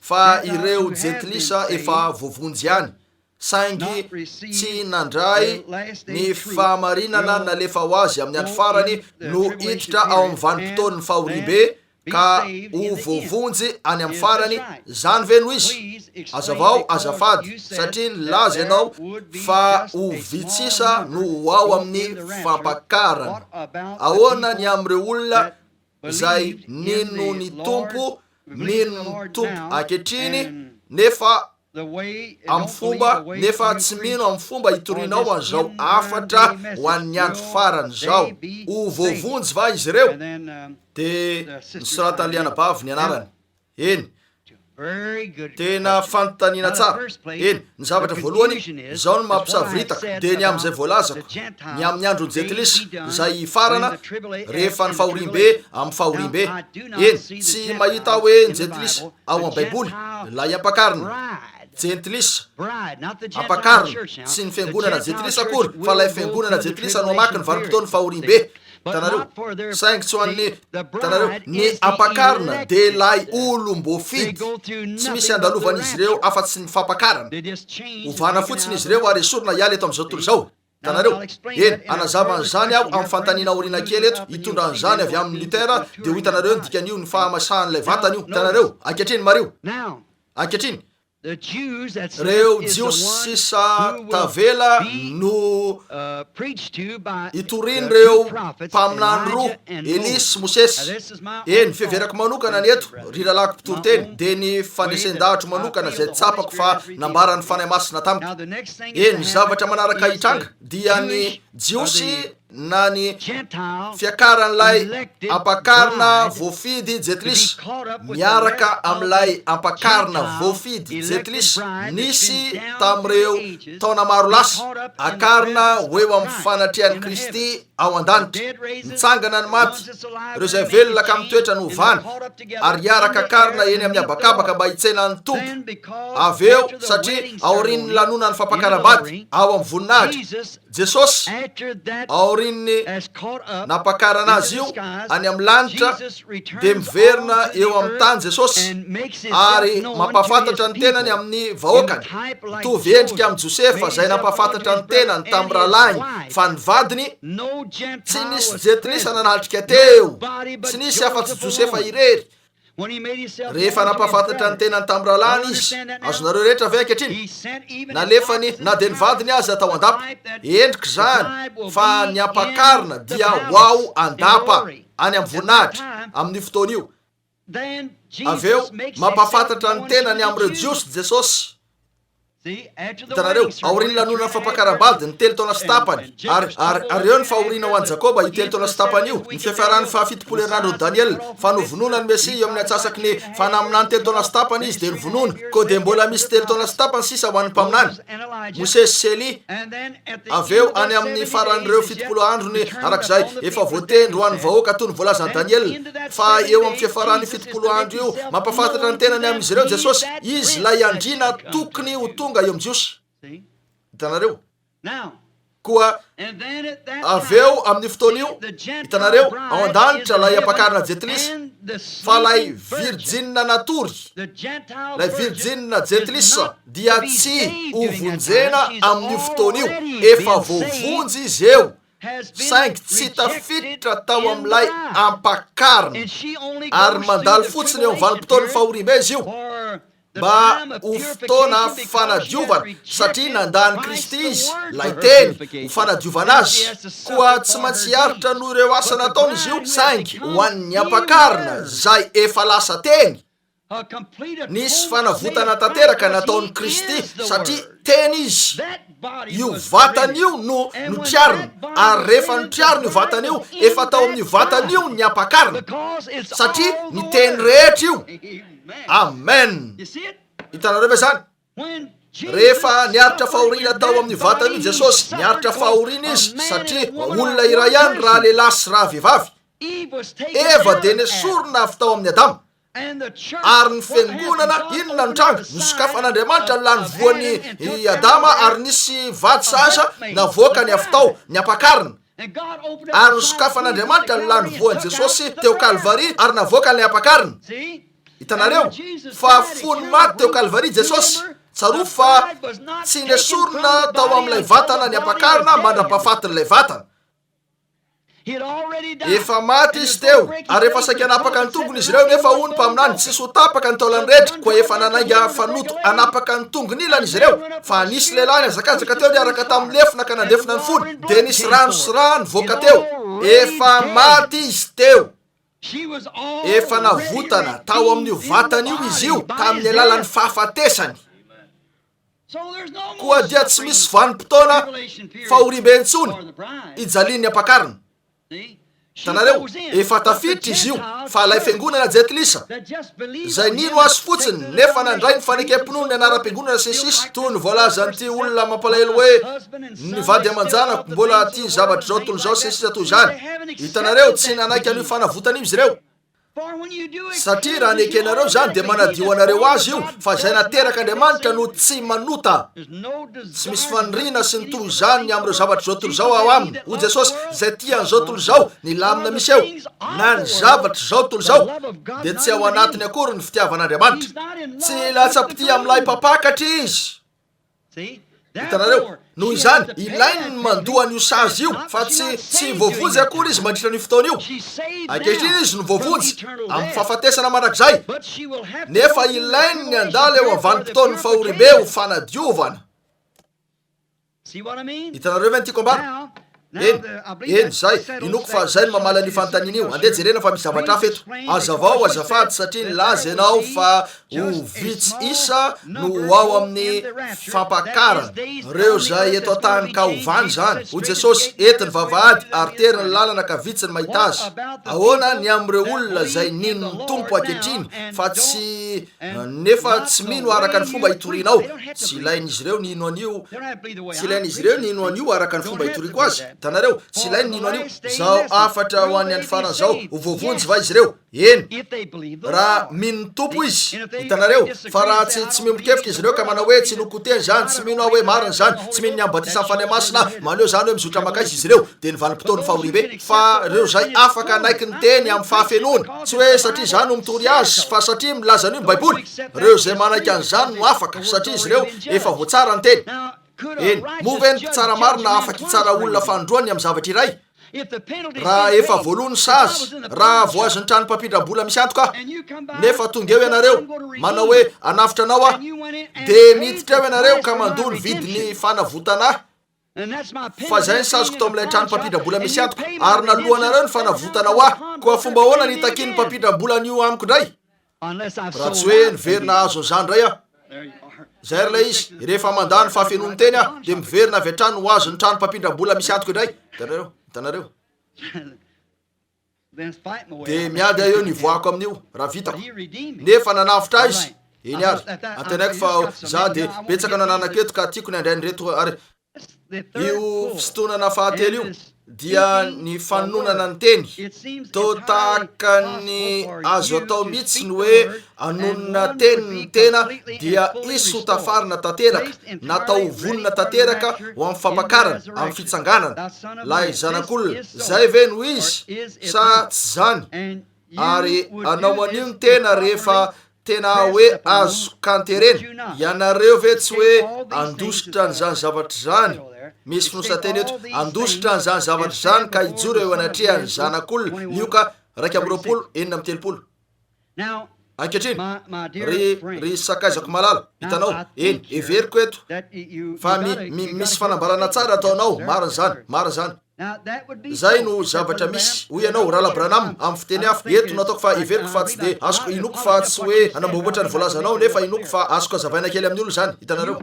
fa ireo jentilisa efa voavonjy any saingy tsy nandray ny fahamarinana nalefa ho azy amin'ny andro farany no hiditra ao amin'ny vanim-potoan'ny fahorimbe ka ho voavonjy any amin'ny farany zany ve no izy azavao azafady satria nilaza ianao fa ho vitsisa no ho ao amin'ny fampakarana ahoana ny am'ireo olona zay nino ny tompo nino ny tompo ankehitriny nefa amin'ny fomba nefa tsy mino amin'ny fomba hitorinao an'izao afatra ho an'ny andro farany zao ho voavonjy va izy ireo de nisoratan'ny anabavy ny anarany eny tena fanontaniana tsara eny ny zavatra voalohany zao no mampisaviritaka de ny am'izay voalazako ny amin'ny androny jentilisa zay farana rehefa ny fahorimbe amin'ny fahorimbe eny tsy mahita hoe ny jentilisa ao amin'ny baiboly lay ampakarina jentilisa ampakarina sy ny fiangonana jentilisa akory fa lay fiangonana jentilisa no amaky ny vanim-potoan'ny fahorimbe tanareo saingy tsy hoan'ny tanareo ny ampakarina de lay olo mbo fidy tsy misy andalovan'izy ireo afa-tsy ny fampakarana ovana fotsiny izy ireo ary esorina hialy eto am'izao tontolo zao tanareo eny anazava an'izany aho amin'ny fantaniana oriana kely eto hitondra an'izany avy amin'ny Lutera de ho hitanareo ny dikan'io ny fahamasahan'ilay vatany io tanareo ankehitriny mario ankehitriny reo jiosy sisa tavela no itoriny reo mpaminany roa Elisy Mosesy eny fiheverako manokana ny eto ry lalako mpitoroteny de ny fandresen-dahatra manokana zay tsapako fa nambarany fanahy masina tamiko eny zavatra manaraka hitranga dia ny jiosy na ny fiakaran'ilay ampakarina voafidy jentilisa miaraka am'ilay ampakarina voafidy jentilisa nisy tam'ireo taona maro lasa akarina hoeo amin'ny fanatrehan'i Kristy ao an-danitra mitsangana ny maty reo zay velona ka mitoetra ny hovana ary iaraka akarina eny amin'ny abakabaka mba hitsena ny tompo aveo satria aorian'ny lanona ny fampakaram-bady ao amin'ny voninahitra Jesosy aorian'ny nampakarana azy io any amin'ny lanitra de miverina eo amin'ny tany Jesosy ary mampafantatra ny tenany amin'ny vahoakany mitovy endrika amin'ny Josefa zay nampafantatra ny tenany tamin'ny rahalainy fa ny vadiny tsy nisy jentilisa nanatrika teo tsy nisy afa-tsy Josefa irery rehefa nampafantatra ny tenany tamin'ny rahalany izy azonareo rehetra ve ankehitriny nalefany na de ny vadiny azy atao andapa endriky zany fa ny ampakarina dia ho ao andapa any amin'ny voninahitra amin'ny fotoana io aveo mampafantatra ny tenany am'ireo jiosy Jesosy Hitanareo aoriany lanonana fampakaram-bady ny telo taona sy tapany ary eo ny fahoriana ho an'i Jakoba io telo taona sy tapany io ny fiafarany fahafitopolo herinandro Daniel fa novonona ny Mesia eo amin'ny antsasaky ny fanaminany telo taona sy tapany izy dia novonona ko dia mbola misy telo taona sy tapany sisa ho an'ny mpaminany Mose sy Eli aveo any amin'ny faran'ireo fitopolo androny arak'izay efa voatendry ho an'ny vahoaka toy ny voalazan'i Daniel fa eo amin'ny fiafarany fitopolo andro io mampafantatra ny tenany amin'izy ireo Jesosy izy lay andriana tokony ho tonga eo amin'Jiosy. Hitanareo koa aveo amin'ny fotoana io hitanareo ao an-danitra lay ampakarina Jetlis fa lay virjinina natory lay virjinina Jetlis dia tsy hovonjena amin'ny fotoana io efa voavonjy izy eo saingy tsy tafiditra tao amin'ilay ampakarina ary mandalo fotsiny eo vanim-potoana fahoriana izy io mba ho fotoana fanadiovana satria nandany Kristy izy lay teny ho fanadiovana azy koa tsy maintsy hiaritra noho ireo asa nataony izy io saingy ho an'ny ampakarina zay efa lasa teny nisy fanavotana tanteraka nataony Kristy satria teny izy io vatany io no triarina ary rehefa nitriarina io vatany io efa tao amin'ny vatany io ny ampakarina satria ny teny rehetra io amen. Hitanareo ve zany rehefa niaritra fahoriana tao amin'ny vatany io Jesosy niaritra fahoriana izy satria olona iray ihany raha lehilahy sy raha vehivavy Eva dia nesorina avy tao amin'ny Adama ary ny fiangonana inona ny tranga nosokafan'Andriamanitra ny lany voan'ny Adama ary nisy vady sasa navoaka ny avy tao ny ampakarina ary nosokafan'Andriamanitra ny lany voan'i Jesosy teo Kalvari ary navoaka ny ampakarina. Hitanareo fa fony maty teo Kalvari Jesosy tsaroa fa tsy nesorina tao amin'ilay vatana ny ampakarina mandra-pahafatin'ilay vatana efa maty izy teo ary efa saika anapaka ny tongony izy ireo nefa hono mpaminany tsisy ho tapaka ny taolany rehetra koa efa nanainga fanoto anapaka ny tongony ilany izy ireo fa nisy lehilahy azakazaka teo niaraka tamin'ny lefina ka nandefina ny fony dia nisy rano sy rano voaka teo efa maty izy teo efa navotana tao amin'io vatany io izy io tamin'ny alalan'ny fahafatesany koa dia tsy misy vanim-potoana fahorim-bentsony ijalian'ny ampakarina. Hitanareo efa tafiditra izy io fa lay fiangonana Jetlisa zay nino azy fotsiny nefa nandray ny fanekam-pinoany anaram-piangonana sy ny sisa toy ny voalazan'ity olona mampalahelo hoe ny vady amanjana mbola tia zavatra zao toy zao sy ny sisa toy zany. Hitanareo tsy nanaiky an'io fanavotana io izy ireo satria raha nekenareo zany dia manadio anareo azy io fa zay nateraka Andriamanitra no tsy manota tsy misy fanirina sy ny toy zany amin'ireo zavatra zao toy zao ao aminy ho Jesosy zay tian'izao toy zao ny lamina misy eo na ny zavatra zao toy zao dia tsy ao anatiny akory ny fitiavan'Andriamanitra tsy latsa-pity amin'ilay mpapakatra izy. Hitanareo noho izany ilainy ny mandohany io sazy io fa tsy voavonjy akory izy mandritra ny fotoana io ankehitriny izy no voavonjy amin'ny fahafatesana mandrakizay nefa ilainy ny andala eo avanim-potoan'ny fahorim-be ho fanadiovana. Hitanareo ve ny tiako ambara eny zay inoko fa zay no mamala ny fanontaniana io andeha jerena fa misy zavatra hafa eto azavao azafady satria nilaza ianao fa ho vitsy isa no ao amin'ny fampakarana reo zay eto an-tany ka hovany zany ho Jesosy etiny vavahady ary terina ny lalana ka vitsy ny mahita azy ahoana ny amin'ireo olona zay nino ny tompo ankehitriny fa tsy nefa tsy mino araka ny fomba hitorinao tsy ilain'izy ireo nino an'io tsy ilain'izy ireo nino an'io araka ny fomba hitoriko azy. Hitanareo tsy ilainy nino an'io zao afatra ho an'ny andro farany zao ho voavonjy va izy ireo eny raha mino ny tompo izy. Hitanareo fa raha tsy mimbo-kevitra izy ireo ka manao hoe tsy nokoteny zany tsy mino hoe marina zany tsy mino ny ambatisa amin'ny fanamasina maneo zany hoe mizotra makaizy izy ireo dia ny vanim-potoany fahorim-be fa reo zay afaka naiky ny teny amin'ny fahafenoany tsy hoe satria zany no mitory azy fa satria milaza an'io ny baiboly reo zay manaiky an'izany no afaka satria izy ireo efa voatsara ny teny eny move ny mpitsara marina afaka hitsara olona fandroany amin'ny zavatra iray raha efa voalohany sazy raha voazony trano mpampindram-bola misy antoka nefa tonga eo ianareo manao hoe anafitra anao ah dia miditra eo ianareo ka mandono vidiny fanavotana fa zay ny sazoko tao amin'ilay trano mpampindram-bola misy antoka ary nalohanareo ny fanavotana ho ah koa fomba hoana ny hitakiny mpampindram-bola an'io amiko indray raha tsy hoe niverina azo an'izany indray ah zay ry lay izy rehefa mandany fahafenony teny a de miverina avy atrano ho azo ny trano mpampindram-bola misy antoko indray hitanareo de miady eo nivoako amin'io raha vitako nefa nanavitra izy eny ary antenaiko fa za de betsaka nananaketo ka tiako ny andrainyreto ary io fitonana fahatelo io dia ny fanonana ny teny to tahaka ny azo atao mihitsy ny hoe anonona teny ny tena dia isy ho tafarina tanteraka natao vonona tanteraka ho amin'ny fampakarana amin'ny fitsanganana lay zanak'olona zay ve no izy sa tsy zany ary anao an'io ny tena rehefa tena hoe azo kanterena ianareo ve tsy hoe andositra n'izany zavatra zany misy finosateny eto andositra n'izany zavatra zany ka ijoro eo anatrehan'ny zanak'olona lioka 2:4 ankehitriny ry sakaizako malala hitanao eny everiko eto fa misy fanambarana tsara ataonao marina zany zay no zavatra misy hoy ianao rahala BRANHAM amin'ny fiteny hafa eto nataoko fa everiko fa tsy de azoko inoko fa tsy hoe anamboboatra ny voalazanao nefa inoko fa azoko azavaina kely amin'ny olo zany hitanareo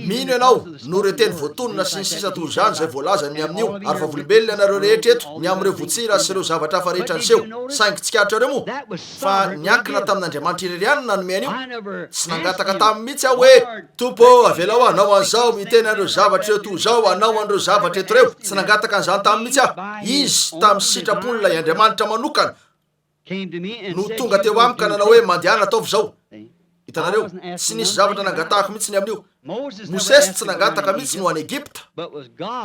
mino ianao no reteny voatonona sy ny sisa toy zany zay voalazany amin'io ary vavolombelona ianareo rehetra eto miam'ireo votsira sy ireo zavatra hafa rehetra nyseho saingy tsikaritra reo moa fa niankina tamin'Andriamanitra irery ihany nanome an'io tsy nangataka taminy mihitsy aho hoe tompo avela ho anao an'izao miteny an'ireo zavatra eo toy zao anao an'ireo zavatra eto reo tsy nangataka an'izany taminy mihitsy ah izy tamin'ny sitrapon'ilay Andriamanitra manokana no tonga teo amiko ka nanao hoe mandehana ataovy zao hitanareo tsy nisy zavatra nangatahako mihitsy ny amin'io Mosesy tsy nangataka mihitsy no any Egypta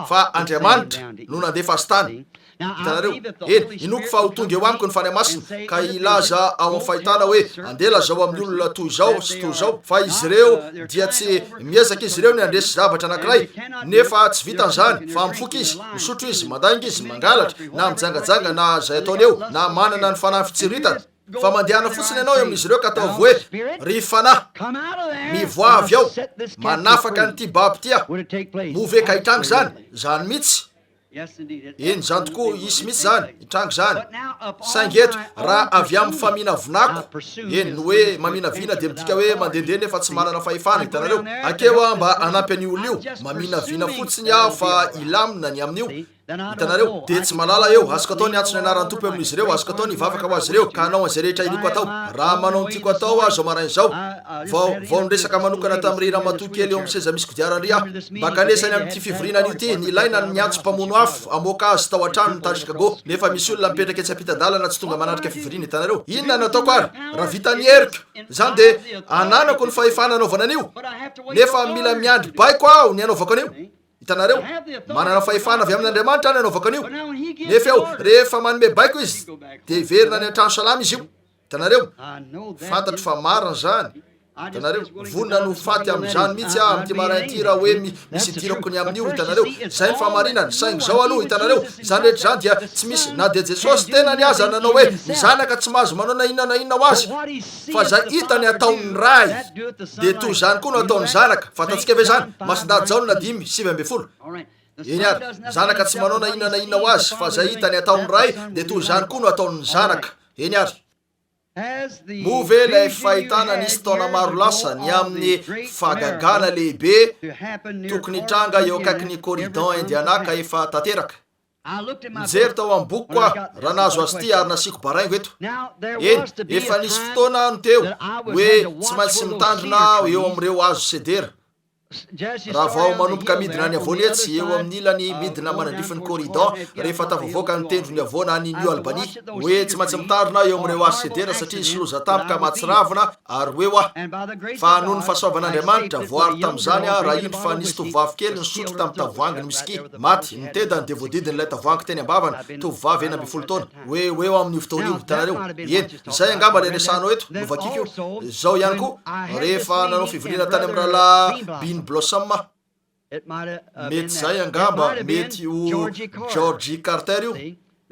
fa Andriamanitra no nandefa azy tany hitanareo eny inoko fa ho tonga eo amiko ny fany masina ka ilaza ao amin'ny fahitana hoe andela zao amin'ny olona toy zao sy toy zao fa izy reo dia tsy miezaka izy reo ny andresy zavatra anankiray nefa tsy vitan'izany fa mifoky izy misotro izy mandainga izy mangalatra na mijangajanga na zay ataony eo na manana ny fanahy fitsiritana fa mandehana fotsiny ianao eo amin'izy ireo ka ataovy hoe ry fanahy mivoavy ao manafaka nyty baby ty a moveka hitrango zany mihitsy eny zany tokoa isy mihitsy zany hitrango zany saingy eto raha avy amin'ny famina vinako eny no hoe mamina vina de midika hoe mandehandeha nefa tsy manana fahefana hitanareo akeo mba anampy any olo io mamina vina fotsiny aho fa ilamina ny amin'io hitanareo de tsy malala eo azoko atao ny antsony anaran'ny tompo amin'izy ireo azoko atao ny vavaka ho azy ireo ka anao an'izay rehetra inoko atao raha manao nytiako atao aho zao marainy zao vao niresaka manokana tamin'ny ramatoa kely eo amin'ny seza misy kodiarandry ah maka nesany amin'ity fivorinan'io ty ny ilaina ny antso mpamono afo amoaka azy tao an-trano mitary Chicago nefa misy olona mipetraka etsy ampita-dalana tsy tonga manatrika fivorina hitanareo inona no ataoko ary raha vita ny heriko zany de ananako ny fahefana anaovana an'io nefa mila miandry baiko aho ny anaovako an'io hitanareo manana fahefana avy amin'Andriamanitra ny anaovako an'io nefa eo rehefa manome baiko izy de verina ny an-trano salama izy io hitanareo fantatro fa marina zany hitanareo vonona no faty amin'izany mihitsy ah amin'ity marainty raha hoe misy idirako ny amin'io hitanareo zay ny fahamarinany saingy zao aloha hitanareo zany rehetra zany dia tsy misy na de Jesosy tena ny aza nanao hoe ny zanaka tsy mahazo manao na inona ho azy fa zay hitany ataon'ny ray de toy zany koa no ataon'ny zanaka fantatsika ve zany Masindady zao na 5:20 eny ary zanaka tsy manao na inona ho azy fa zay hitany ataon'ny ray de toy zany koa no ataon'ny zanaka eny ary move lay fahitana nisy taona maro lasa ny amin'ny fagagana lehibe tokony hitranga eo akaiky ny corridon indiana efa tanteraka mijery tao amin'ny boky koa raha nazo azy ty ary nasiko baraingo eto eny efa nisy fotoana no teo hoe tsy maintsy mitandrina eo amin'ireo azo sedera raha vao manomboka midina ny avony etsy eo amin'ny ilany midina manandrifiny corridon rehefa tavavoaka ny tendro ny avona ny New Albany hoe tsy maintsy mitandrina eo amin'ireo azo sedera satria isy loza tampoka mahatsiravina ary hoe oa fa noho ny fahasoavan'Andriamanitra voary tamin'izany a raha indro fa nisy tovovavy kely nisotro tamin'ny tavoahangy ny misky maty nitedany de voadidin'ilay tavoahangy teny ambavana tovovavy 9 taona hoe eo amin'io fotoan'io hitanareo eny zay angamba le resanao eto novakiko zao ihany koa rehefa nanao fivolina tany amin'ny rahalahy Blossom mety zay angamba mety ho George Carter io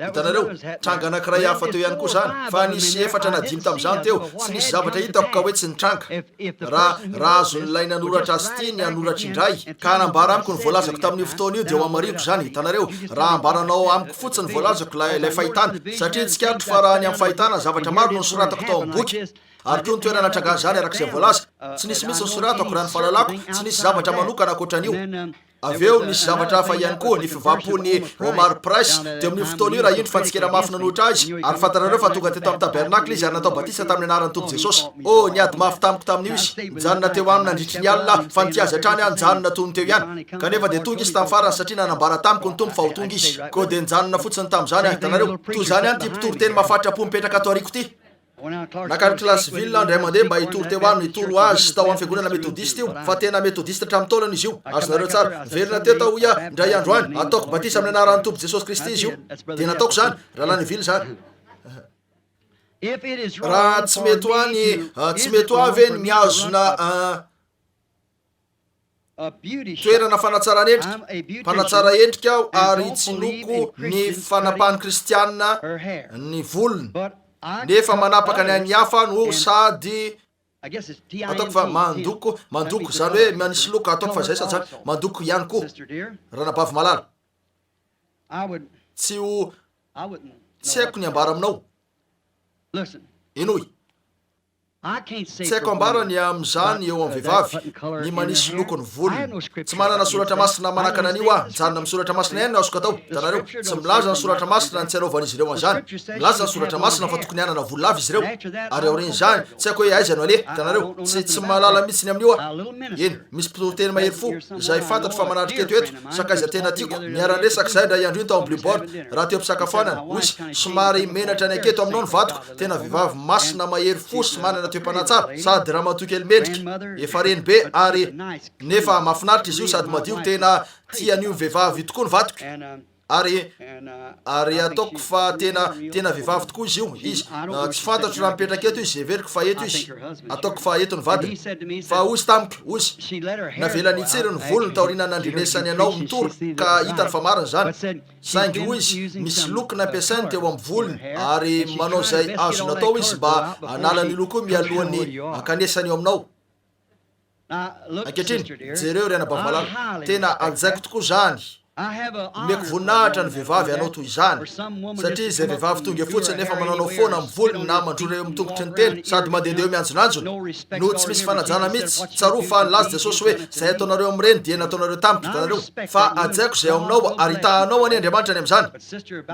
Hitanareo tranga anankiray hafa teo ihany koa zany fa nisy 4 na 5 tamin'izany teo tsy nisy zavatra hitako ka hoe tsy nitranga raha azo nilay nanoratra azy ty ny anoratra indray ka anambara amiko ny voalazako tamin'io fotoana io dia ho amariko zany. Hitanareo raha ambaranao amiko fotsiny voalazako ilay fahitana satria tsy katro fa raha ny amin'ny fahitana zavatra maro no nisoratako tao amin'ny boky ary koa ny toerana natranga zany arak'izay voalaza tsy nisy mitsy nisoratako raha ny fahalalako tsy nisy zavatra manokana ankoatran'io. Aveo nisy zavatra hafa ihany koa ny fivapony Omar Price teo amin'ny fotoana io raha indro fansikera mafy nanohitra azy ary fantarareo fa tonga teto amin'ny tabernakle izy ary natao batisa tamin'ny anaran'ny Tompo Jesosy. Niady mafy tamiko tamin'io izy mijanona teo aminy nandritry ny alina fa nitiaza hatrany any janona tony teo ihany kanefa dia tonga izy tamin'ny farany satria nanambara tamiko ny Tompo fa ho tonga izy koa dia nijanona fotsiny tamin'izany hitanareo toy zany any ty mpitory-teny mahafatrapo mipetraka ato ariko ty. Nakary Klasville andray mandeha mba hitory teo aminy hitoro azy tao amin'ny fiangonana metodiste io fa tena metodiste hatramin'ny taolana izy io. Azonareo tsara verina teo tao ia indray andro any ataoko batisa amin'ny anaran'ny Tompo Jesosy Kristy izy io dia nataoko zany raha lany vily zany. Raha tsy mety ho any tsy mety ho avy eny miazona toerana fanatsara endrika aho ary tsy loko ny fanapahany kristianina ny volony nefa manapaka ny any hafa no sady ataoko fa mandoko zany hoe manisy loko ataoko fa zay sa zany mandoko ihany koa raha nabavy malala tsy haiko ny ambara aminao inoy tsy haiko ambarany amin'izany eo amin'ny vehivavy ny manisy lokony volony tsy manana soratra masina manakana an'io ah mijanona amin'ny soratra masina ihany no azoko atao. Hitanareo tsy milaza ny soratra masina ny tsy anaovan'izy ireo an'izany milaza ny soratra masina fa tokony hanana volalava izy ireo ary aoriny zany tsy haiko hoe aiza no ale. Hitanareo tsy malala mihitsy ny amin'io ah eny misy mpitoro-teny mahery fo izay fantatro fa manatrika eto sakaiza tena tiako niaranresaka zay ndray andro iny tao amin'ny billboard raha teo mpisakafoanana hoy somary menatra ny aketo aminao ny vatoko tena vehivavy masina mahery fo sy manana toepanatsara sady raha matoky ely mendrika efa reny be ary nefa mahafinaritra izy io sady madio tena tian'io vehivavy tokoa ny vatoko ary ataoko fa tena vehivavy tokoa izy io izy tsy fantatro raha mipetraka eto izy everiko fa eto izy ataoko fa eto ny vadiny fa ozy tamiko ozy navelany itsery ny volony taorina nandrinesany anao mitoro ka hitany fa mariny zany saingy hoy izy misy loko nampiasainy teo amin'ny volony ary manao zay azo natao izy mba analany loko mialohan'ny akanesany eo aminao. Ankehitriny jereo ry anabavy malala tena ajaiko tokoa zany meko voninahitra ny vehivavy anao toy izany satria izay vehivavy tonga fotsiny nefa mananao foana amin'ny volony na mandrona eo mitongotry ny teny sady mandehandeha eo mianjonanjony no tsy misy fanajana mihitsy tsaro fa nilaza Jesosy hoe zay ataonareo amin'ireny dia nataonareo tamiko. Hitanareo fa ajaiko zay ao aminao ary hitahanao any Andriamanitra any amin'izany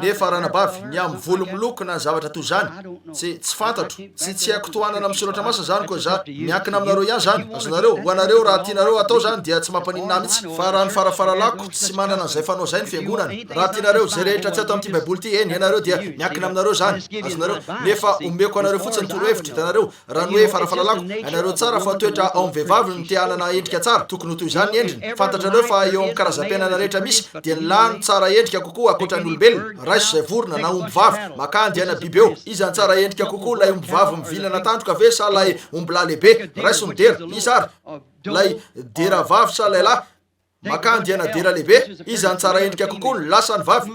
nefa ranabavy ny amin'ny volo milokona ny zavatra toy zany tsy fantatro tsy haiko tohanana amin'ny soratra masina zany koa za miankina aminareo ihany zany. Azonareo ho anareo raha tianareo atao zany dia tsy mampaninina mihitsy fa raha ny farafaralako tsy manana zay fanao zay ny fiangonana raha tianareo zay rehetra tsy atao amin'ity baiboly ty eny ianareo dia miankina aminareo zany. Azonareo nefa omeko anareo fotsiny torohevitra. Hitanareo raha ny hoe farafalalako anareo tsara fa toetra ao amin'ny vehivavy ny te-hanana endrika tsara tokony ho toy izany ny endriny. Fantatrareo fa eo amin'ny karazam-piainana rehetra misy dia nilany tsara endrika kokoa akoatra ny olombelona raiso zay vorona na omby vavy makany ana biby eo izy any tsara endrika kokoa lay omby vavy mivilana tandroka ve sa lay omby lahy lehibe raiso ny dera izy ary lay dera vavy sa lay lahy makany ana dera lehibe izy any tsara endrika kokoa ny lasa ny vavy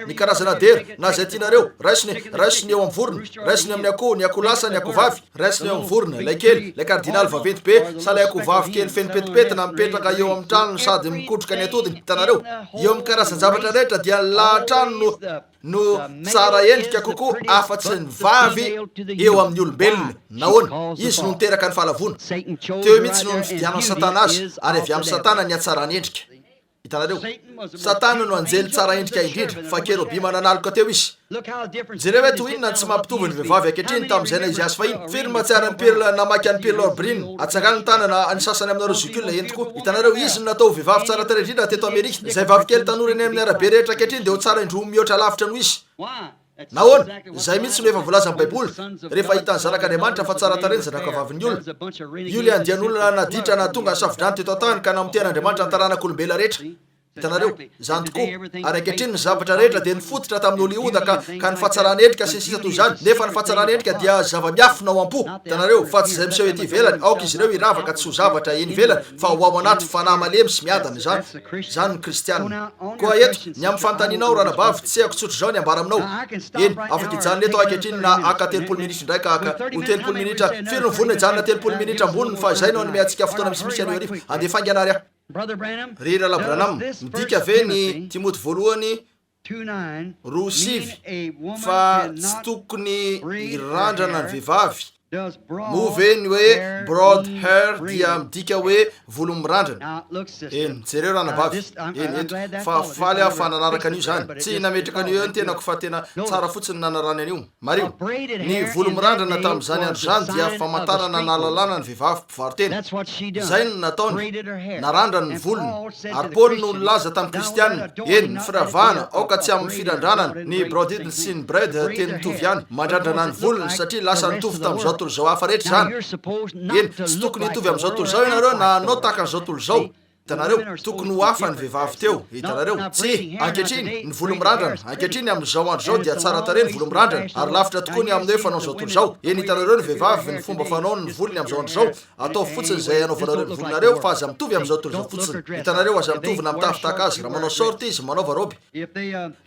ny karazana dera na zay tianareo raisony eo amin'ny vorona raisony amin'ny akoho ny akoho lasa ny akoho vavy raisony eo amin'ny vorona lay kely lay kardinaly vaventy be sa lay akoho vavy kely feno petipetina mipetraka eo amin'ny tranony sady mikotroka ny atodiny. Hitanareo eo amin'ny karazana zavatra rehetra dia lahatrano no tsara endrika kokoa afatsy ny vavy eo amin'ny olombelona nahoana izy no niteraka ny fahalavona teo mihitsy no nifidianany satana azy ary avy amin'ny satana ny atsarany endrika. Hitanareo satana no anjely tsara endrika indrindra fa kerobi mananaloka teo izy jereo hoe toy inona tsy mampitovy ny vehivavy ankehitriny tamin'izay na izy azy fahiny firy mahatsiara ny perla namaky any perla orbrine atsakany ny tanana any sasany aminareo zikule eny tokoa. Hitanareo izy no natao vehivavy tsara tara indrindra teto Amerika zay vavy kely tanora eny amin'ny arabe rehetra ankehitriny dia ho tsara indroa mihoatra lavitra noho izy nahoana zay mihitsy no efa voalaza amin'ny baiboly rehefa hitany zanak'Andriamanitra fa tsara tareny zanakavaviny olona io le andian'olona naditra na tonga safidrany teto an-tany ka namotehan'Andriamanitra ny taranak'olombelona rehetra hitanareo zany tokoa ary ankehitriny ny zavatra rehetra dia nifototra tamin'ny Hollywood ka ny fahatsarana endrika sy ny sisa toy izany nefa ny fahatsarana endrika dia zava-miafina ao am-po hitanareo fa tsy zay miseho ety ivelany aoka izy ireo iravaka tsy ho zavatra eny ivelany fa ho ao anaty fanahy malemy sy miadana zany ny kristianina koa eto ny amin'ny fanontanianao ranabavy tsy haiko tsotro zao ny ambara aminao eny afaka hijanona eto ankehitriny na aka 30 minitra indraiky aka ho 30 minitra firy ny vonona hijanona 30 minitra amboniny fa izay no anome antsika fotoana misimisy anio arivo andefa anganary aho ry Rala Branham midika ve ny Timoty voalohany 2:9 fa tsy tokony irandrana ny vehivavy moveny hoe broad hair dia midika hoe volo mirandrana eny jereo ranabavy eny eto fa faly aho fa nanaraka an'io zany tsy nametraka an'io eo ny tenako fa tena tsara fotsiny nanarany an'io mario ny volo mirandrana tamin'izany andro zany dia famantarana nalalana ny vehivavy mpivarotena zay no nataony narandrany ny volony ary Paoly no nilaza tamin'ny kristianina eny ny firavahana aoka tsy amin'ny firandranana ny brodid sy ny bread teny mitovy ihany mandrandrana ny volony satria lasa nitovy tamin'izao zao hafa rehetra zany eny tsy tokony hitovy amin'izao tolo zao ianareo na anao tahaka an'izao tolo zao hitanareo tokony ho hafa ny vehivavy teo hitanareo tsy ankehitriny ny volo mirandrana ankehitriny amin'izao andro zao dia tsara tare ny volo mirandrana ary lavitra tokoa ny amin'ny hoe fanao zao tolo zao eny hitanareo ny vehivavy ny fomba fanao ny volony amin'izao andro zao atao fotsiny zay anaovanareo ny volonareo fa aza mitovy amin'izao tolo zao fotsiny hitanareo aza mitovy na mitafitaka azy raha manao sorty izy manaova roby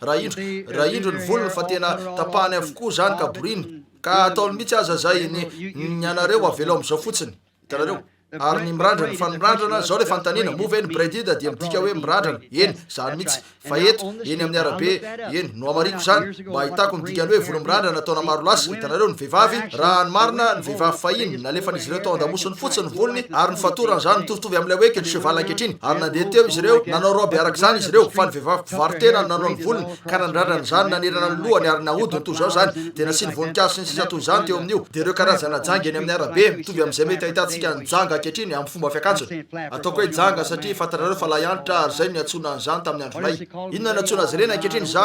raha indro ny volony fa tena tapahany avokoa zany ka boriny ka ataony mihitsy aza zay ny anareo avelo amin'izao fotsiny hitanareo ary ny mirandrana fa ny mirandrana zao le fanontaniana move ny bredida dia midika hoe mirandrana eny zany mihitsy fa eto eny amin'ny arabe eny no amariko zany mba ahitako midikany hoe volo mirandrana ataona maro lasa hitanareo ny vehivavy raha ny marina ny vehivavy fahiny nalefan'izy ireo tao andamosony fotsiny volony ary ny fatorany zany mitovitovy amin'ilay hoe ketry cheval ankehitriny ary nandeha teo izy ireo nanao roby araka zany izy ireo fa ny vehivavy mpivarotena nanao ny volony ka nandradrana zany nanerana ny lohany ary nahodiny toy zao zany dia nasiany voninkazo sy ny sisa toy zany teo amin'io dia ireo karazana janga eny amin'ny arabe mitovy amin'izay mety ahitantsika ny janga ankehitriny amin'ny fomba fiakanjony ataoko hoe janga satria fantanareo fa lahianitra ary zay no niantsona an'izany tamin'ny andronay inona no antsona azy ireny ankehitriny za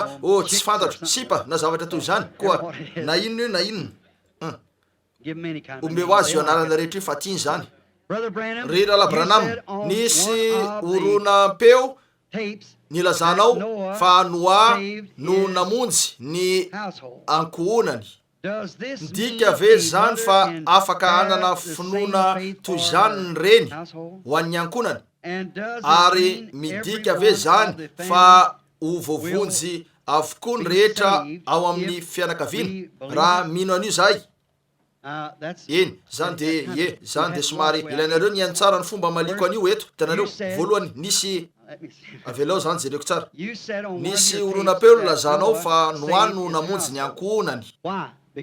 tsy fantatro sipa na zavatra toy izany koa na inona io na inona omeo azy io anarana rehetra io fa tiany zany ry Rala Branham nisy orona-peo nilazanao fa Noa no namonjy ny ankohonany midika ve zany fa afaka anana finoana toy zany ny reny ho an'ny ankonany ary midika ve zany fa ho voavonjy avokoa ny rehetra ao amin'ny fianakaviana raha mino an'io zahay eny zany de somary ilainareo ny haino tsara ny fomba maliko an'io eto hitanareo voalohany nisy avelao zany jereko tsara nisy orona-peo lazanao fa Noa no namonjy ny ankohonany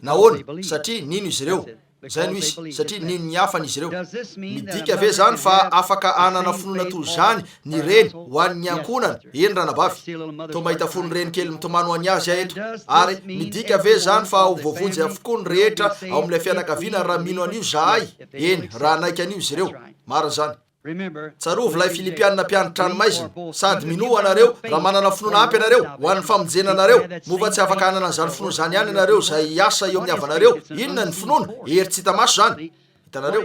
nahoana satria nino izy ireo zay no izy satria nino ny hafany izy ireo midika ve zany fa afaka anana finoana toy zany ny reny ho an'ny ankonana eny ranabavy to mahita fony reny kely mitomano any azy eto ary midika ve zany fa ho voavonjy avokoa ny rehetra ao amin'ilay fianakaviana raha mino an'io zahay eny raha naiky an'io izy ireo marina zany tsarovy lay filipianina mpianatra ranomaizina sady mino anareo raha manana finoana ampy anareo ho an'ny famonjena anareo mova tsy afaka anana zany finoana zany ihany anareo zay asa eo amin'ny avanareo inona ny finoana hery tsy hita maso zany hitanareo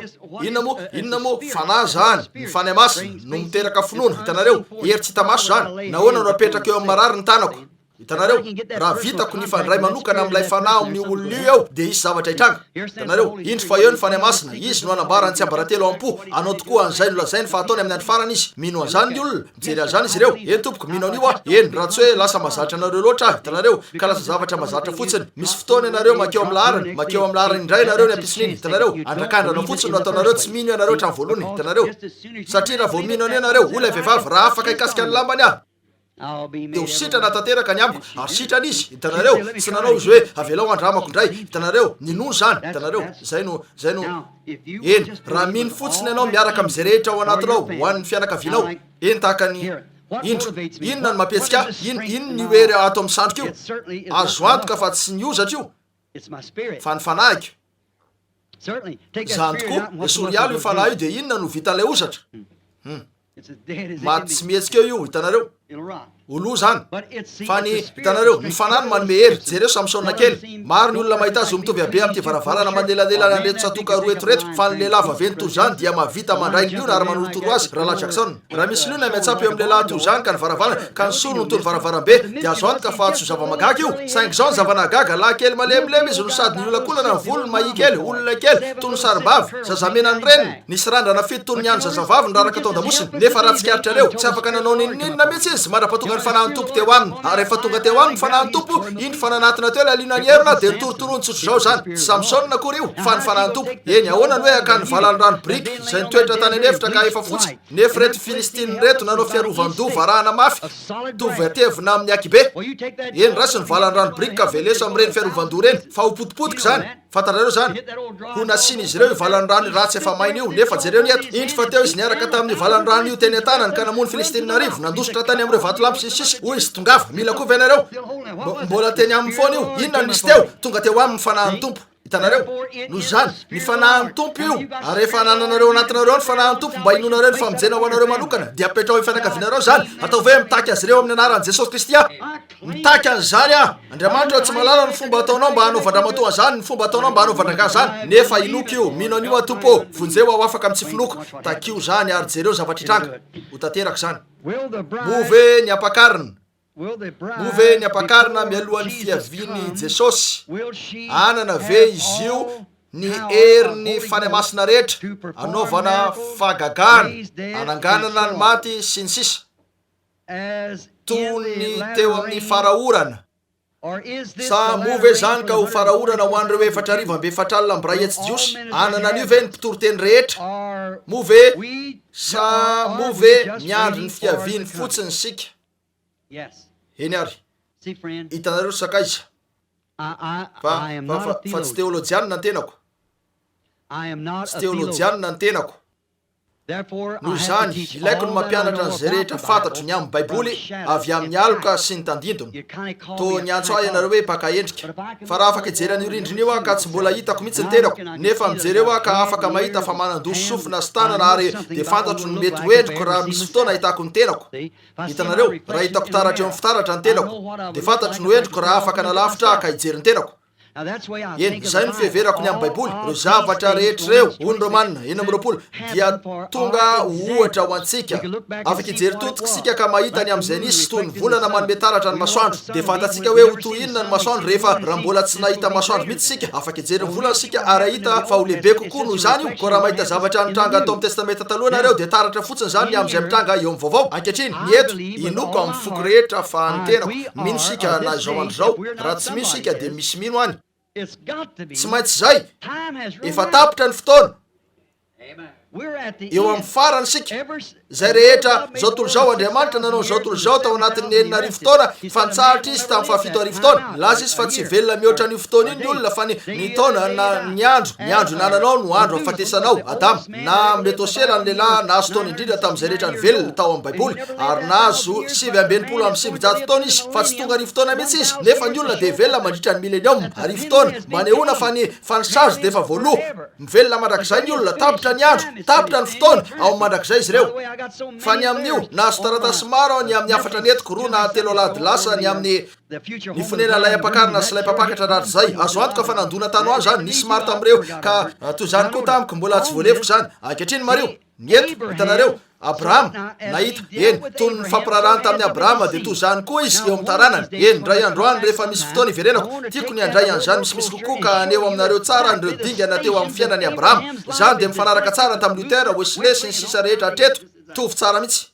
inona moa fanahy zany ny fany masina no miteraka finoana hitanareo hery tsy hita maso zany nahoana no apetraka eo amin'ny marary ny tanako hitanareo raha vitako ny fandray manokana amin'ilay fanahy amin'ny olona io eo dia isy zavatra hitranga hitanareo indro fa eo ny fany masina izy no anambarany tsy ambaratelo am-po anao tokoa an'izay no lazainy fa ataony amin'ny andro farany izy mino an'izany ny olona mijery an'izany izy ireo eny tompoko mino an'io ah eny raha tsy hoe lasa mazatra anareo loatra ah hitanareo ka lasa zavatra mazatra fotsiny misy fotoana ianareo makeo amin'ny laharany makeo amin'ny laharany indray ianareo ny ampisin'iny hitanareo andrakandranao fotsiny no ataonareo tsy mino ianareo hatrany voalohany hitanareo satria raha vao mino any ianareo olay vehivavy raha afaka hikasika ny lambany ah de ho sitrana tanteraka ny amiko ary sitrana izy hitanareo tsy nanao izy hoe avelao andramako indray hitanareo ninono zany hitanareo zay no eny raha mino fotsiny ianao miaraka am'izay rehetra ao anatinao ho an'ny fianakavianao eny tahaka ny indro inona ny mampietsika ino ny oery ato amin'ny sandrika io azo antoka fa tsy niozatra io fa ny fanahiko zany tokoa esorialy io fanahy io de inona no vitan'ilay ozatra maty tsy mihetsika eo io hitanareo oloa zany fa ny hitanareo ny fanano manome hery jereo samsona kely maro ny olona mahita azy mitovy abe amty varavarana mandeladela andreto tsatoka roetoreto fa ny lehilahy vaventy toy zany dia mavita mandray ny liona ary manolotoro azy raha la Jackson raha misy liona miatsapy eo amin'ny lehilahy toy zany ka ny varavarana ka ny solo no tony varavarambe dia azo antoka fa tsy zava-magaga io 5 zao ny zavanagaga lahy kely malemilemy izy no sady ny olakolana ny volony mahi kely olona kely toy ny saribavy zazamena ny reniny nisy randrana fito toy ny any zazavavy ny raraka tao andamosiny nefa raha tsikaritra leo tsy afaka nanao nininina mihitsy izy mandrapatonga ny fanahy tompo teo aminy ary rehefa tonga teo aminy fanahy tompo iny fananatina teo la liona ny herona dia nitorotoroany tsotro zao zany samsona kory io fa ny fanahy tompo eny ahoana ny hoe aka ny valandrano briky zay nitoetra tany anefitra ka efa fotsy nefa reto filistiny reto nanao fiarovandova rahana mafy tovy atevina amin'ny akibe eny rasy ny valandrano briky ka veleso am'ireny fiarovando reny fa ho potipotika zany fantarareo zany ho nasiny izy ireo valandrano ratsy efa mainy io nefa jereo ny eto indry fa teo izy niaraka tamin'ny valandrano io teny an-tanany ka namony filistinina rivo nandositra tany am'ireo vatolampy sisisy hoy izy tongava mila koa venareo mbola teny amin'ny foana io inona nisy teo tonga teo amin'ny fanahin'ny tompo hitanareo no zany ny fanahin'ny tompo io ary efa nananareo anatinareo ny fanahin'ny tompo mba inonareo ny famijena ho anareo manokana dia apetrao ifanakavinareo zany atao hoe mitaky azy ireo amin'ny anaran'i Jesosy Kristy mitaky an'izany Andriamanitra tsy malala ny fomba ataonao mba hanaovandramatoa zany ny fomba ataonao mba hanaovandraga zany nefa inoky io mino an'io atompo vonjeo ao afaka amin'ny tsifinoko takio zany ary jereo zavatra itranga ho tanteraka zany move ny ampakarina move ny ampakarina mialohan'ny fiaviny Jesosy anana ve izy io ny herin'ny fanamasina rehetra anaovana fahagagana ananganana ny maty sy ny sisa tony teo amin'ny farahorana sa move zany ka ho farahorana ho an'ireo efatra arivo ambe efatralina amby etsy jiosy anana an'io ve ny mpitoroteny rehetra move sa move miandro ny fiaviny fotsiny sika eny ary hitanareo sakaiza fa tsy teolojianina ny tenako tsy teolojianina ny tenako noho zany ilaiko ny mampianatra an'izay rehetra fantatro ny amin'ny baiboly avy amin'ny aloka sy ny tandindony to ny antso ahy ianareo hoe paka endrika fa raha afaka ijery an'io rindrina io ka tsy mbola hitako mihitsy ny tenako nefa mijereo ka afaka mahita fa manandoso sofina sy tanana ary dia fantatro ny mety hoendriko raha misy fotoana hitako ny tenako hitanareo raha hitako taratra eo amin'ny fitaratra ny tenako dia fantatro ny hoendriko raha afaka nalavitra ka hijery ny tenako eny zay no fiheverako ny amin'ny baiboly reo zavatra rehetra reo ony romanina eny amin'ny roapolo dia tonga ohatra ho antsika afaka ijery totika sika ka mahita ny amin'izay nisy toy ny volana manome taratra ny masoandro dia fantatsika hoe ho toy inona ny masoandro rehefa raha mbola tsy nahita masoandro mihitsy sika afaka ijery ny volana sika ary ahita fa ho lehibe kokoa noho izany io ko raha mahita zavatra nitranga atao amin'ny testamenta taloha nareo dia taratra fotsiny zany ny amin'izay mitranga eo amin'ny vaovao ankehitriny ny eto inoko amin'ny foko rehetra fa ny tenako mino sika na zao andro zao raha tsy mino sika dia misy mino any tsy maintsy zay efa tapitra ny fotoana eo amin'ny farany sika zay rehetra zao tolo zao Andriamanitra nanao zao tolo zao tao anatin'ny 4 fotoana fa nitsaritra izy tamin'ny fahafito fotoana laza izy fa tsy velona mihoatra ny fotoana iny ny olona fa ny taona na ny andro nananao no andro afatesanao Adama na Metosela ny lehilahy nahazo taona indrindra tamin'izay rehetra ny velona tao amin'ny baiboly ary nahazo 7 taona izy fa tsy tonga ny fotoana mihitsy izy nefa ny olona dia velona mandritra ny milenium ary fotoana manehoana fa ny sazy dia efa voaloha mivelona mandrakizay ny olona tapitra ny andro tapitra ny fotoana ao mandrakizay izy ireo fa ny amin'io nahazo taratasy maro ny amin'ny afatra netiko roa na 3 alady lasa ny amin'ny ny fonena lay ampakarina sy lay mpapakatra rahatry zay azo antoka fa nandona tany any zany nisy maro tamin'ireo ka toy zany koa tamiko mbola tsy voaleviko zany ankehitriny mario ny eto hitanareo Abraham nahita eny toy ny fampirarahany tamin'ny Abrahama dia toy zany koa izy eo amin'ny taranany eny ndray androany rehefa misy fotoana iverenako tiako ny andray an'izany misimisy kokoa ka aneo aminareo tsara nireo dingana teo amin'ny fiainany Abrahama zany dia mifanaraka tsara tamin'ny Lutera Wesley sy ny sisa rehetra hatreto tovy tsara mihitsy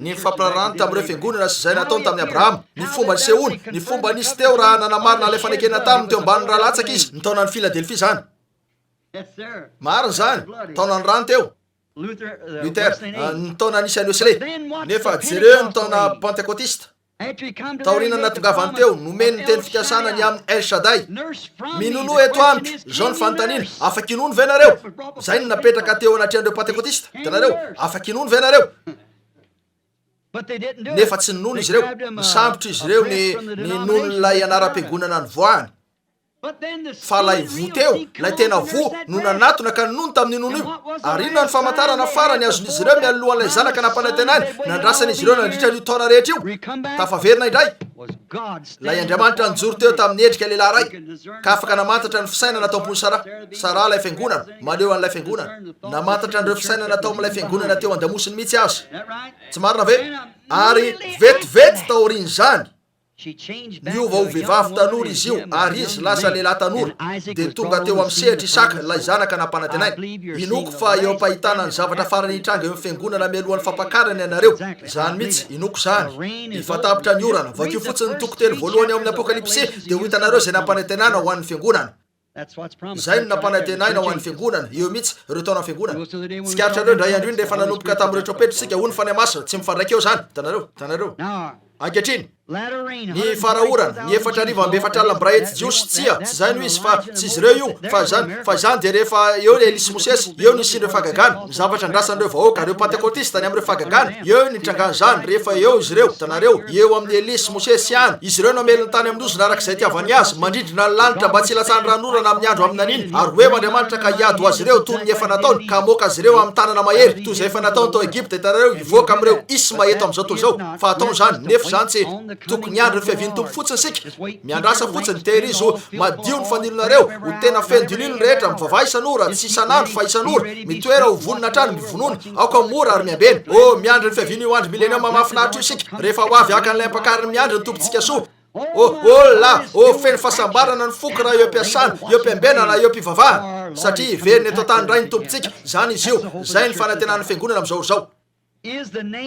ny fampirarahany tamin'ireo fiangonana sy zay nataony tamin'ny Abrahama ny fomba ny sehoany ny fomba nisy teo raha nanamarina ilay fanekena taminy teo ambany raha latsaka izy ny taona ny Philadelphie zany marina zany taona ny rano teo Luther ny taona nisy any Wesley nefa jereo ny taona Pentecôtiste taorinana natongavany teo nomeny ny teny fikasana ny amin'ny El Shaddai minono eto amiko zao ny fanontaniana afaka inono ve nareo zay ny napetraka teo anatrehan'ireo Pentecôtiste hitanareo afaka inono ve nareo nefa tsy ninono izy ireo misambotra izy ireo ny nonon'ilay anaram-piangonana ny voahany fa lay vo teo lay tena vo no nanatona ka nono tamin'ny nono io ary inona ny famantarana farany azon'izy ireo mialohan'ilay zanaka nampanantenany nandrasana izy ireo nandritra ny taona rehetra io tafaverina indray lay Andriamanitra nijoro teo tamin'ny endrika lehilahy ray ka afaka namantatra ny fisainana atao ambony Sara lay fiangonana maleo an'ilay fiangonana namantatra an'ireo fisainana atao amin'ilay fiangonana teo andamosiny mihitsy azy tsy marina ve ary vetivety taorian'izany niova ho vehivavy tanora izy io ary izy lasa lehilahy tanora dia tonga teo amin'ny sehatra Isaka lay zanaka nampanantenainy inoko fa eo ampahitana ny zavatra farany hitranga eo amin'ny fiangonana mialohan'ny fampakarany ianareo zany mihitsy inoko zany ifatapitra ny orana vakio fotsiny ny toko telo voalohany eo amin'ny apokalipsy dia ho hitanareo zay nampanantenana ho an'ny fiangonana zay no nampanantenaina ho an'ny fiangonana eo mihitsy ireo taona fiangonana tsikaritra reo ndray andro iny rehefa nanomboka tamin'ireo tropetra sika ho ny fanamasina tsy mifandraika eo zany tanareo ankehitriny ny faraorana ny 4:24 jiosy tsia tsy zay no izy fa tsy izy ireo io fa zany dia rehefa eo le elisy mosesy eo ny isin'ireo fahagagana ny zavatra ndrasan'ireo vahoaka reo pentekotista ny amin'ireo fahagagana eo ny trangana zany rehefa eo izy ireo tanareo eo amin'ny elisy mosesy any izy ireo no amelony tany amin'ozona arak'izay tiavany azy mandrindrina ny lanitra mba tsy ilatsany ranorana amin'ny andro aminaniny ary hoe Andriamanitra ka hiady ho azy ireo toy ny efa nataony ka moka azy ireo amin'ny tanana mahery toy izay efa nataony tao Egipta tanareo ivoaka amin'ireo isma eto amin'izao tontolo zao fa ataony zany nefa zany tsy tokony andro ny fiaviany tompo fotsiny sika miandrasa fotsiny tery izy ho madio ny fanilonareo ho tena fendililo rehetra mivavaha isan'ora tsy isan'andro fa isan'ora mitoera ho vonona trano mivonona aoka mora ary miambeny miandry ny fiaviany io andro milena mamafinaritra io sika rehefa ho avy akan'ilay ampakariny miandry ny tompontsika soa feno fahasambarana ny foky raha eo ampiasana eo ampiambenana eo ampivavaha satria veriny eto tany ray ny tompontsika zany izy io zay ny fanantenan'ny fiangonana amin'izao zao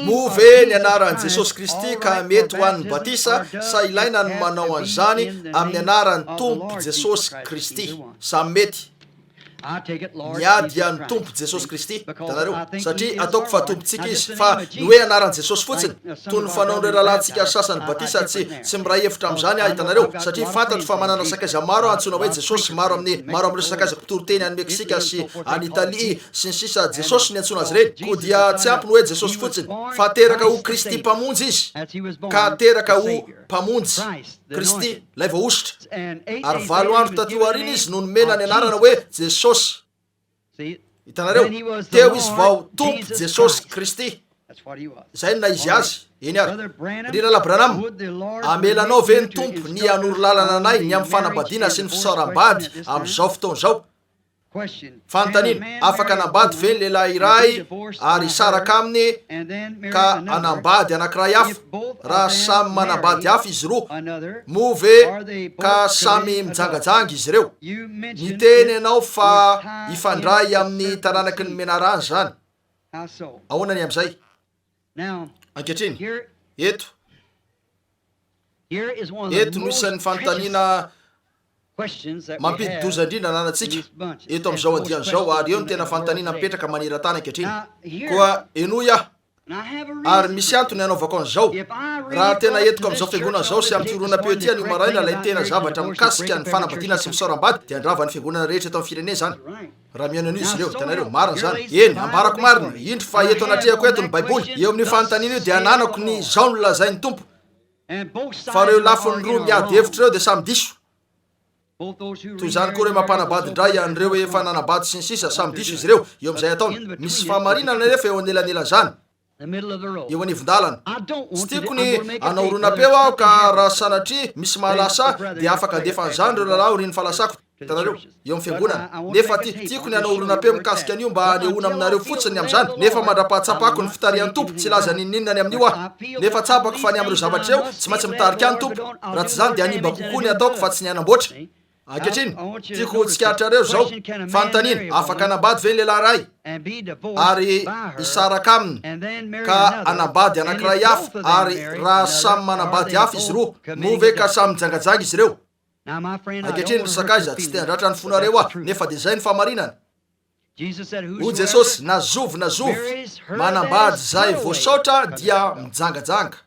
move ny anaran'i Jesosy Kristy ka mety ho an'ny batisa sa ilaina ny manao an'izany amin'ny anaran'ny tompo Jesosy Kristy sa mety niady ny tompo Jesosy Kristy tanareo satria ataoko fa tompontsika izy fa ny hoe anaran'i Jesosy fotsiny toy ny fanao ireo rahalantsika sasany batisa tsy miray hevitra amin'izany hitanareo satria fantatro fa manana sakaiza maro antsoina hoe Jesosy maro amin'ireo sakaiza mpitoroteny any Meksika sy any Italia sy ny sisa Jesosy ny antsoina azy reny ko dia tsy ampy ny hoe Jesosy fotsiny fa teraka ho Kristy mpamonjy izy ka teraka ho mpamonjy Kristy lay voaositra ary 7 andro tatoarina izy no nomena ny anarana hoe Jesosy hitanareo teo izy vao tompo Jesosy Kristy zay na izy azy eny ary ry lala Branham amelanao ve ny tompo ny anoro lalana anay ny amin'ny fanambadiana sy ny fisaoram-bady amin'izao fotoana zao fanontaniana afaka anambady ve ny lehilahy iray ary saraka aminy ka anambady anankiray hafa raha samy manambady hafa izy roa move ka samy mijangajanga izy ireo ny teny ianao fa ifandray amin'ny taranaky ny menarany zany ahoana ny amin'izay ankehitriny eto no isan'ny fanontaniana mampididoza indrindra nanantsika eto amin'izao andian'izao ary eo ny tena fanontaniana mipetraka manera-tany ankehitriny koa enoy aho ary misy antony anaovako an'izao raha tena etiko amin'izao fiangonana zao sy amin'ny fioroana-peo ety any maraina lay tena zavatra mikasika ny fanambadiana sy misaoram-bady dia andrava ny fiangonana rehetra eto amin'ny firenena zany raha mihaino an'io izy ireo tanareo marina zany eny ambarako marina indro fa eto anatrehako eto ny baiboly eo amin'ny fanontaniana io dia ananako ny zao no lazay ny tompo fa reo lafiny roa miady hevitra reo dia samy diso toy zany koa reo mampanambady indray an'ireo efa nanambady sy ny sisa samy diso izy ireo eo amin'izay ataony misy fahamarinana nefa eo anelanela zany eo anivon-dalana tsy tiako ny anaoronam-peo aho ka raha sanatria misy mahalasa dia afaka andefa an'izany reo lalao ry ny fahalasako hitanareo eo amin'ny fiangonana nefa tiako ny anaoronam-peo mikasika an'io mba hanehoana aminareo fotsiny amin'izany nefa mandrapahatsapako ny fitarihan'ny tompo tsy laza nininona ny amin'io aho nefa tsapako fa ny amin'ireo zavatra eo tsy maintsy mitarika any tompo raha tsy zany dia hanimba kokoa ny ataoko fa tsy ny anamboatra ankehitriny tiako tsikaritra reo zao fanontaniana afaka anambady ve ny lehilahy ray ary isaraka aminy ka anambady anankiray hafa ary raha samy manambady hafa izy roa move ka samy mijangajanga izy ireo ankehitriny sakaiza tsy te handratra ny fonareo aho nefa dia zay ny fahamarinana ho Jesosy nazovy manambady zay voasaotra dia mijangajanga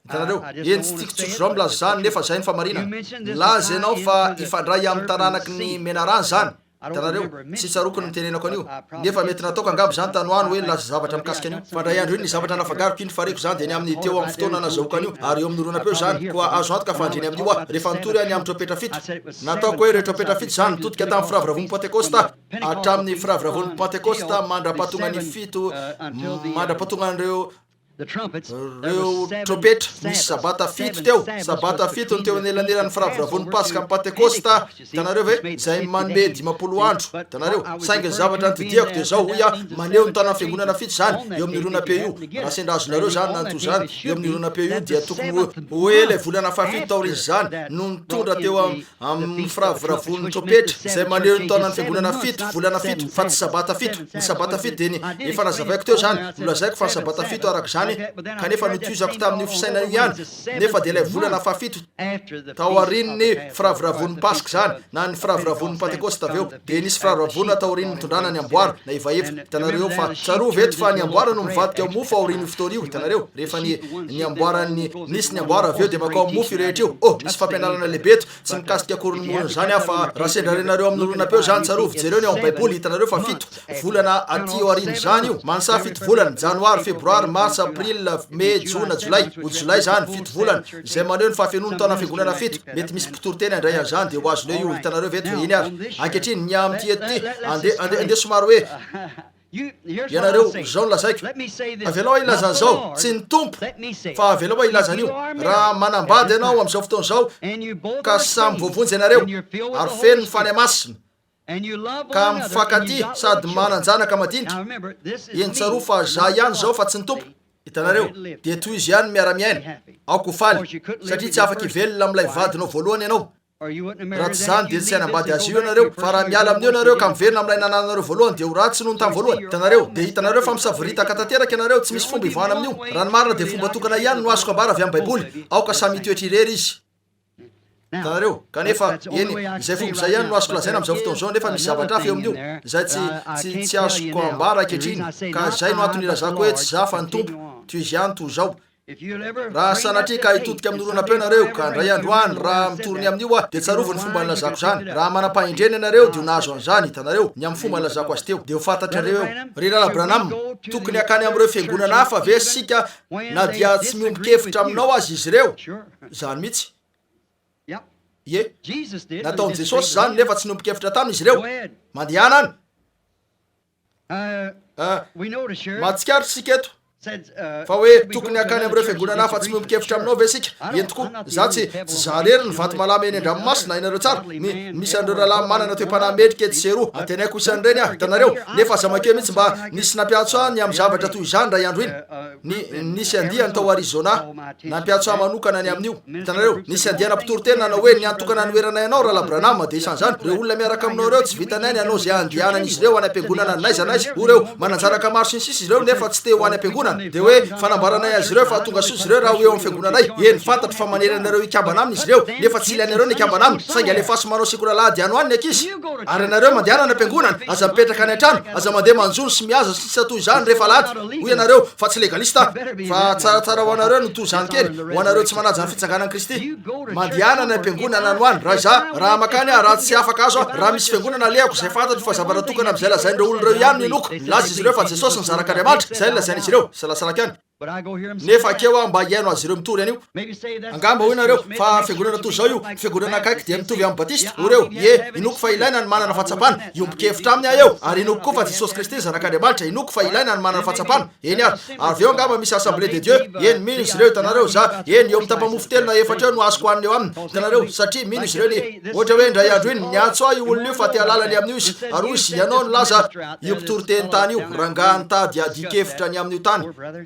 hitanareo eny tsy tiako tsotro zao milaza zany nefa zay ny fahamarinana milaza ianao fa ifandray amin'ny taranaky ny menarany zany tanareo tsy tsaroko nitenenako anio nefa mety nataoko angabo zany tanoano hoe laza zavatra mikasika anio fa ndray andro iny ny zavatra nafangaroko iny fareko zany de ny amin'ny teo amin'ny fotoana nazahoako anio ary eo amin'ny roanapeo zany koa azo antoka fandreny amin'io a rehefa nitory any amin'ny tropetra fito nataoko hoe re tropetra fito zany nitodika tamin'ny firaviravon'ny pentekosta hatramin'ny firaviravon'ny pentekosta mandra-pahatonga ny fito mandra-pahatonga an'ireo tropetra misy sabata fito teo sabata fito ny teo anelanelan'ny firaviravon'ny pasika amin'ny pentekosta tanareo ve zay manome 50 andro tanareo saingy ny zavatra nydidiako de zao hoy a maneho ny taona fiangonana fito zany eo amin'ny roanapeo io raha sendrazonareo zany nanto zany eo amin'ny roanapeo io dia tokony hoe le volana fahafito taorizy zany no nitondra teo amin'ny firaviravon'ny tropetra zay maneho ny taonan'ny fiangonana fito volana fito fa tsy sabata fito ny sabata fito de ny efa nazavaiko teo zany nolazaiko fa ny sabata fito araka zany kanefa notizako tamin'ny fisainana ihany nefa de ilay volana fahafito taorin'ny firaviravon'ny pasika zany na ny firaviravon'ny pentekosta aveo de nisy firaviravona taorin'ny nitondrana ny amboara na ivaefitra hitanareo fa tsarova eto fa ny amboara no mivadika ao mofo aorin'ny fotoana io hitanareo rehefa ny amboarany nisy ny amboara aveo de makao mofo rehetra io nisy fampianarana lehibe eto tsy mikasika akorin'ny morony zany a fa raha sendrarenareo amin'ny olonapeo zany tsarova jereo ny ao amin'ny baiboly hitanareo fa fito volana aty aoriny zany io mansa fito volana janoary febroary mars april mai jona jolay ho jolay zany fito volana zay maneho ny fahafenony taona fiangonana fito mety misy mpitoroteny andray an'izany de ho azo leo io hitanareo veto iny ary ankehitriny ny amty ety ande somary hoe ianareo zao nolazaiko avelao ilazany zao tsy ny tompo fa avelao a ilazan'io raha manambady ianao am'izao fotoana zao ka samy voavonjy ianareo ary feno ny fany masina ka mifankaty sady mananjanaka madinika eny tsaro fa za ihany zao fa tsy ny tompo hitanareo de toy izy ihany miara-miaina aoko faly satria tsy afaka ivelona am'ilay vadinao voalohany ianao raha tsy zany de tsy hanambady azy io ianareo fa raha miala amin'io ianareo ka miverina am'ilay nananareo voalohany de ho ratsy noho ny tamy voalohany hitanareo de hitanareo fa misavorita tanteraka ianareo tsy misy fomba ivahana amin'io raha ny marina de fomba tokana ihany no azoko ambara avy amin'ny baiboly aoka samy toetra irery izy hitanareo kanefa eny zay fomba zay ihany no azoko lazaina am'izao fotoana zao nefa misy zavatra hafa eo amin'io zay tsy azoko ambara ankehitriny ka zay no antony ilazako hoe tsy za fa ny tompo toy izy ihany toy zao raha sanatria ka hitodika amin'ny olonapeo ianareo ka ndray androany raha mitorony amin'io a de tsarovany fomba nylazako zany raha manam-pahindrena ianareo de ho nahazo an'izany hitanareo ny amin'ny fomba nylazako azy teo de ho fantatrareo eo ry lala branham tokony akany am'ireo fiangonana hafa ve sika na dia tsy miombokevitra aminao azy izy ireo zany mihitsy ie nataony jesosy zany nefa tsy niombokevitra taminy izy ireo mandehana any matsikaritra sika eto fa hoe tokony akany am'ireo fiangonana hafa tsy miombokevitra aminao ve sika eny tokoa za tsy zarery ny vato malama eny andramomasina ianareo tsara misy an'ireo rahalahy manana toe-panahy mendrika ety zero antenaiko isan'ireny ah hitanareo nefa aza makeo mihitsy mba nisy nampiatso any amin'ny zavatra toy izany raha iandro iny nisy andiany tao arizona nampiatso a manokana ny amin'io hitanareo nisy andiana mpitoroteny nanao hoe ny antokana noerana ianao raha la branham de isan'izany reo olona miaraka aminao reo tsy vitanany anao zay andianan'izy ireo any am-piangonana naiza naiza ho reo mananjaraka maro sinisisy izy ireo nefa tsy te ho any am-piangonana de hoe fanambaranay azy ireo fa tonga soa izy ireo raha eo amin'ny fiangonanay eny fantatro fa manery anareo ikambana aminy izy ireo nefa tsy ilainareo ny ikambana aminy saingy alefaso manao sikoralady ano any ny ankizy ary anareo mandehana ny am-piangonana aza mipetraka any an-trano aza mandeha manjony sy miaza sisa toy izany rehefa lady hoy ianareo fa tsy legalista fa tsaratsara ho anareo no toy izany kely ho anareo tsy manaja ny fitsanganan'i Kristy mandehana ny am-piangonana ano any raha za raha makany a raha tsy afaka azo a raha misy fiangonana alehako zay fantatro fa zavatra tokana am'izay lazain'ireo olo reo ihany niloko laza izy ireo fa Jesosy ny zanak'Andriamanitra zay lazain'izy ireo salasalaka any nefa akeo a mba hiaino azy ireo mitory an'io angamba hoy nareo fa fiangonana toy zao io fiangonana akaiky de mitovy amin'ny batista ho reo inoko fa ilaina ny manana fahatsapana iombokevitra aminy a eo ary inoko koa fa Jesosy Kristy zanak'Andriamanitra inoko fa ilaina ny manana fahatsapana eny ary aveo angamba misy assemblée de Dieu eny mino izy ireo hitanareo za eny eo mitapamofo telo na efatra eo no azoko aniny eo aminy hitanareo satria mino izy ireo ny ohatra hoe ndray andro iny niantso a io olona io fa te halalany amin'io izy ary hoy izy ianao no laza io mpitoroteny tany io rangany tady adikevitra ny amin'io tany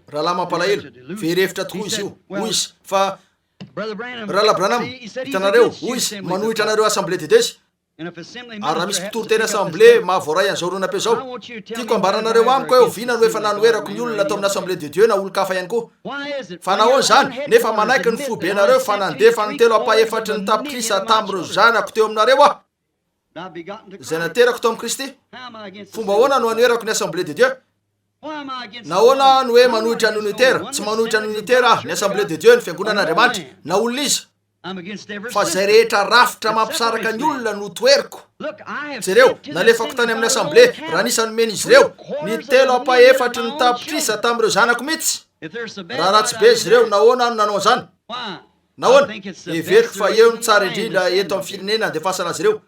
raha mampalahelo verevitra tokoa izy io hoy izy fa raha la Branham hitanareo hoy izy manohitra anareo assemblée de Dieu ary raha misy mpitoroteny assemblée mahavoaray an'izao roanapeo zao tiako ambaranareo amiko eo vina no efa nanoerako ny olona tao amin'ny assemblée de Dieu na olo-kafa ihany koa fa nahoana zany nefa manaiky ny fobenareo fa nandefa ny telo apa-efatry ny tapitrisa tam'ireo zanako teo aminareo a zay naterako tao amin'ny Kristy fomba ahoana no anoerako ny assemblée de Dieu nahoana no hoe manohitra ny unitaire tsy manohitra ny unitaire ah ny assemblée de Dieu ny fiangonan'Andriamanitra na olona izy fa zay rehetra rafitra mampisaraka ny olona no toeriko jereo nalefako tany amin'ny asamble raha nisany meny izy ireo ny telo apa-efatra ny tapitrisa tamin'ireo zanako mihitsy raha ratsy be izy ireo nahoana no nanao zany nahoana everiko fa eo ny tsara indrindra eto amin'ny firenena andefasana azy ireo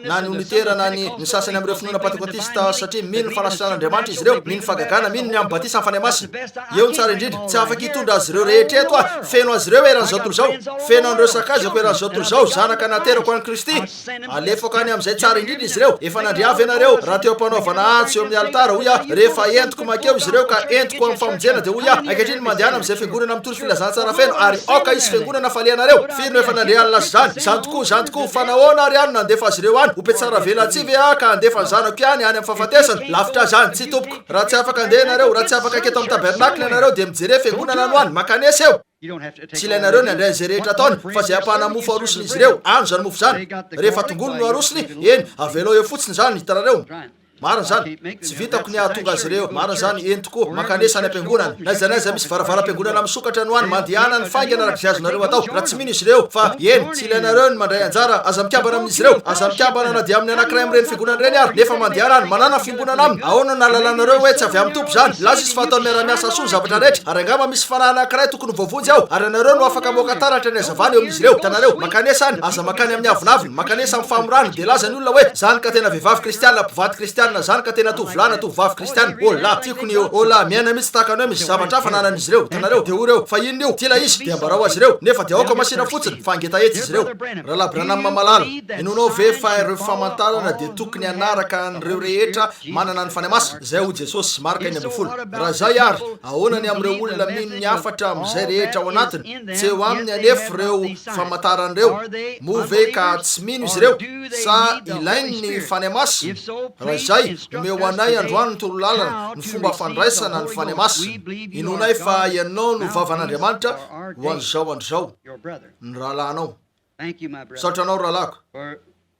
na ny unitera na ny sasany amin'ireo finoana pentekotista satria mino ny fanasitran'andriamanitra izy ireo mino fagagana mino ny amin'ny batisa amin'ny fanahy masina eo ny tsara indrindra tsy afaka hitondra azy ireo rehetra eto feno azy ireo eran'izao tontolo zao feno an'ireo sakazako eran'izao tontolo zao zanaka naterako any Kristy alefako any amin'izay tsara indrindra izy ireo efa nandriavy ianareo raha teo ampanaovana antsy eo amin'ny alitara hoy rehefa entiko makeo izy ireo ka entiko amin'ny famonjena dia hoy ankehitriny mandehana amin'izay fiangonana amin'ny toro filazantsara feno ary oka izy fiangonana falianareo fino efa nandrianina azy zany zany tokoa fanahoana ary any nandefa azy ireo any hope tsara velatsivy ka andefa ny zanako ihany any amin'ny fahafatesana lavitra zany tsy tompoko raha tsy afaka andeha ianareo raha tsy afaka keto amin'ny tabernakle ianareo dia mijery fiangonana no any makanesa eo tsy ilainareo ny andray zay rehetra ataony fa zay ampahana mofo arosiny izy ireo ano zany mofo zany rehefa tongolo no arosiny eny avelao eo fotsiny zany hitanareo marina zany tsy vitako ny ahatonga azy ireo marina zany entiko makanesa any am-piangonana na iza misy varavara-piangonana misokatra no any mandehana ny faingana arak'izay azonareo atao raha tsy mino izy ireo fa eny tsy ilainareo ny mandray anjara aza mikambana amin'izy ireo aza mikambana na dia amin'ny anankiray amin'ireny fiangonana ireny ary nefa mandeha any manana fiangonana aminy ahoana nalalanareo hoe tsy avy amin'ny tompo zany laza izy fa ataony miara-miasa soa zavatra rehetra ary angamba misy fanahy anankiray tokony voavonjy ao ary anareo no afaka moaka taratra ny azavany eo amin'izy ireo hitanareo makanesa any aza makany amin'ny avinaviny makanesa amin'ny famorany dia laza ny olona hoe zany ka tena vehivavy kristianina mpivady kristianina zany ka tena tovolahy tovovavy kristianina ola tiakony ola miaina mihitsy tahaka anao misy zavatra fananan'izy ireo hitanareo dia oreo fa inona io tila izy dia ambarao azy ireo nefa dia aoka masina fotsiny fa angeta etsy izy ireo raha la Branham mamalala inonao ve fa ireo famantarana dia tokony anaraka an'ireo rehetra manana ny fanahy masina zay ho Jesosy marika 1 raha zay ary ahoanany amin'ireo olona mino ny afatra amin'izay rehetra ao anatiny tsy eo aminy anefa ireo famantaran'ireo move ka tsy mino izy ireo sa ilainy ny fanahy masina raha zay omeo anay androany ny toro lalana ny fomba fandraisana ny fanahy masina inonay fa ianao no vavan'Andriamanitra ho an'izao andrizao ny rahalanao saotra anao rahalako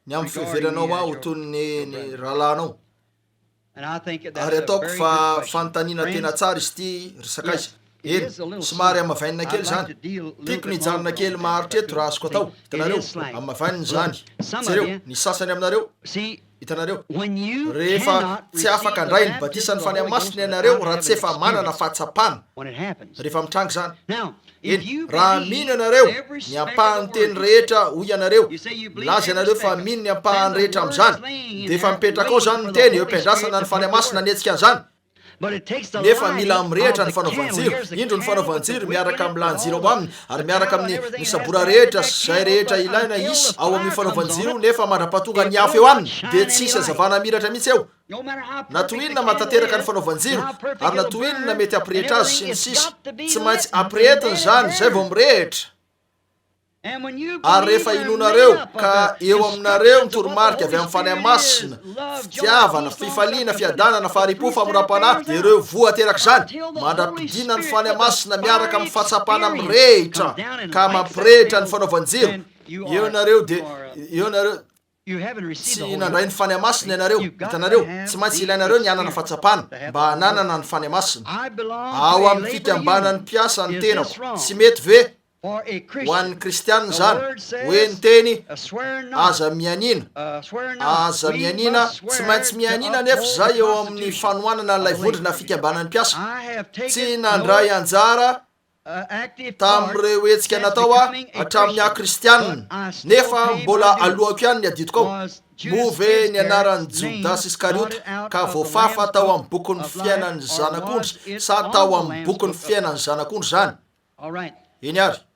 ny amin'ny fiheveranao ho toy ny rahalanao ary ataoko fa fanontaniana tena tsara izy ty resaka izy eny somary amavainina kely zany tiako ny janona kely maharitra eto raha azoko atao hitanareo amavaininy zany tsereo ny sasany aminareo hitanareo rehefa tsy afaka andray ny batisa ny fanahy masina ianareo raha tsy efa manana fahatsapana rehefa mitrangy zany eny raha mino ianareo ny ampahany teny rehetra hoy ianareo milaza ianareo fa mino ny ampahany rehetra amin'izany dia efa mipetraka ao zany ny teny eo ampiandrasana ny fanahy masina netsika an'izany nefa mila mirehitra ny fanaovanjiro indro ny fanaovanjiro miaraka amin'ny lanjiro ao aminy ary miaraka amin'ny sabora rehetra zay rehetra ilaina isy ao amin'ny fanaovanjiro nefa mandra-pahatonga ny afo eo aminy dia tsisy azavana miratra mihitsy eo na toinona matateraka ny fanaovanjiro ary na toinona mety ampirehitra azy sy ny sisy tsy maintsy ampirehetiny zany zay vao mirehitra ary rehefa inonareo ka eo aminareo ny toromarika avy amin'ny fanahy masina fitiavana fifaliana fiadanana faharipo famoram-panahy dia ireo voa teraka zany mandra-pidina ny fanahy masina miaraka amin'ny fahatsapana mirehitra ka mampirehitra ny fanaovanjiro eo ianareo dia eo nareo tsy nandray ny fanahy masina ianareo hitanareo tsy maintsy ilainareo ny anana fahatsapana mba hananana ny fanahy masina ao amin'ny fikambanany mpiasa ny tenako tsy mety ve ho an'ny kristianina zany hoe ny teny aza mianina tsy maintsy mianina nefa zay eo amin'ny fanoanana n'ilay vondrona fikambanany mpiasa tsy nandray anjara tamin'ireo etsika natao hatramin'ny akristianina nefa mbola alohako ihany ny aditoko ao move ny anaran'ny Judas Iskariota ka voafafa tao amin'ny bokon'ny fiainan'ny zanak'ondry sa tao amin'ny bokon'ny fiainan'ny zanak'ondry zany eny ary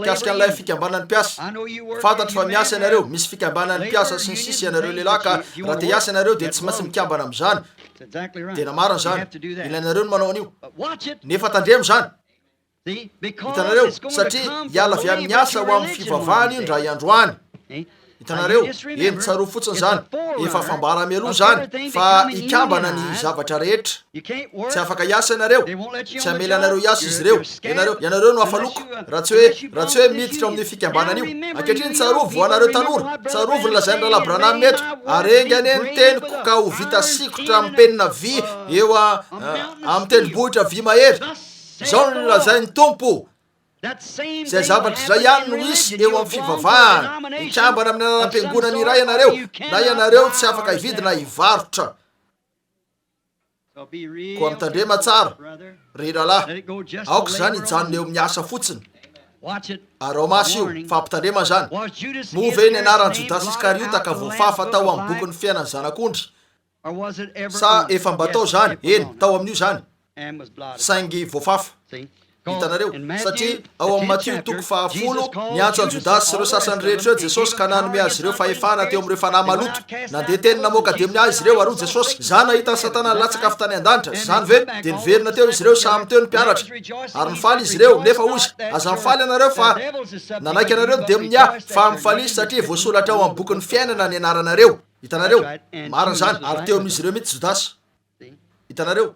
kasika an'ilay fikambanany mpiasa fantatry fa miasa ianareo misy fikambanany mpiasa sy ny sisy ianareo lehilahy ka raha te hiasa ianareo dia tsy maintsy mikambana amin'izany tena marina zany ilainareo ny manao an'io nefa tandremo zany hitanareo satria hiala avy amin'ny asa ho amin'ny fivavahana io ndra iandroany hitanareo eny tsaro fotsiny zany efa fambara mialoha zany fa ikambana ny zavatra rehetra tsy afaka hiasa ianareo tsy amela anareo hiasa izy ireo ianareo no afaloko raha tsy hoe miditra amin'ny fikambanana io ankehitriny tsarovo vo anareo tanora tsarovo ny lazainy raha la Branham eto arengany ny teniko ka ho vita sikotra amin'ny penina vy eo amin'ny tendrombohitra vy mahery zao no lazainy tompo zay zavatra zay ihany no isy eo amin'ny fivavahana ikambana amin'ny ananam-piangonana iray ianareo na ianareo tsy afaka hividina hivarotra koa mitandrema tsara ry rahalahy aoka zany hijanona eo amin'ny asa fotsiny ary ao masy io fampitandrema zany mova eny anarany Jodasy Iskariota ka voafafa tao amin'ny boky ny fiainany zanak'ondry sa efa mba tao zany eny tao amin'io zany saingy voafafa hitanareo satria ao amin'ny Matio 10 niantso an Jodasy sy ireo sasany rehetra eo Jesosy ka nanome azy ireo fahefana teo amin'ireo fanahy maloto nandeha teny namoaka de amin'ny azy ireo ary Jesosy zany nahita Satana latsaka avy tany an-danitra zany ve de niverina teo izy ireo samy teo ny mpianatra ary nifaly izy ireo nefa ozy aza mifaly anareo fa nanaiky anareo de minya fa mifalisy satria voasolatra ao amin'ny boky ny fiainana ny anaranareo hitanareo marina zany ary teo amin'izy ireo mihitsy Jodasy hitanareo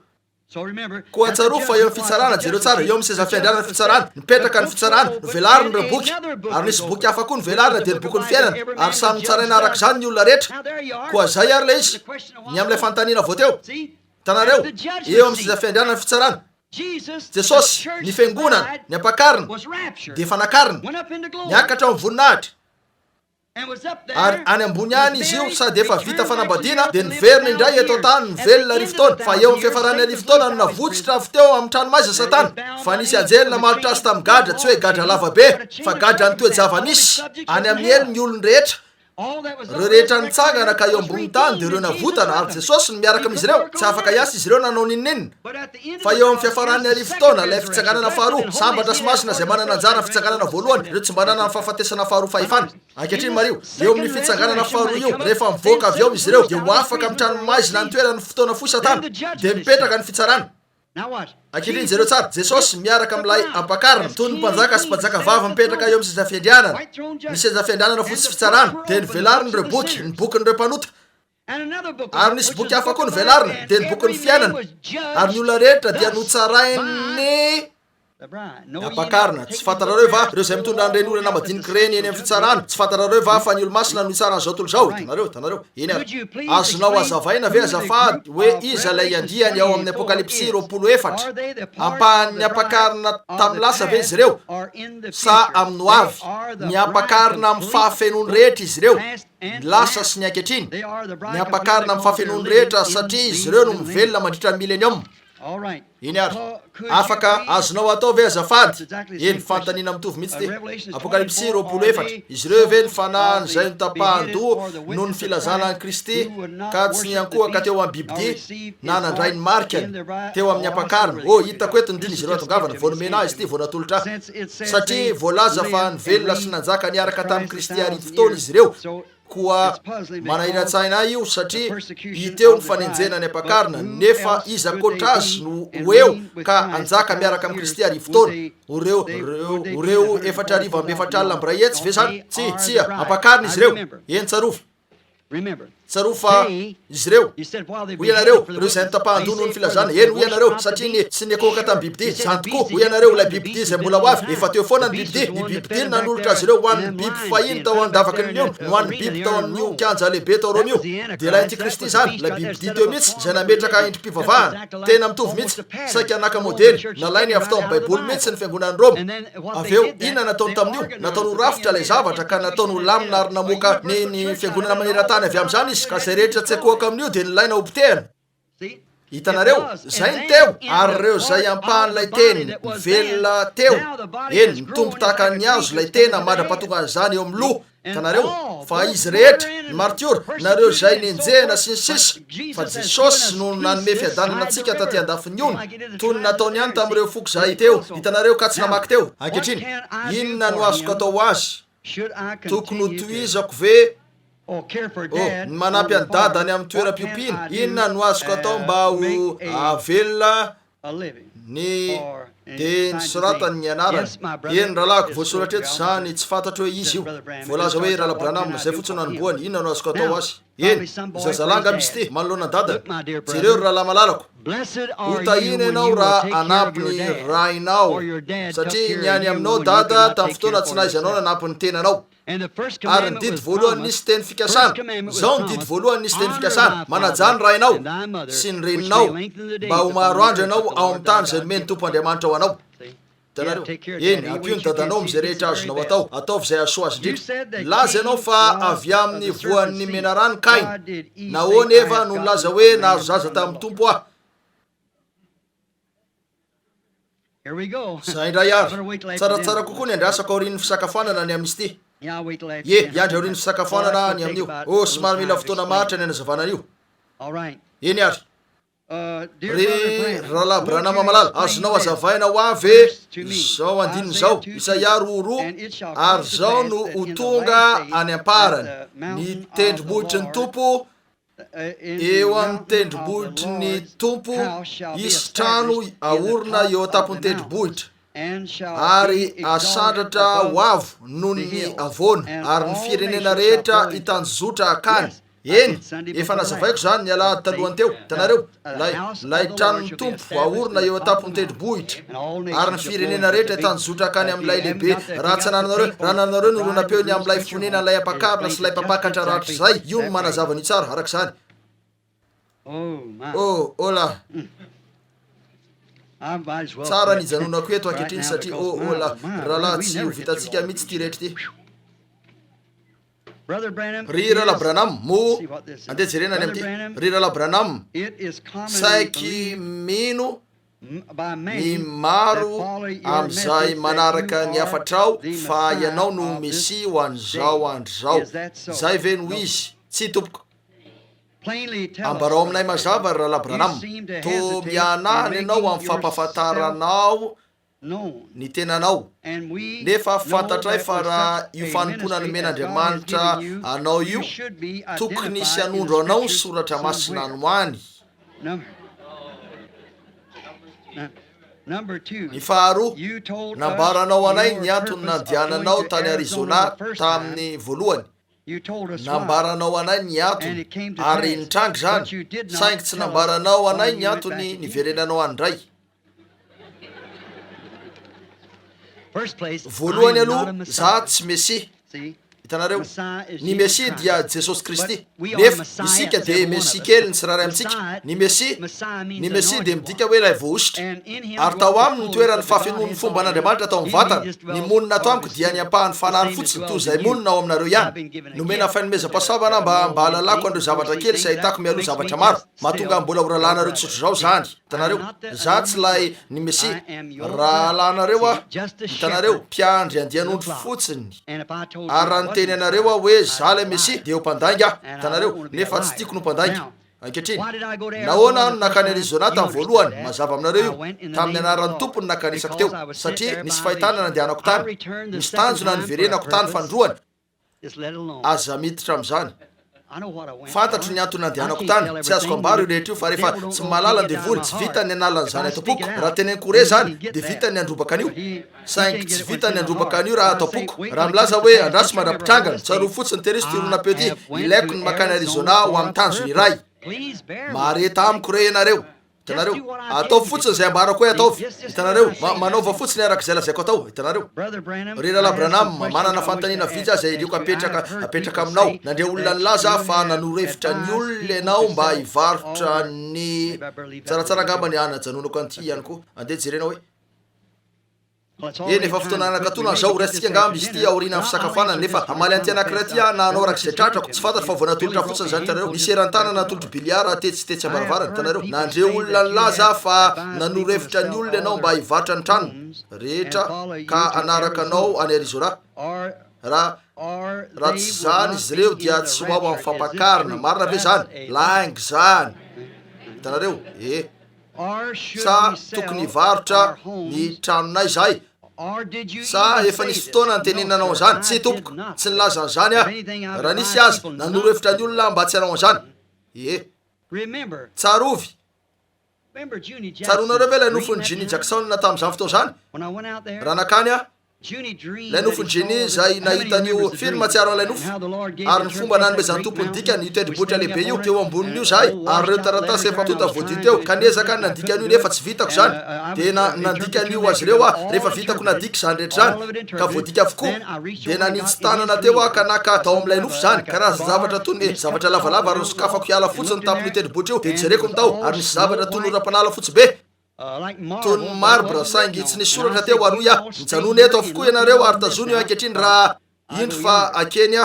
koa tsaroa fa eo amin'ny fitsarana jereo tsara eo amin'ny seza fiandrianana fitsarana nipetraka ny fitsarana novelariny ireo boky ary nisy boky hafa koa novelarina de ny boky ny fiainana ary samy tsaraina araka zany ny olona rehetra koa zay ary le izy ny amin'ilay fanontaniana vao teo hitanareo eo amin'ny seza fiandrianana fitsarana Jesosy ny fiangonana ny ampakarina de fanakarina niakatra amin'ny voninahitra ary any ambony any izy io sady efa vita fanambadiana de niverina indray eto tany nivelona rivotaona fa eo amin'ny fiafarany rivotaona no navotsitra avy teo amin'ny tranomaizina Satana fa nisy anjely namalotra azy tamin'ny gadra tsy hoe gadra lavabe fa gadra ny toe-java-misy any amin'ny elo ny olony rehetra reo rehetra nitsangana ka eo ambony tany de reo navotana ary Jesosy no miaraka amin'izy ireo tsy afaka hiasa izy ireo nanao ninninina fa eo amin'ny fiafarany arivotaona ilay fitsanganana faharoa sambatra sy masina zay manana anjara fitsanganana voalohany reo tsy mba nanana ny fahafatesana faharoa fahefana ankehitriny Mario eo amin'ny fitsanganana faharoa io rehefa mivoaka avy eo izy ireo de ho afaka amin'ny tranomaizina ny toerany fotoana fohy Satana de mipetraka ny fitsarana ankehitriny jereo tsara Jesosy miaraka amin'ilay ampakarina toy ny mpanjaka sy mpanjaka vava mipetraka eo amin'ny seza fiandrianana ny seza fiandrianana fotsy fitsarana de nivelariny ireo boky ny bokin'ireo mpanota ary nisy boky hafa koa nivelarina de ny boky ny fiainana ary ny olona rehetra dia notsarainy ampakarina tsy fantarareo va reo zay mitondra an'ireny olana madiniky reny eny amin'ny fitsarana tsy fantarareo va fa ny olo masina no itsarany zao tontolo zao hitanareo eny ary azonao azavaina ve azafady hoe iza lay andiany ao amin'ny apokalipsy 24 ampahan'ny ampakarina tamin'ny lasa ve izy ireo sa amin'ny hoavy ny ampakarina amin'ny fahafenony rehetra izy ireo ny lasa sy ny ankehitriny ny ampakarina amin'ny fahafenony rehetra satria izy ireo no mivelona mandritra ny milenium eny ary afaka azonao atao ve azafady eny fanontaniana mitovy mihitsy ty apokalipsy 24 izy ireo ve ny fanahany zay nitapahandoa noho ny filazana any Kristy ka tsy niankohaka teo amin'ny bibidia na nandray ny marikany teo amin'ny ampakarina hitako eto ny diny izy ireo atongavana vao nomena izy ty vao natolotra satria voalaza fa nivelona sy nanjaka niaraka tamin'ny Kristy ary fotoana izy ireo koa manahira-tsaina io satria hiteo ny fanenjena ny ampakarina nefa iza kotrazy no eo ka anjaka miaraka amin'ny Kristy ary fotoana oreo 4,200 ambiray etsy ve zany tsia ampakarina izy ireo eny tsarofa izy ireo ho ianareo reo zay nitapahandoa noho ny filazana eny ho ianareo satria sy niakohaka tamin'ny bibidia zany tokoa ho ianareo ilay bibidia zay mbola ho avy efa teo foana ny bibidia nanolotra azy ireo ho an'ny biby fahiny tao andavaky ny liona no an'ny biby tao amin'io kanja lehibe tao romio de ilay antikristy zany ilay bibidia teo mihitsy zay nametraka indrim-pivavahana tena mitovy mihitsy saika anaka modely nalainy avy tao amin'ny baiboly mihitsy ny fiangonan'ny Roma aveo inona nataony tamin'io nataony rafitra ilay zavatra ka nataony lamina ary namoaka ny fiangonana maneran-tany avy amin'izany izy ka zay rehetra tsy akohaka amin'io de nilaina obtehana hitanareo zay ny teo ary reo zay ampahan'ilay teny velona teo eny mitombo tahaka ny azo ilay tena mandrapatonga an'izany eo amin'ny loha hitanareo fa izy rehetra ny martiora nareo zay nenjehana sy ny sisa fa Jesosy no nanome fiadanana antsika taty andafiny ona toy ny nataony ihany tamin'ireo foko zay teo hitanareo ka tsy namaky teo ankehitriny inona no azoko atao azy tokony ho tohizako ve ny manampy any dada any amin'ny toeram-piompiana inona no azoko atao mba ho avelona ny de ny soratany ny anarany eny rahalahako voasoratra eto zany tsy fantatra hoe izy io voalaza hoe rahalahy Branham zay fotsiny anomboany inona no azoko atao azy eny zazalanga misy ty manoloana dadana jereo rahalahy malalako hotahina ianao raha anampy ny rainao satria ny any aminao dada tamin'ny fotoana tsy naizy anao nanampy ny tenanao ary ny didy voalohany nisy teny fikasana zao ny didy voalohany nisy teny fikasana manajany rainao sy ny reninao mba ho maharo andro ianao ao amin'ny tany zay nomeny tompo Andriamanitra ao anao Hitanareo eny ampio ny dadanao am'izay rehetra azonao atao ataovy izay asoa azy indrindra. Laza ianao fa avy amin'ny voan'ny menarany Kainy, nahoana eva no nilaza hoe nahazo zaza tamin'ny tompo aho. Zay indray ary tsaratsara kokoa ny andrasako aorian'ny fisakafoanana ny amin'izy ity. Iandry aorian'ny fisakafoanana ny amin'io. Somary mila fotoana maritra ny anazavana an'io. Eny ary ry rahalahy Branham malala, azonao azavaina ho avy zao andininy zao Isaia 2:2, ary zao no ho tonga any amparany ny tendrombohitry ny tompo, eo amin'ny tendrombohitry ny tompo isy trano aorina eo an-tapon'ny tendrombohitra, ary asandratra ho avo noho ny avoana, ary ny firenena rehetra hitanjozotra akany. Eny, efa nazavaiko zany ny alahady talohany teo. Hitanareo lay tranon'ny tompo aorina eo an-tapon'ny tendrombohitra, ary ny firenena rehetra hitanjozotra akany amin'ilay lehibe. Raha tsy nanareo no ronapeo ny amin'ilay fonena lay ampakarina sy lay mpapakatra ratra zay, io no manazava ny tsara araka izany. Ola tsara ny janonako eto ankehitriny satria ola rahalahy tsy ho vitantsika mihitsy ty rehetra ty. Ry rahalahy Branham mo andeha jerena any am'ty. Ry rahalahy Branham saiky mino ny maro am'izay manaraka ny afatrao fa ianao no Mesia ho an'izao andro zao. Zay ve no izy? Tsy tompoko. Ambarao aminay mazava ry rahalahy Branham, to mianahany ianao amin'ny fampafantaranao ny tenanao, nefa fantatray fa raha io fanompoana nomen'Andriamanitra anao io tokony isy anondro anao ny soratra masina anoany. Ny faharoa, nambaranao anay ny antony nandiananao tany Arizona tamin'ny voalohany. Nambaranao anay ny antony ary nitrangy zany, saingy tsy nambaranao anay ny antony niverenanao andray. Voalohany aloha za tsy Mesia. Hitanareo, ny Mesia dia Jesosy Kristy, nefa isika de Mesia kely ny tsiraray amitsika. Ny Mesia de midika hoe lay voaositra, ary tao aminy ny toeran'ny fafenoan'ny fomba an'Andriamanitra tao amin'ny vatana. Ny monina atao amiko dia ny ampahany fanahany fotsiny toy izay monina ao aminareo ihany. Nomena fanomezam-pahasoavana mba hahalalako andreo zavatra kely sy ahitako mialoha zavatra maro, mahatonga mbola ho rahalanareo tsotro zao zany. Hitanareo, za tsy lay ny Mesia, rahalanareo ah. Hitanareo, mpiandry andian'ondry fotsiny, ary raha niteny anareo aho hoe za lay Mesia de ho mpandainga ah. Hitanareo, nefa tsy tiako no mpandainga. Ankehitriny, nahoana no nakany Arizona tamin'ny voalohany? Mazava aminareo io, tamin'ny anaran'ny tompony nakanisako teo, satria nisy fahitana nandehanako tany, misy tanjona niverenako tany fandroany. Aza miditra am'izany. Fantatro ny antony nandehanako tany, tsy azoko ambaro io rehetra io, fa rehefa tsy mahalala ny devony, tsy vita ny analan'izany atao-poko. Raha teneniko re zany, de vita ny androbaka an'io. Saingy tsy vita ny androbaka an'io raha atao-poko. Raha milaza hoe andraso mandrapitrangana, tsaro fotsiny terisy ty ronapeo ty, ilaiko ny makany Arizona ho amin'ny tanjony iray. Mareta amiko re ianareo. Hitanareo, atao fotsiny zay ambarako hoe ataovy. Hitanareo, manaova fotsiny araka izay lazaiko atao. Hitanareo, ry rahalahy Branham manana fanontaniana vitsy azy ilioko apetraka aminao. Nandrea olona nilaza fa nanoro-hevitra ny olona ianao mba hivarotra ny tsaratsara angamba ny anajanonako an'ity ihany koa. Andeha jerenao hoe eny efa fotoana anakatona zao raisitsika angamba izy ty aoriana amin'ny fisakafoanana, nefa amaly an'ity anankiray ty ah nanao araka izay tratrako. Tsy fantatro fa vao natolotra fotsiny zany. Hitanareo, nisy eran-tana natolotro biliara tetsy ambaravarana. Hitanareo, nandre olona nilaza fa nanoro-hevitra ny olona ianao mba hivarotra ny trano rehetra ka anaraka anao any Arizona. Raha tsy zany izy reo dia tsy ho ao amin'ny fampakarina. Marina ve zany? Laingy zany. Hitanareo, sa tokony hivarotra ny tranonay zay, sa efa nisy fotoana nytenenanao zany? Tsy tompoko, tsy nilaza an'izany ah. Raha nisy azy nanoro-hevitra ny olona mba tsy hanao an'izany. Tsarovy, tsaronareo ve lay nofony Jimmy Jackson tamin'izany fotoana zany? Raha nakany ah, lay nofony Jenny zay nahitan'io film tsiaro lay nofo, ary ny fomba nanomezany tompony dikany io tendrombohitra lehibe io teo ambonin'io zahay, ary reo taratasy efa tota voadio teo kanezaka nandikany io nefa tsy vitako zany. De nandikany io azy reo ah, rehefa vitako nadiky zany rehetra zany ka voadika avokoa, de nanintsy tanana teo ah ka naka tao am'lay nofo zany, karaha zavatra toy ny zavatra lavalava ary nisokafako hiala fotsiny tamin'io tendrombohitra io. De jereko ny tao, ary nisy zavatra toy ny ora-panala fotsy be. tony marbre saingy tsy nisy soratra teo aroya mijanony eto avokoa ianareo ary tazony io ankehitriny raha ino fa akeny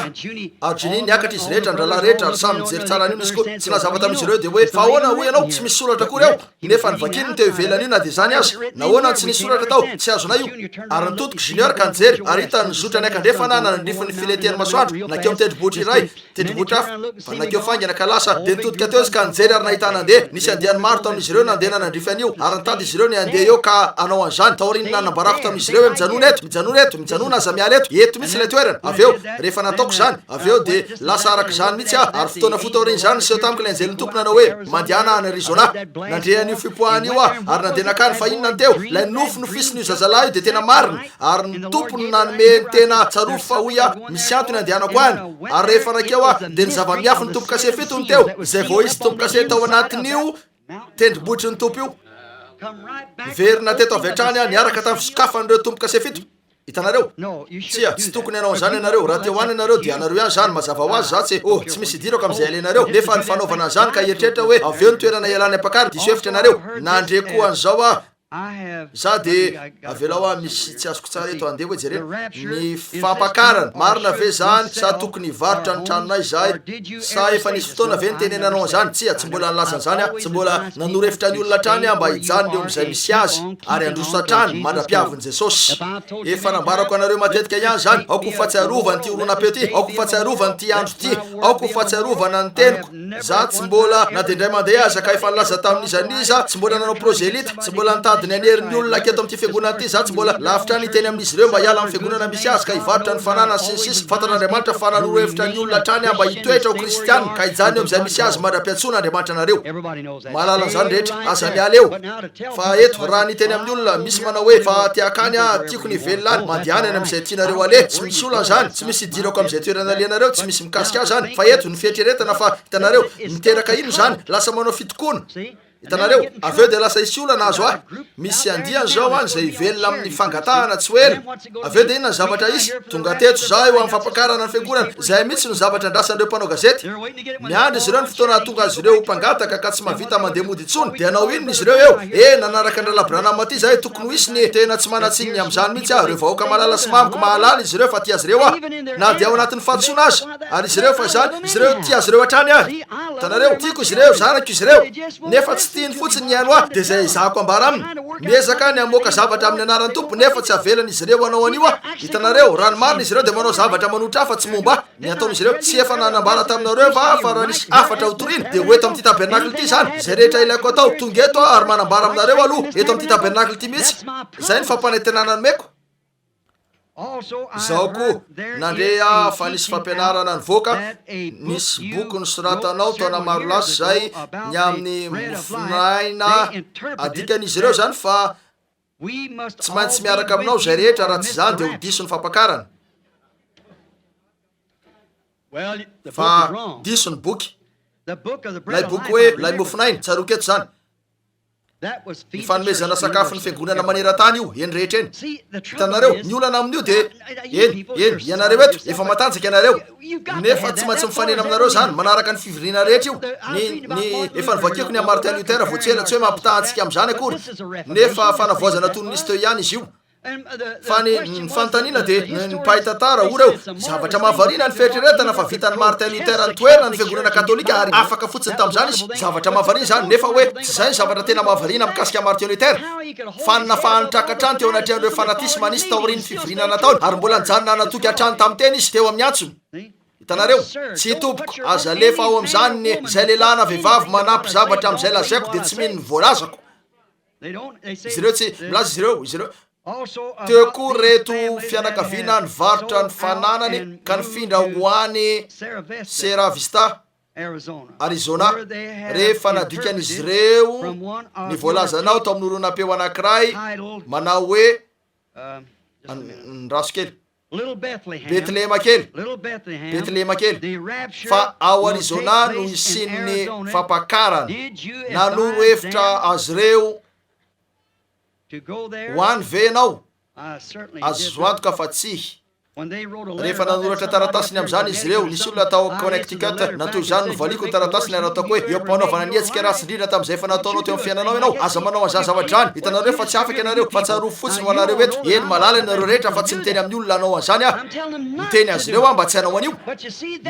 ajiny niakatra izy rehetra ndrala rehetra ary samy mijery tsara an'io izy koa tsy nazava tam'izy ireo de hoe fa ahoana ho ianao tsy misy soratra akory ao nefa nyvakininy teo ivelany io na de zany azy nahoana tsy nisy soratra tao tsy azona io ary nitotoko junior ka nijery ary hita nizotra ny akandrefana na nandrifony fileteny masoandro nakeo mitendribotry iray tendribotry hafa fa nakeo fangana kalasa de nitodika teo izy ka nijery ary nahitana andeha nisy andehany maro tamin'izy ireo nandeha nanandrify an'io ary nitady izy ireo ny andeha eo ka anao an'izany taorinina nambarako tamin'izy ireo hoe mijanona aza miala eto mihitsy ilay toerana aveo rehefa nataoko zany aveo de lasa araka zany mihitsy ary fotoana fotaoriny zany seho tamiko le anjelin'ny tompony anao hoe mandiana any Arizona nandrehan'io fipoahany io ary nandeha nakany fa inona teo lay nofisiny io zazalahy io de tena marina ary ny tompony nanome tena tsarofo fa hoy misy antony andehanako any ary rehefa rakeo de ny zava-miafy ny tompo kase fitony teo zay vao izy tompo kase tao anatin'io tendribotry ny tompo io verina teto avy hatrany niaraka tamin'ny fisokafan'ireo tompo kase fito hitanareo tsy tokony ianao zany ianareo raha teo any ianareo de anareo ihany zany mazava ho azy za tsy tsy misy idirako am'izay alenareo nefa ny fanaovana zany ka eritreritra hoe aveo ny toerana ialany apakary diso hevitra ianareo nandre koa an'izao za de avelao misy tsy azoko tsara eto andeha hoe jerena ny fampakarana marina ve zany sa tokony varotra ny tranonay zay sa efa nisy fotoana ve nytenenanao zany tsy mbola nilazany zany tsy mbola nanoro-hevitra ny olona trany mba hijany leo am'izay misy azy ary androso trany mandra-piaviny Jesosy efa nambarako anareo matetika ihany zany aoko fahatsiarovany ty olona-peo ty aoko fahatsiarovany ty andro ty aoko fahatsiarovana ny teniko za tsy mbola na de indray mandeha aza ka efa nilaza tamin'izaniza tsy mbola nanao projelita tsy mbola nitady ny anerin'ny olona aketo am'ty fiangonana ty za tsy mbola lavitra ny teny amin'izy ireo mba hiala amin'ny fiangonana misy azy ka hivarotra ny fanana sy ny sisy fantan'Andriamanitra fa nanoro-hevitra ny olona trany mba hitoetra ho kristianina ka hijany eo am'izay misy azy mandra-piatsona Andriamanitra anareo mahalala zany rehetra aza miala eo fa eto raha ny teny amin'ny olona misy manao hoe fa tiakany tiako ny velona mandehany any am'izay tianareo ale tsy misy olana zany tsy misy idirako am'izay toerana alianareo tsy misy mikasika azy zany fa eto ny fietreretana fa hitanareo miteraka ino zany lasa manao fitokoana hitanareo aveo de lasa isy olana azo misy andiany zao any zay velona amin'ny fangatahana tsy hoela aveo de inona ny zavatra isy tonga teto za eo amin'ny fampakarana ny fiangonana zay mihitsy no zavatra andrasan'ireo mpanao gazety miandry izy ireo ny fotoana tonga azy ireo mpangataka ka tsy mahavita mandeha mody intsony de anao inona izy ireo eo nanaraka andrala Branham ty zay tokony ho isy ny tena tsy manatsininy am'izany mihitsy reo vahoaka malala sy mamiko mahalala izy ireo fa tia azy ireo na de ao anatin'ny fahatotsona azy ary izy ireo fa zany izy ireo tia azy ireo hatrany hitanareo tiako izy ireo zanako izy ireo nefa tsy tiany fotsiny ny ano de zay zahako ambara aminy miezaka ny amoaka zavatra amin'ny anaran'ny tompo nefa tsy avelany izy ireo anao anio hitanareo raha ny marina izy ireo de manao zavatra manotra hafa tsy momba ny ataon'izy ireo tsy efa nanambara taminareo fa raha nisy afatra hotoriana de hoeto am'ty tabernakle ty zany zay rehetra ilaiko atao tonga eto ary manambara aminareo aloha eto am'ty tabernakle ty mihitsy zay ny fampanentenana nomeko zao koa nandrea fa nisy fampianarana nyvoaka nisy boky nosoratanao taona maro lasy zay ny amin'ny mofinaina adikan'izy ireo zany fa tsy maintsy miaraka aminao zay rehetra raha tsy zany de ho diso ny fampakarana fa diso ny boky lay boky hoe lay mofinaina tsaroketo zany ny fanomezana sakafo ny fiangonana maneran-tany io eny rehetra eny hitanareo ny olana amin'io de eny ianareo eto efa matanjaka ianareo nefa tsy maintsy mifanena aminareo zany manaraka ny fivirina rehetra io ny efa nivakiako ny Martin Luther voatsela tsy hoe mampitahantsika am'izany akory nefa fanavoazana tony nisy teo ihany izy io fa ny fanontaniana de ny mpahitatara oreo zavatra mahavarina ny fieritreretana fa vitany Martin Luther ny toerana ny fiangonana katolika ary afaka fotsiny tam'izany izy zavatra mahavarina zany nefa hoe tsy zay ny zavatra tena mahavarina mikasika Martin Luther fanina fahantraka atrany teo anatrehan'ireo fanatisma nisy taoriny fivirina nataony ary mbola nijanona anatoky atrany tamy teny izy teo amin'ny antsony hitanareo tsy hitompoko aza alefa ao am'izany ny zay lehilahy na vehivavy manampy zavatra am'izay lazaiko de tsy mino ny voalazako izy ireo tsy milaza izy ireo teo koa reto fianakaviana ny varotra ny fananany ka nifindra ho any Sierra Vista Arizona rehefa nadikan'izy ireo ny voalazanao to amin'ny oronan-peo anankiray manao hoe nraso kely Betlehema kely fa ao Arizona no isin'ny fampakarana nanoro hevitra azy ireo ho any ve anao azo antoka fa tsy rehefa nanoratra taratasiny am'zany izy ireo, nisy olona atao Connecticut natoy zany novaliko taratasiny ary ataoko hoe eo mpanaovana ny hetsika ratsindrindra tam'izay fa nataonao teo amin'ny fiainanao ianao, aza manao an'izany zavatra any. Hitanareo fa tsy afaka ianareo fa tsaro fotsiny ho anareo eto. Eny malala ianareo rehetra fa tsy miteny amin'ny olona anao an'izany ah, miteny azy ireo ah mba tsy hanao an'io.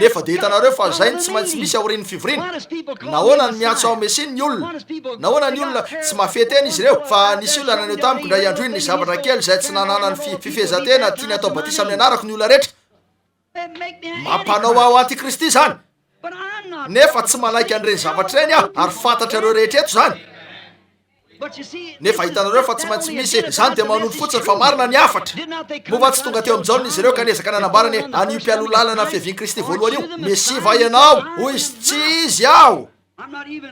Nefa de hitanareo fa zainy tsy maintsy misy aorian'ny fivoriana. Nahoana ny miantso ao mesiny ny olona, nahoana ny olona tsy mafety eny izy ireo, fa nisy olona naneo tamiko ndray andro iny ny zavatra kely zay tsy nananany fifezatena tiany atao batisa amin'ny anarako ny olona rehetra. Mampanao ao antikristy zany. Nefa tsy manaiky an'ireny zavatra ireny ah, ary fantatra ireo rehetra eto zany. Nefa hitanareo fa tsy maintsy misy zany de manolo fotsiny fa marina ny afatra. Moa tsy tonga teo amin'izao izy ireo ka nezaka nanambarany anio mpialo lalana fiavian'i Kristy voalohany io. Mesiva ianao, hoy izy tsy izy aho.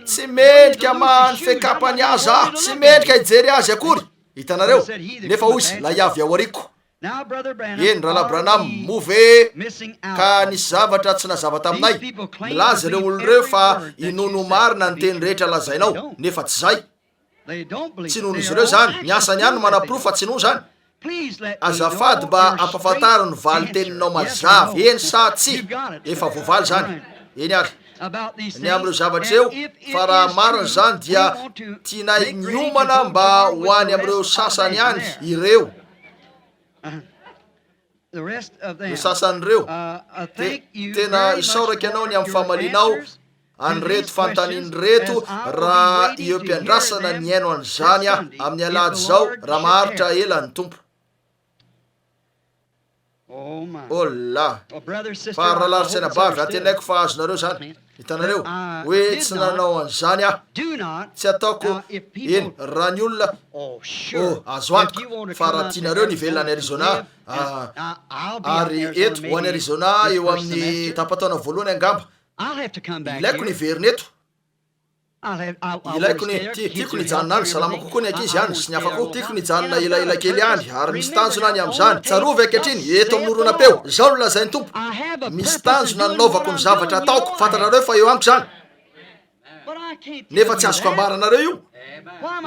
Tsy mendrika mahany fekapany azy ah, tsy mendrika hijery azy akory. Hitanareo, nefa hoy izy la iavy ao ariko. Eny rahalahy Branham move ka nisy zavatra tsy nazava taminay. Milaza ireo olo ireo fa inono marina ny teny rehetra lazainao, nefa tsy zay. Tsy nono izy ireo zany, ny asany ihany no manaprofo fa tsy nono zany. Azafady mba ampafantaro ny valy teninao mazava, eny sa tsy, efa voavaly zany. Eny ary ny am'ireo zavatra eo, fa raha marina zany dia tianay niomana mba ho any am'ireo sasany ihany ireo. Ny sasan'ireo tena isaoraka ianao ny amin'ny famalinao an'reto fantaniny reto raha eo mpiandrasana ny aino an'izany ah amin'ny alady zao raha maharitra ela ny tompo. Ola fa raha laritsaina bavy atenaiko fa azonareo zany. Hitanareo hoe tsy nanao an'izany ah, tsy ataoko eny raha ny olona azo antoka fa raha tianareo ny velona any Arizona ary eto ho any Arizona eo amin'ny tapataona voalohany angamba, ilaiko ny verina eto, ilaiko ny tiako ny janona any salama kokoa ny ankizy any sy ny afako, tiako ny janona elaela kely any ary misy tanjona any am'izany. Tsarovy ankehitriny eto amin'ny oronapeo zao no lazainy tompo, misy tanjona nanaovako ny zavatra ataoko, fantanareo fa eo amiko zany. Nefa tsy azoko ambaranareo io.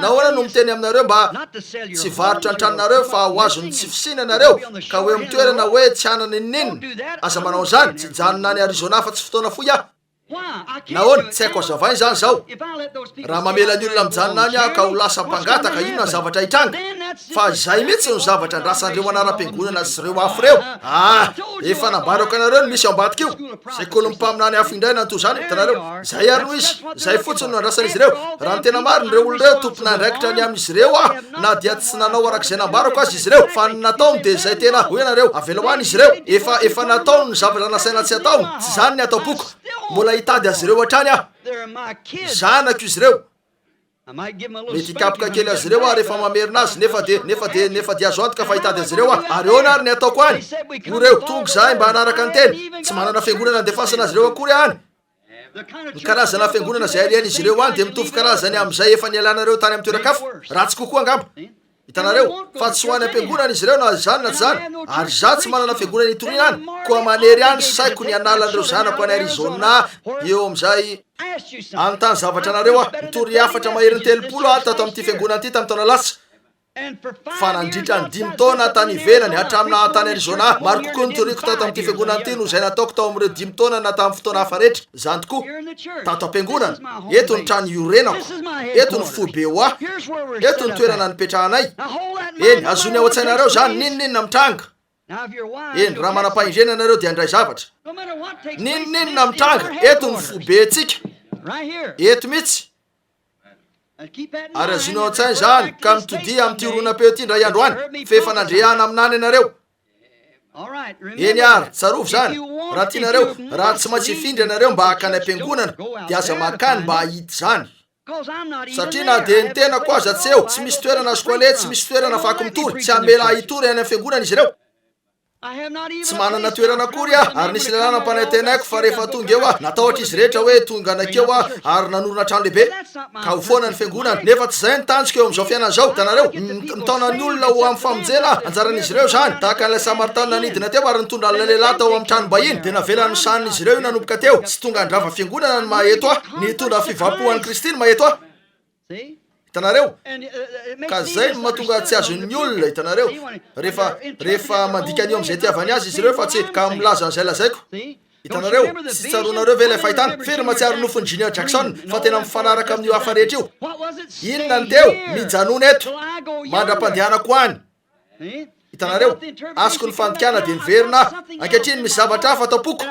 Nahoana no miteny aminareo mba tsy varotra an-tranonareo fa ho azony tsy fisinanareo ka hoe mitoerana hoe tsy hanana ninina. Aza manao zany, tsy janona any Arizona fa tsy fotoana foy ah. Nahoana tsy haiko azavainy zany zao. Raha mamela ny olona mijanona any ah ka ho lasa mpangataka, inona ny zavatra hitranga. Fa zay mihitsy no zavatra andrasandreo anara-piangonana sy reo afo reo. Efa nambarako anareo ny misy ao ambadika io. Sekoly mimpaminany afo indray nanto zany. Hitanareo, zay ary no izy, zay fotsiny no andrasan'izy ireo. Raha ny tena mariny reo olo reo tompona andraikitra ny amin'izy ireo ah, na dia tsy nanao arak'izay nambarako azy izy ireo, fa nataony de zay tena hoe nareo avela ho any izy ireo. Efa nataony ny zavatra nasaina tsy ataony, tsy zany ny atao poko. Mbola hitady azy ireo hatrany ah, zanako izy ireo. Mety hikapoka kely azy ireo ah rehefa mamerina azy, nefa de azo antoka fa hitady azy ireo ah. Ary eo nary ny ataoko any, ho reo tonga zahay mba hanaraka ny teny, tsy manana fiangonana andefasana azy ireo akory any. Ny karazana fiangonana zay aliany izy ireo any de mitovy karazany am'izay efa nialanareo tany amin'ny toeran-kafo, ratsy kokoa angamba. Hitanareo fa tsy ho any am-piangonana izy ireo na zany na tsy zany, ary za tsy manana fiangonana hitoriana any, koa manery any saiko ny analan'ireo zanako any Arizona eo am'izay anontany zavatra anareo ah, nitory afatra maherin'ny 30 ah tato amin'ity fiangonana ity tamin'ny taona lasa. Fa nandritra ny 5 taona tany ivelany hatramina tany Arizona, maro kokoa nitoriko tato amin'ity fiangonana ity no zay nataoko tao amin'ireo 5 taona na tamin'ny fotoana hafa rehetra. Zany tokoa tato am-piangonana, eto ny trano iorenako, eto ny fobe ho ah, eto ny toerana nipetrahanay. Eny azony ao an-tsainareo zany ninina mitranga. Eny raha manam-pahendrena anareo dia andray zavatra, ninina mitranga, eto ny fobe antsika, eto mihitsy. Ary azony ao an-tsainy zany ka mitody amin'ity oronapeo ity ndray andro any, fa efa nandrehana aminany anareo. Eny ary tsarovy zany, raha tianareo, raha tsy maintsy hifindry anareo mba hakany am-piangonana dia aza makany mba hahity zany. Satria na de ny tena ko aza tsy eo, tsy misy toerana azoko ale, tsy misy toerana afaka mitory, tsy amela hitory any am-fiangonana izy ireo. Tsy manana toerana akory ah, ary nisy lalàna mpanantenaiko fa rehefa tonga eo ah, natahotra izy rehetra hoe tonga anakeo ah ary nanorona trano lehibe ka ho foana ny fiangonana. Nefa tsy zay ny tanjoko eo am'izao fiainana zao. Hitanareo, mitaona ny olona ho amin'ny famonjena anjaran'izy ireo zany, tahaka an'ilay Samaritana nanidina teo ary nitondra an'ilay lehilahy tao amin'ny trano bahiny, de navela ny sanin'izy ireo io nanomboka teo. Tsy tonga andrava fiangonana ny maheto ah, nitondra fivapohan'ny Kristy ny maheto ah. hitanareo ka zay no mahatonga tsy azon'ny olona hitanareo rehefa mandika anio am'izay tiavany azy izy ireo fa tsy ka milaza an'izay lazaiko hitanareo tsy tsaronareo ve lay fahitana firy matsiary nofony Junior Jackson fa tena mifanaraka amin'io hafa rehetra io inona ny teo mijanona eto mandra-pandehanako any hitanareo azoko ny fandikana de niverina ankehitriny misy zavatra hafa atao poko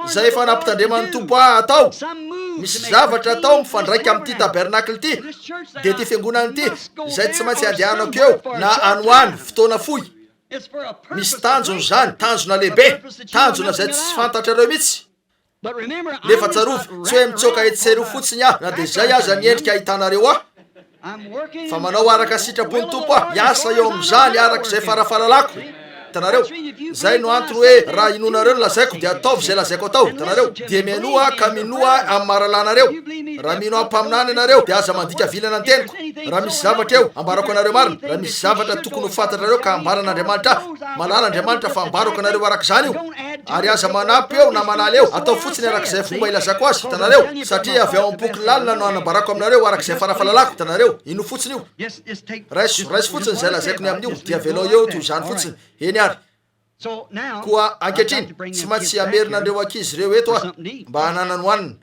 izay efa nampitandreman'ny tompo atao misy zavatra atao mifandraika amin'ity tabernakle ity de ty fiangonana ity izay tsy maintsy andehanako eo na anoany fotoana fohy misy tanjony zany tanjona lehibe tanjona zay tsy fantatrareo mihitsy nefa tsarovy tsy hoe mitsoka etserio fotsiny ah na de zay aza ny endrika hitanareo ah fa manao araka sitrapony tompo ah iasa eo am'izany arak'izay farafahalalako hitanareo zay no antony hoe raha inonareo no lazaiko de ataovy zay lazaiko atao hitanareo de mianoa ka minoa amin'ny maralanareo raha mino ampaminany anareo de aza mandika vilana ny teniko raha misy zavatra eo ambarako anareo marina raha misy zavatra tokony ho fantatrareo ka ambaran'Andriamanitra malala Andriamanitra fa ambarako anareo arak'izany io ary aza manampy eo na manala eo atao fotsiny arak'izay fomba ilazako azy hitanareo satria avy ao am-boky lalina no anambarako aminareo arak'izay farafahalalako hitanareo ino fotsiny io raisy fotsiny zay lazaiko ny amin'io dia velao eo toy zany fotsiny eny ary koa ankehitriny tsy maintsy amerinandreo ankizy ireo eto ah mba hananany hoanina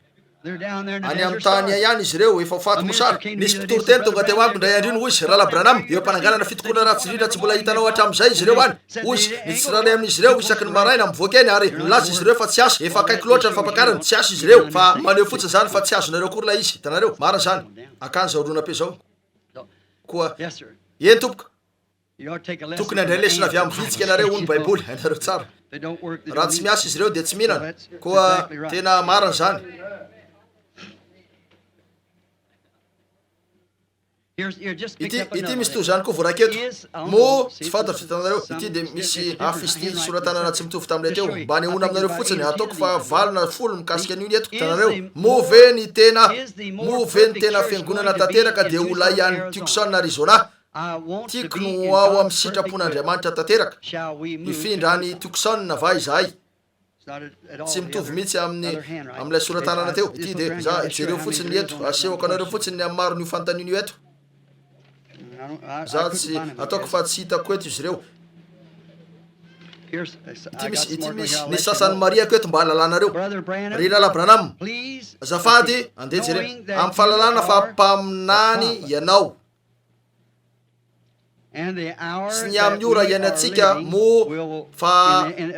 any amin'ny tany ihany izy ireo efa faty mosara nisy mpitoro teny tonga teo amiko ndray andrino hoy izy raha Branham eo ampananganana fitokona ratsirindra tsy mbola hitanao hatram'izay izy ireo any hoy nitsiraray amin'izy ireo isaky ny maraina mivoaka eny ary milaza izy ireo fa tsy aso efa akaiky loatra ny fampakarany tsy aso izy ireo fa maneho fotsiny zany fa tsy azonareo kory lay izy hitanareo marina zany akany zao rona pe zao koa eny tompoka tokony andray lesina avy amin'ny vitsika anareo ony baiboly hainareo tsara raha tsy miasa izy ireo de tsy mihinana koa tena marina zany ity misy to zany koa voaraketo mo tsy fantatry hitanareo ity de misy afisty soratanana tsy mitovy tamile teo mba nehoana aminareo fotsiny ataoko fa valona folo mikasika an'io ny eto hitanareo move ny tena fiangonana tanteraka de ola ihany Tucson Arizona tiako no ao amin'ny sitrapon'Andriamanitra tanteraka ifindrany Tucson va izahay tsy mitovy mihitsy amin'ilay soratanana teo ity de za jereo fotsiny eto asehoko anareo fotsiny amin'ny maro ny fantanino eto za tsy ataoko fa tsy hitako eto izy ireo ity misy ny sasany mariako eto mba halalànareo ry lala Branham azafady andeha jerena amin'ny fahalalàna fa mpaminany ianao sy ny amin'ny ora ianatsika mo fa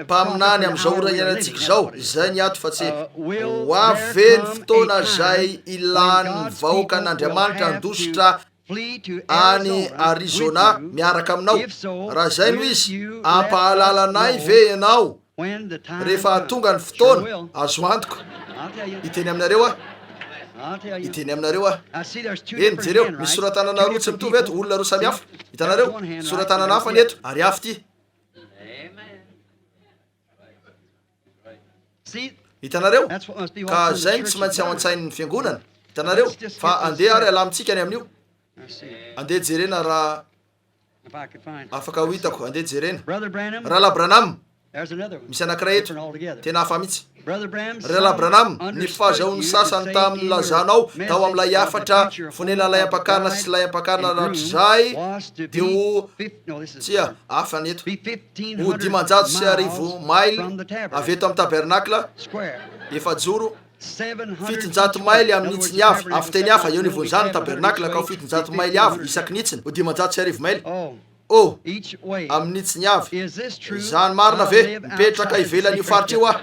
mpaminany am'izao ora ianatsika zao zay ny ato fa tsy hoaveny fotoana zay ilany vahoaka an'Andriamanitra andositra any Arizona miaraka aminao raha zay no izy ampahalalanay ve ianao rehefa tonga ny fotoana azo antoko iteny aminareo iteny aminareo eny jereo misy soratanana roa tsy mitovy eto olona roa samy hafa hitanareo soratanana hafa ny eto ary hafa ty hitanareo ka zay ny tsy maintsy ao an-tsain'ny fiangonana hitanareo fa andeha ary alamitsika any amin'io andeha jerena raha afaka ho hitako andeha jerena raha la Branham misy anankiray eto tena hafa mihitsy raha Branham ny fahazaony sasany tamin'ny lazanao tao amin'ilay afatra fonena lay ampakarina sy lay ampakarina ratrizay de ho tsia hafa ny eto ho 500 maily avy eto amin'ny tabernakla efajoro 700 maily amin'ny nitsiny avy afiteny hafa eo nivon'izany tabernakla ka ho 700 maily avy isaky nitsiny ho 500 maily amin'ny nitsiny avy zany marina ve mipetraka ivelan'io faritra io ah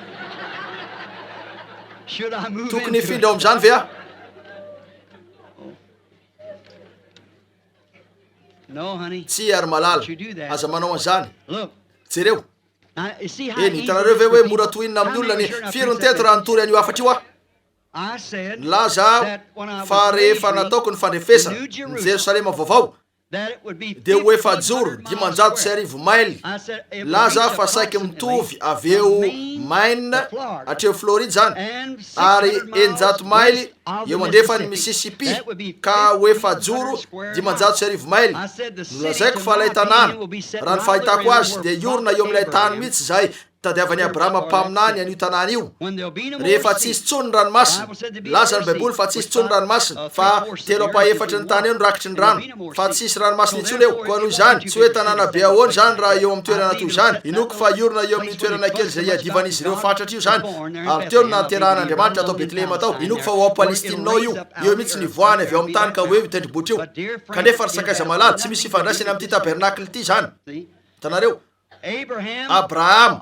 tokony hifindra ao am'izany ve ah tsy ary malala aza manao an'izany jereo eny hitanareo ve hoe mora tohinina amin'ny olona ny firy ny teto raha nitory an'io afatra io ah laza fa rehefa nataoko ny fandrefesana ny Jerosalema vaovao de ho efajoro 500 maily laza fa saiky mitovy avy eo Maine atreo Floride zany ary 100 maily eo mandefa ny Mississippi ka ho efajoro 500 maily nolazaiko fa lay tanàna raha ny fahitako azy de iorona eo amin'ilay tany mihitsy zay tadiavany Abrahama mpaminany an'io tanàna io rehefa tsisy tsony ranomasina laza ny baiboly fa tsisy tsony ranomasina fa telo apaefatra ny tany eo nyrakitry ny rano fa tsisy ranomasina intsony eo koa noho izany tsy hoe tanàna be ahoany zany raha eo amin'ny toerana toy zany inoko fa iorona eo amin'ny toerana kely zay iadivan'izy ireo fatratra io zany ary teo naterahan'Andriamanitra atao Betlehema atao inoko fa ho Palestinao io mihitsy nivoahany avy ao amin'ny tany ka hoe tendrombohitra io kanefa ry sakaiza malala tsy misy ifandraisana amin'ity tabernakle ity zany tanareo Abraham,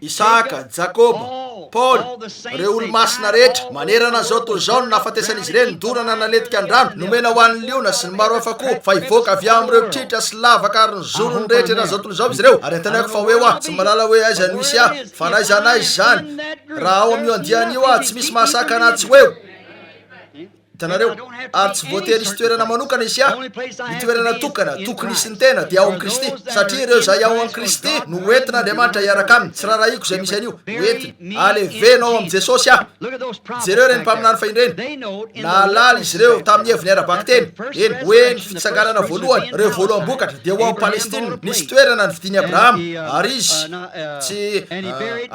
Isaka, Jakob, Paul, reo olo masina rehetra manerana zao toy zao no nahafatesan'izy ireny nidorana naletika andrano nomena ho an'ny liona sy ny maro hafa koa fa ivoaka avy amin'ireo tritra sy lavaka ary ny zorony rehetra na zao toy zao izy ireo ary antanako fa hoe oa tsy malala hoe aiza no isy fa naizanaizy zany raha ao amin'io andian'io tsy misy mahasaka anazy ho eo tanareo ary tsy voatery isy toerana manokana isy ny toerana tokony isy ny tena dia ao amin'ny Kristy satria ireo zay ao amin'ny Kristy no entin'Andriamanitra iaraka aminy tsy raharaiko zay misy an'io entiny alevenao amin'ny Jesosy jereo reny mpaminany fahinreny naalala izy ireo tamin'ny heviny ara-baky teny eny hoe ny fitsanganana voalohany reo voaloham-bokatra dia ho ao Palestine nisy toerana nivitiny Abraham ary izy tsy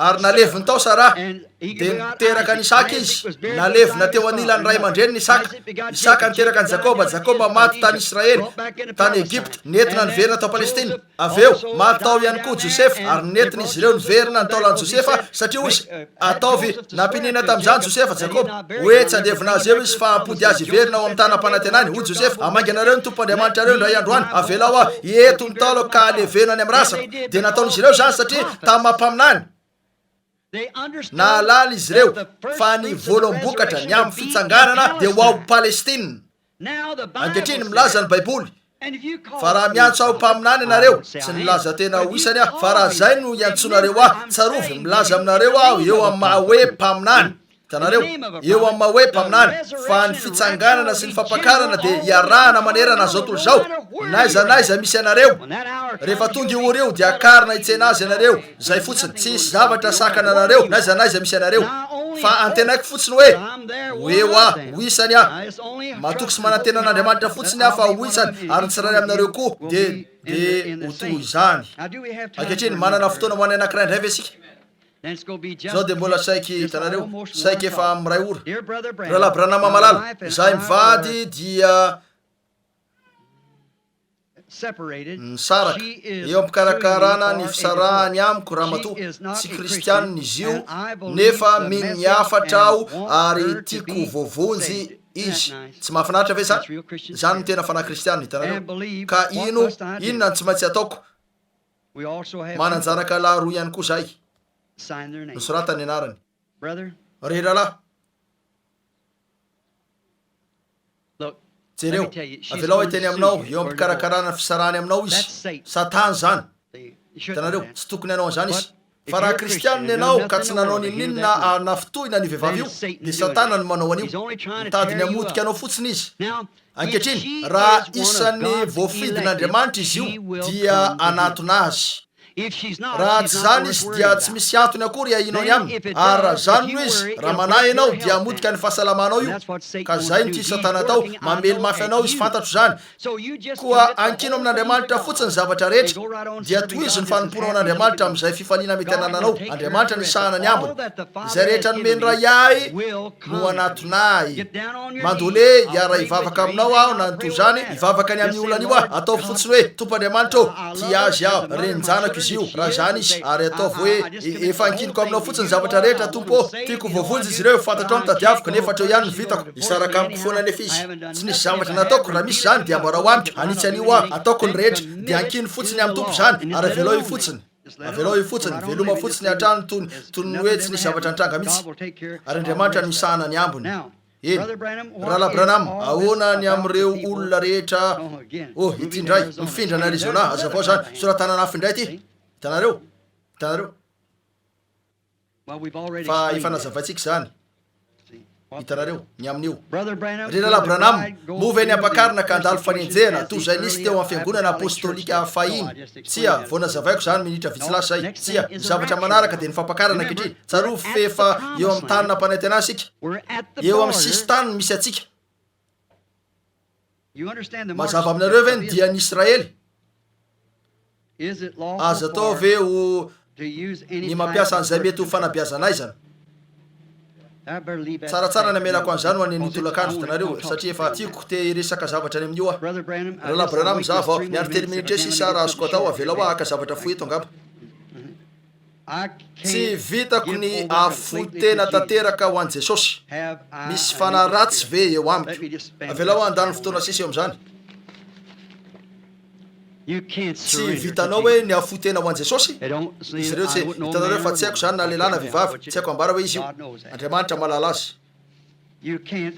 ary naleviny tao Sara dia niteraka ny Isaka izy nalevina teo anilany ray aman-dreny ny Isaka niteraka ny Jakoba maty tany Israely tany Egypte nentina niverina tao Palestine aveo matao ihany koa Josefa ary nentina izy ireo niverina ny taolany Josefa satria ozy ataovy nampinina tamin'izany Josefa Jakoba hoe tsy andevina azy eo izy fa ampody azy iverina ao amin'ny tanam-panantenany hoy Josefa amainga anareo ny tompo Andriamanitra reo ndray androany avelao ieto ny taolo ka alevenany amin'ny rasako dia nataon'izy ireo zany satria tamin'ny mampaminany naalala izy ireo fa ny voaloham-bokatra ny amin'ny fitsanganana dia ho ao Palestine ankehitriny milaza ny baiboly fa raha miantso ao mpaminany ianareo tsy nilaza tena ho isany fa raha zay no iantsonareo tsarovy milaza aminareo eo amin'ny maha hoe mpaminany tanareo eo amin'ny maha hoe mpaminany fa ny fitsanganana sy ny fampakarana dia iarahana manerana zao toy zao naiza misy anareo rehefa tonga io io dia akarina hitsena azy ianareo zay fotsiny tsisy zavatra sakana anareo naiza misy anareo fa antenaiky fotsiny hoe ho isany matoky sy manantena an'Andriamanitra fotsiny fa ho isany ary nitsirary aminareo koa dia ho toy izany ankehitriny manana fotoana ho any anankiray indray ve isika zao dia mbola saiky hitanareo saiky efa amin'ny ray ora rahalahy Branham malala zahay mivady dia nisaraka eo ampikarakarana ny fisarahany amiko raha matoa tsy kristianina izy io nefa miniafatra aho ary tiako vovonjy izy tsy mahafinaritra ve zany no tena fanahy kristianina hitanareo ka inona tsy maintsy ataoko mananjanaka laharoa ihany koa zahay nosoratany anarany ry rahalahy jereo avelao iteny aminao eo ampikarakarana fisarahany aminao izy satany zany hitanareo tsy tokony anao an'izany izy fa raha kristianina ianao ka tsy nanao ninina nafitohina ny vehivavy io dia satana no manao an'io mitadiny amodika anao fotsiny izy ankehitriny raha isan'ny voafidin'Andriamanitra izy io dia anatonazy raha tsy zany izy dia tsy misy antony akory ahinao ny aminy ary raha zany no izy raha manahy ianao dia amodika ny fahasalamanao io ka zay no ty satana atao mamely mafy anao izy fantatro zany koa ankino amin'Andriamanitra fotsiny zavatra rehetra dia tohizy ny fanomponao an'Andriamanitra amin'izay fifaliana mety anananao Andriamanitra ny sahana ny ambony izay rehetra nomeny ray ahy no anatonay mandole iara hivavaka aminao aho na nytoy zany hivavaka ny amin'ny olana io atao fotsiny hoe tompo Andriamanitra ty azy aho renjanako izy io raha zany izy ary ataovy hoe efa ankiniko aminao fotsiny zavatra rehetra tompo tiako voavonjy izy ireo fantatro amin'ny tadiaviko nefa treo ihany ny vitako isaraka amiko foana nefa izy tsy nisy zavatra nataoko raha misy zany dia mba raha hoamiko anitsy an'io ataoko ny rehetra dia ankino fotsiny amin'ny tompo zany ary avelao io fotsiny veloma fotsiny hatrany tony hoe tsy nisy zavatra nitranga mihitsy ary Andriamanitra no isahana ny ambony eny rahalahy Branham ahoana ny amin'ireo olona rehetra ity ndray mifindra ny Arizona azavao zany soratana anafy indray ty hitanareo fa efa nazavaitsika zany hitanareo ny amin'io ry rahalahy Branham mova eny ampakarina ka andalo fanenjehana toy zay nisy teo amin'ny fiangonana apostolika fahiny tsia vao nazavaiko zany minitra vitsilasa zay tsia zavatra manaraka dia ny fampakarana ankehitriny tsaroa fefa eo amin'ny tanina mpanentena asika eo amin'ny sisy tany misy atsika mazava aminareo ve ny dian'ny Israely aza atao ve ho ny mampiasa an'izay mety ho fanabeazanay zany. Tsaratsara ny amelako an'izany ho any nitolakandro hitanareo satria efa tiako te resaka zavatra any amin'io ah. Rahalahy Branham zava ny andro telo minitra sisa raha azoko atao avela ho aka zavatra foy eto angamba. Tsy vitako ny afotena tanteraka ho an'i Jesosy. Misy fanaratsy ve eo amiko? Avela ho andany fotoana sisa eo amin'izany. Tsy vitanao hoe ny afotena ho an'i Jesosy? Izy ireo tsy hitanareo fa tsy haiko zany na lehilahy na vehivavy, tsy haiko ambara hoe izy io. Andriamanitra malala azy.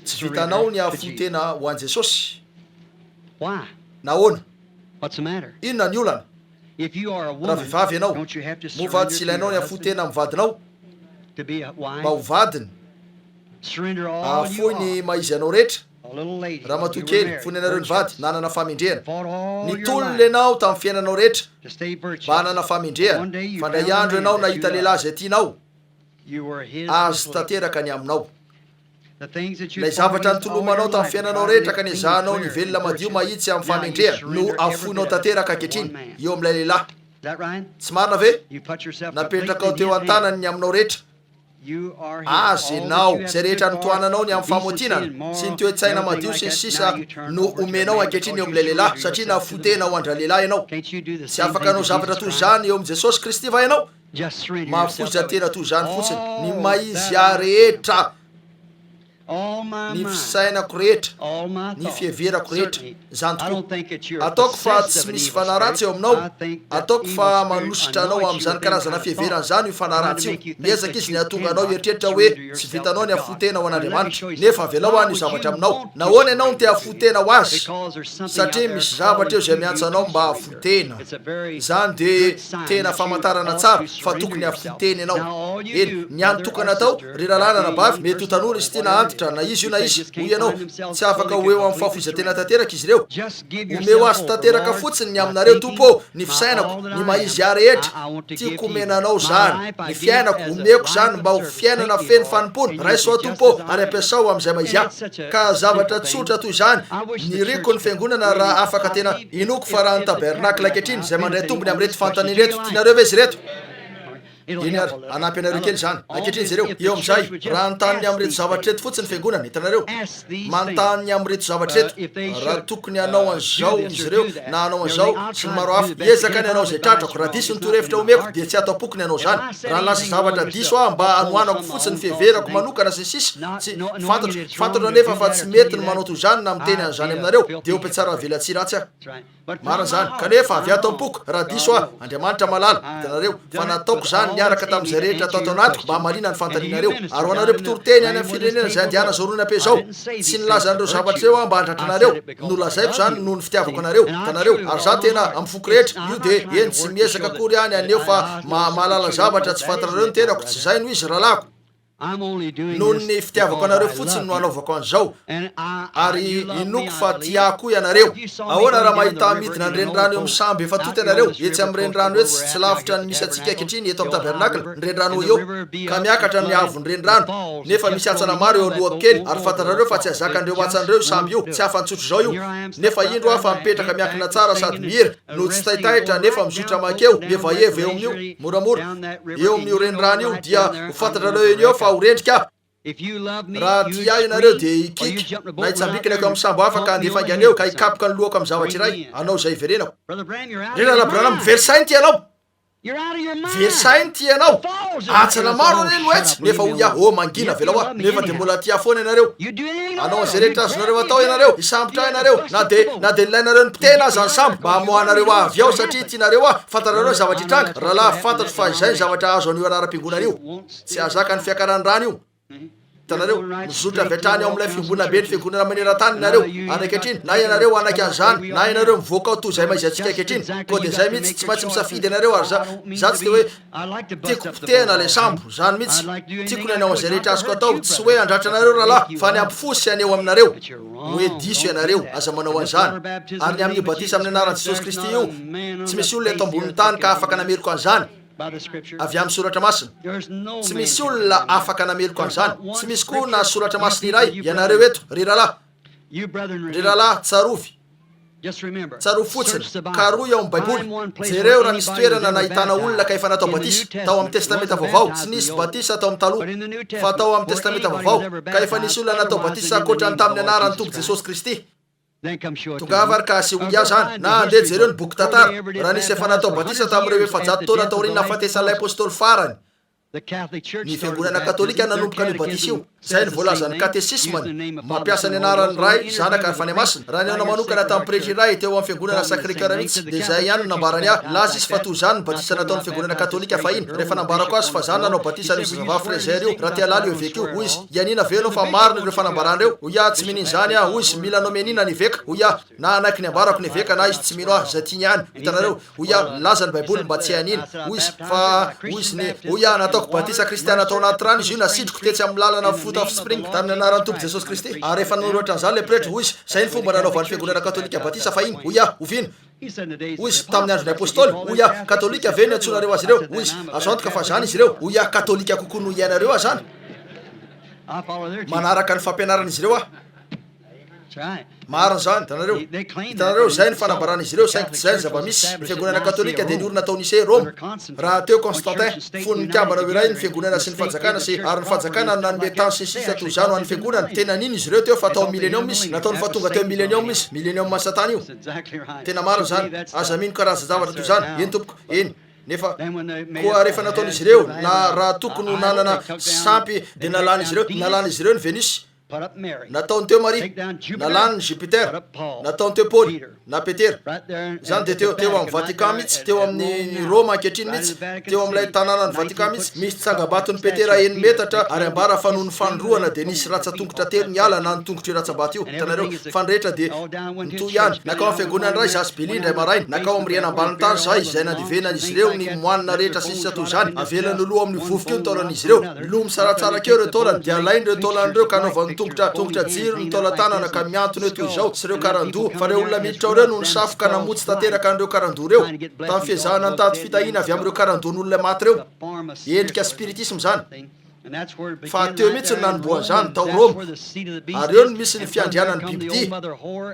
Tsy vitanao ny afotena ho an'i Jesosy. Nahoana? Inona ny olana? Raha vehivavy ianao, moa tsy ilainao ny afotena amin'ny vadinao mba ho vadiny. Afoy ny maizy anao rehetra. Raha matoa kely fony anareo ny vady nanana famindrehana. Nitolona ianao tamin'ny fiainanao rehetra mba hanana famindrehana. Fa ndray andro ianao nahita lehilahy zay tianao, azo tanteraka ny aminao. Ilay zavatra nitolomanao tamin'ny fiainanao rehetra ka niezahanao ny velona madio mahitsy amin'ny famindrehana no afonao tanteraka ankehitriny eo amin'ilay lehilahy. Tsy marina ve? Napetraka ao teo an-tanany ny aminao rehetra. Azy nao zay rehetra nitoananao ny amin'ny famotinana sy ny toe-tsaina madio sy ny sisa no omenao ankehitriny eo amin'ilay lehilahy satria nafotena ho andra lehilahy ianao. Tsy afaka anao zavatra toy izany eo amin'ny Jesosy Kristy va ianao? Mahafoza tena toy izany fotsiny. Ny maizia rehetra, ny fisainako rehetra, ny fieverako rehetra, zany tokoa. Ataoko fa tsy misy fanaratsy eo aminao. Ataoko fa manositra anao amin'izany karazana fieverana zany io fanaratsy io. Miezaka izy ny atonga anao eritreritra hoe tsy vitanao ny afotena ho an'Andriamanitra nefa avelao any io zavatra aminao. Nahoana ianao no te afotena ho azy? Satria misy zavatra eo zay miantsa anao mba afotena. Zany de tena famantarana tsara fa tokony afotena ianao. Eny, ny antokana atao ry rahalahy na bavy mety ho tanora izy ty na antitra na izy io na izy hoy ianao tsy afaka ho eo amin'ny fahafizatena tanteraka izy ireo. Omeo azy tanteraka fotsiny ny aminareo tompo, ny fisainako, ny maizy ahy rehetra tiako omenanao zany. Ny fiainako omeko zany mba ho fiainana feno fanimpona. Raisoa tompo ary ampiasao amin'izay maizy ahy. Ka zavatra tsotra toy izany ny riko ny fiangonana raha afaka tena inoko fa raha ny tabernakla ankehitriny zay mandray tombony amin'reto fanontaniana reto. Tianareo ve izy reto? Iny ary anampy anareo kely zany ankehitriny izy ireo. Eo amin'izay raha notany amin'reto zavatra reto fotsiny fiangonana hitanareo manontany amin'reto zavatra reto. Raha tokony hanao an'izao izy ireo na hanao an'izao sy ny maro hafa, ezaka ny hanao zay tratrako. Raha diso ny torohevitra omeko dia tsy atao pokony hanao zany. Raha lasa zavatra diso aho mba hanoanako fotsiny fiheverako manokana sy sisa tsy fantatra nefa fa tsy mety ny manao toy izany na miteny an'izany aminareo dia ope tsara velatsy ratsy aho. Marina zany kanefa avy atao ampoko raha diso aho. Andriamanitra malala hitanareo fa nataoko zany niaraka tamin'izay rehetra atao tanatiko mba hamarina ny fanontanianareo. Ary ho anareo mpitoroteny any amin'ny firenena zay andiana zao rony ape zao tsy nilaza an'ireo zavatra eo mba handratranareo. Nolazaiko zany noho ny fitiavako anareo tanareo. Ary za tena amin'ny foko rehetra io de eny tsy miezaka akory any aneo fa mahalala zavatra tsy fantarareo ny tenako. Tsy zay no izy rahalako. Noho ny fitiavako anareo fotsiny no anaovako an'izao ary inoko fa tiako ianareo. Ahoana raha mahita midina ny renirano eo amin'ny samby efa tota ianareo etsy amin'ny renirano etsy tsy lavitra ny misy antsika ankehitriny eto amin'ny tabernakla ny renirano eo ka miakatra ny avon'ny renirano nefa misy atsana maro eo alohako kely ary fantarareo fa tsy azakan'ireo matsan'ireo samby io tsy afantsotro zao io nefa indro aho fa mipetraka miankina tsara sady mihira no tsy tahitahitra nefa mizotra makeo mevaheva eo amin'io moramora eo amin'io renirano io dia ho fantatrareo eny fa horendrika. Raha tia ianareo dia ikiky na hitsambikina ako amin'ny sambo hafa ka andefa angany eo ka hikapoka ny lohako amin'ny zavatra iray anao zay iverenako. Ry rahalahy Branham versainy ty ianao. Versainy ty ianao. Atsana maro reny oetsy nefa hoy aho o mangina vela hoa nefa de mbola tia foana ianareo. Anao zay rehetra azonareo atao ianareo hisambotra ianareo na de nilainareo ny mpitena azy any sambo mba hamohanareo avy ao satria tianareo ah fantarareo zavatra hitranga. Rahalahy fantatro fa izay ny zavatra azo an'io anaram-piangonana io tsy azaka ny fiakarany rano io. Tanareo mizotra avy hatrany ao amin'ilay fiangonana be ny fiangonana maneran-tany nareo anankehitriny na ianareo anaky an'izany na ianareo mivoaka ao toy izay maizy antsika ankehitriny koa dia izay mihitsy tsy maintsy misafidy ianareo ary za tsy dia hoe tiako mpitena le sambo zany mihitsy tiako ny anao an'izay rehetra azoko atao tsy hoe andratra anareo rahalahy fa ny ampifosy aneo aminareo hoe diso ianareo aza manao an'izany ary ny amin'ny batisa amin'ny anaran'i Jesosy Kristy io tsy misy olona eto ambonin'ny tany ka afaka nameriko an'izany avy amin'ny soratra masina. Tsy misy olona afaka nameloko an'izany. Tsy misy koa na soratra masina iray ianareo eto ry rahalahy tsarovy tsaro fotsiny karoa eo amin'ny baiboly jereo raha misy toerana nahitana olona ka efa natao batisa tao amin'ny testamenta vaovao tsy nisy batisa tao amin'ny taloha fa tao amin'ny testamenta vaovao ka efa nisy olona natao batisa akoatrany tamin'ny anarany tompo Jesosy Kristy tongava ka sy hoia zany na andeha jereo ny boky tantara raha nisy efa natao batisa tamin'ireo efajato taona taoriana nahafatesan'ilay apôstôly farany ny fiangonana katolika nanomboka ny batisa io zay ny voalazan'ny katesismany mampiasa ny anaran'ny ray zanaka ary fany masina raha ny aona manokana tamin'ny pretre ray teo amin'ny fiangonana sacré-cœur mihitsy de zay ihany nambarany ahy laza izy fa toy zany ny batisa nataon'ny fiangonana katolika fahiny rehefa nambarako azy fa zany nanao batisa ny zava fraser io raha tialala io veka io hoy izy ianina ve anao fa marina ireo fanambaran'ireo ho ia tsy mininy zany ah hoy izy mila anao menina ny veka ho ia na anaiky ny ambarako ny veka na izy tsy mino ah zay tiany ihany hitanareo ho ia laza ny baiboly mba tsy hanina hoy izy fa hoy izy ny ho ia natao batisa kristiana atao anaty rano izy io nasidriko tetsy amin'ny lalana foot of spring tamin'ny anaran'ny tompo Jesosy Kristy ary rehefa nanoratra an'izany le pretre hoy izy zay ny fomba nanaovan'ny fiangonana katolika batisa fahiny ho ia ovino hoy izy tamin'ny andron'ny apôstôly ho ia katolika ve ny antsonareo azy ireo hoy izy azo antoka fa zany izy ireo ho ia katolika kokoa no iainareo ah zany manaraka ny fampianaran'izy ireo marina zany hitanareo zay ny fanambarana izy ireo saingy tsy zay ny zava-misy ny fiangonana katolika de ny orona tao Nice Rome raha teo Constantin fony mikambana iray ny fiangonana sy ny fanjakana sy ary ny fanjakana nanome tany sy sisa toy zany ho an'ny fiangonana tena niny izy ireo teo fa atao millénium izy nataony fa tonga teo millénium izy millénium masatany io tena marina zany aza mino karaza zavatra toy zany eny tompoko eny nefa koa rehefa nataon'izy ireo na raha tokony ho nanana sampy de nalàn'izy ireo ny Vénus nataony teo Marie nalany Jupiter nataony teo Paul na Peter zany de teo amin'ny Vatican mihitsy teo amin'ny Roma ankehitriny mihitsy teo amin'ilay tanàna ny Vatican mihitsy misy tsangabaton'ny Petera 1 metatra ary ambara fanony fandroana de nisy ratsatongotra telo ny ala na nitongotry ratsabato io hitanareo fandrehetra de nitoy ihany nakao amin'ny fiangonana ray zasy belindray marainy nakao amin'ny riana ambany tany zay zay nandivenan'izy ireo ny moanina rehetra sisa toy zany avelany aloha amin'ny vovoka io ny taolan'izy ireo lomo saratsara keo ireo taolany de alainy ireo taolan'ireo ka anaovan'ny tongotra jiro ny taolatanana ka miantony eo toy zao sy ireo karandoa fa reo olona miditra ao reo no nisafoka namotsy tanteraka an'ireo karandoa reo tamin'ny fiezahana ny tady fitahina avy amin'ireo karandoan'olona maty reo endrika spiritisme zany fa teo mihitsy ny nanomboany zany tao Roma ary eo no misy ny fiandrianany bibidy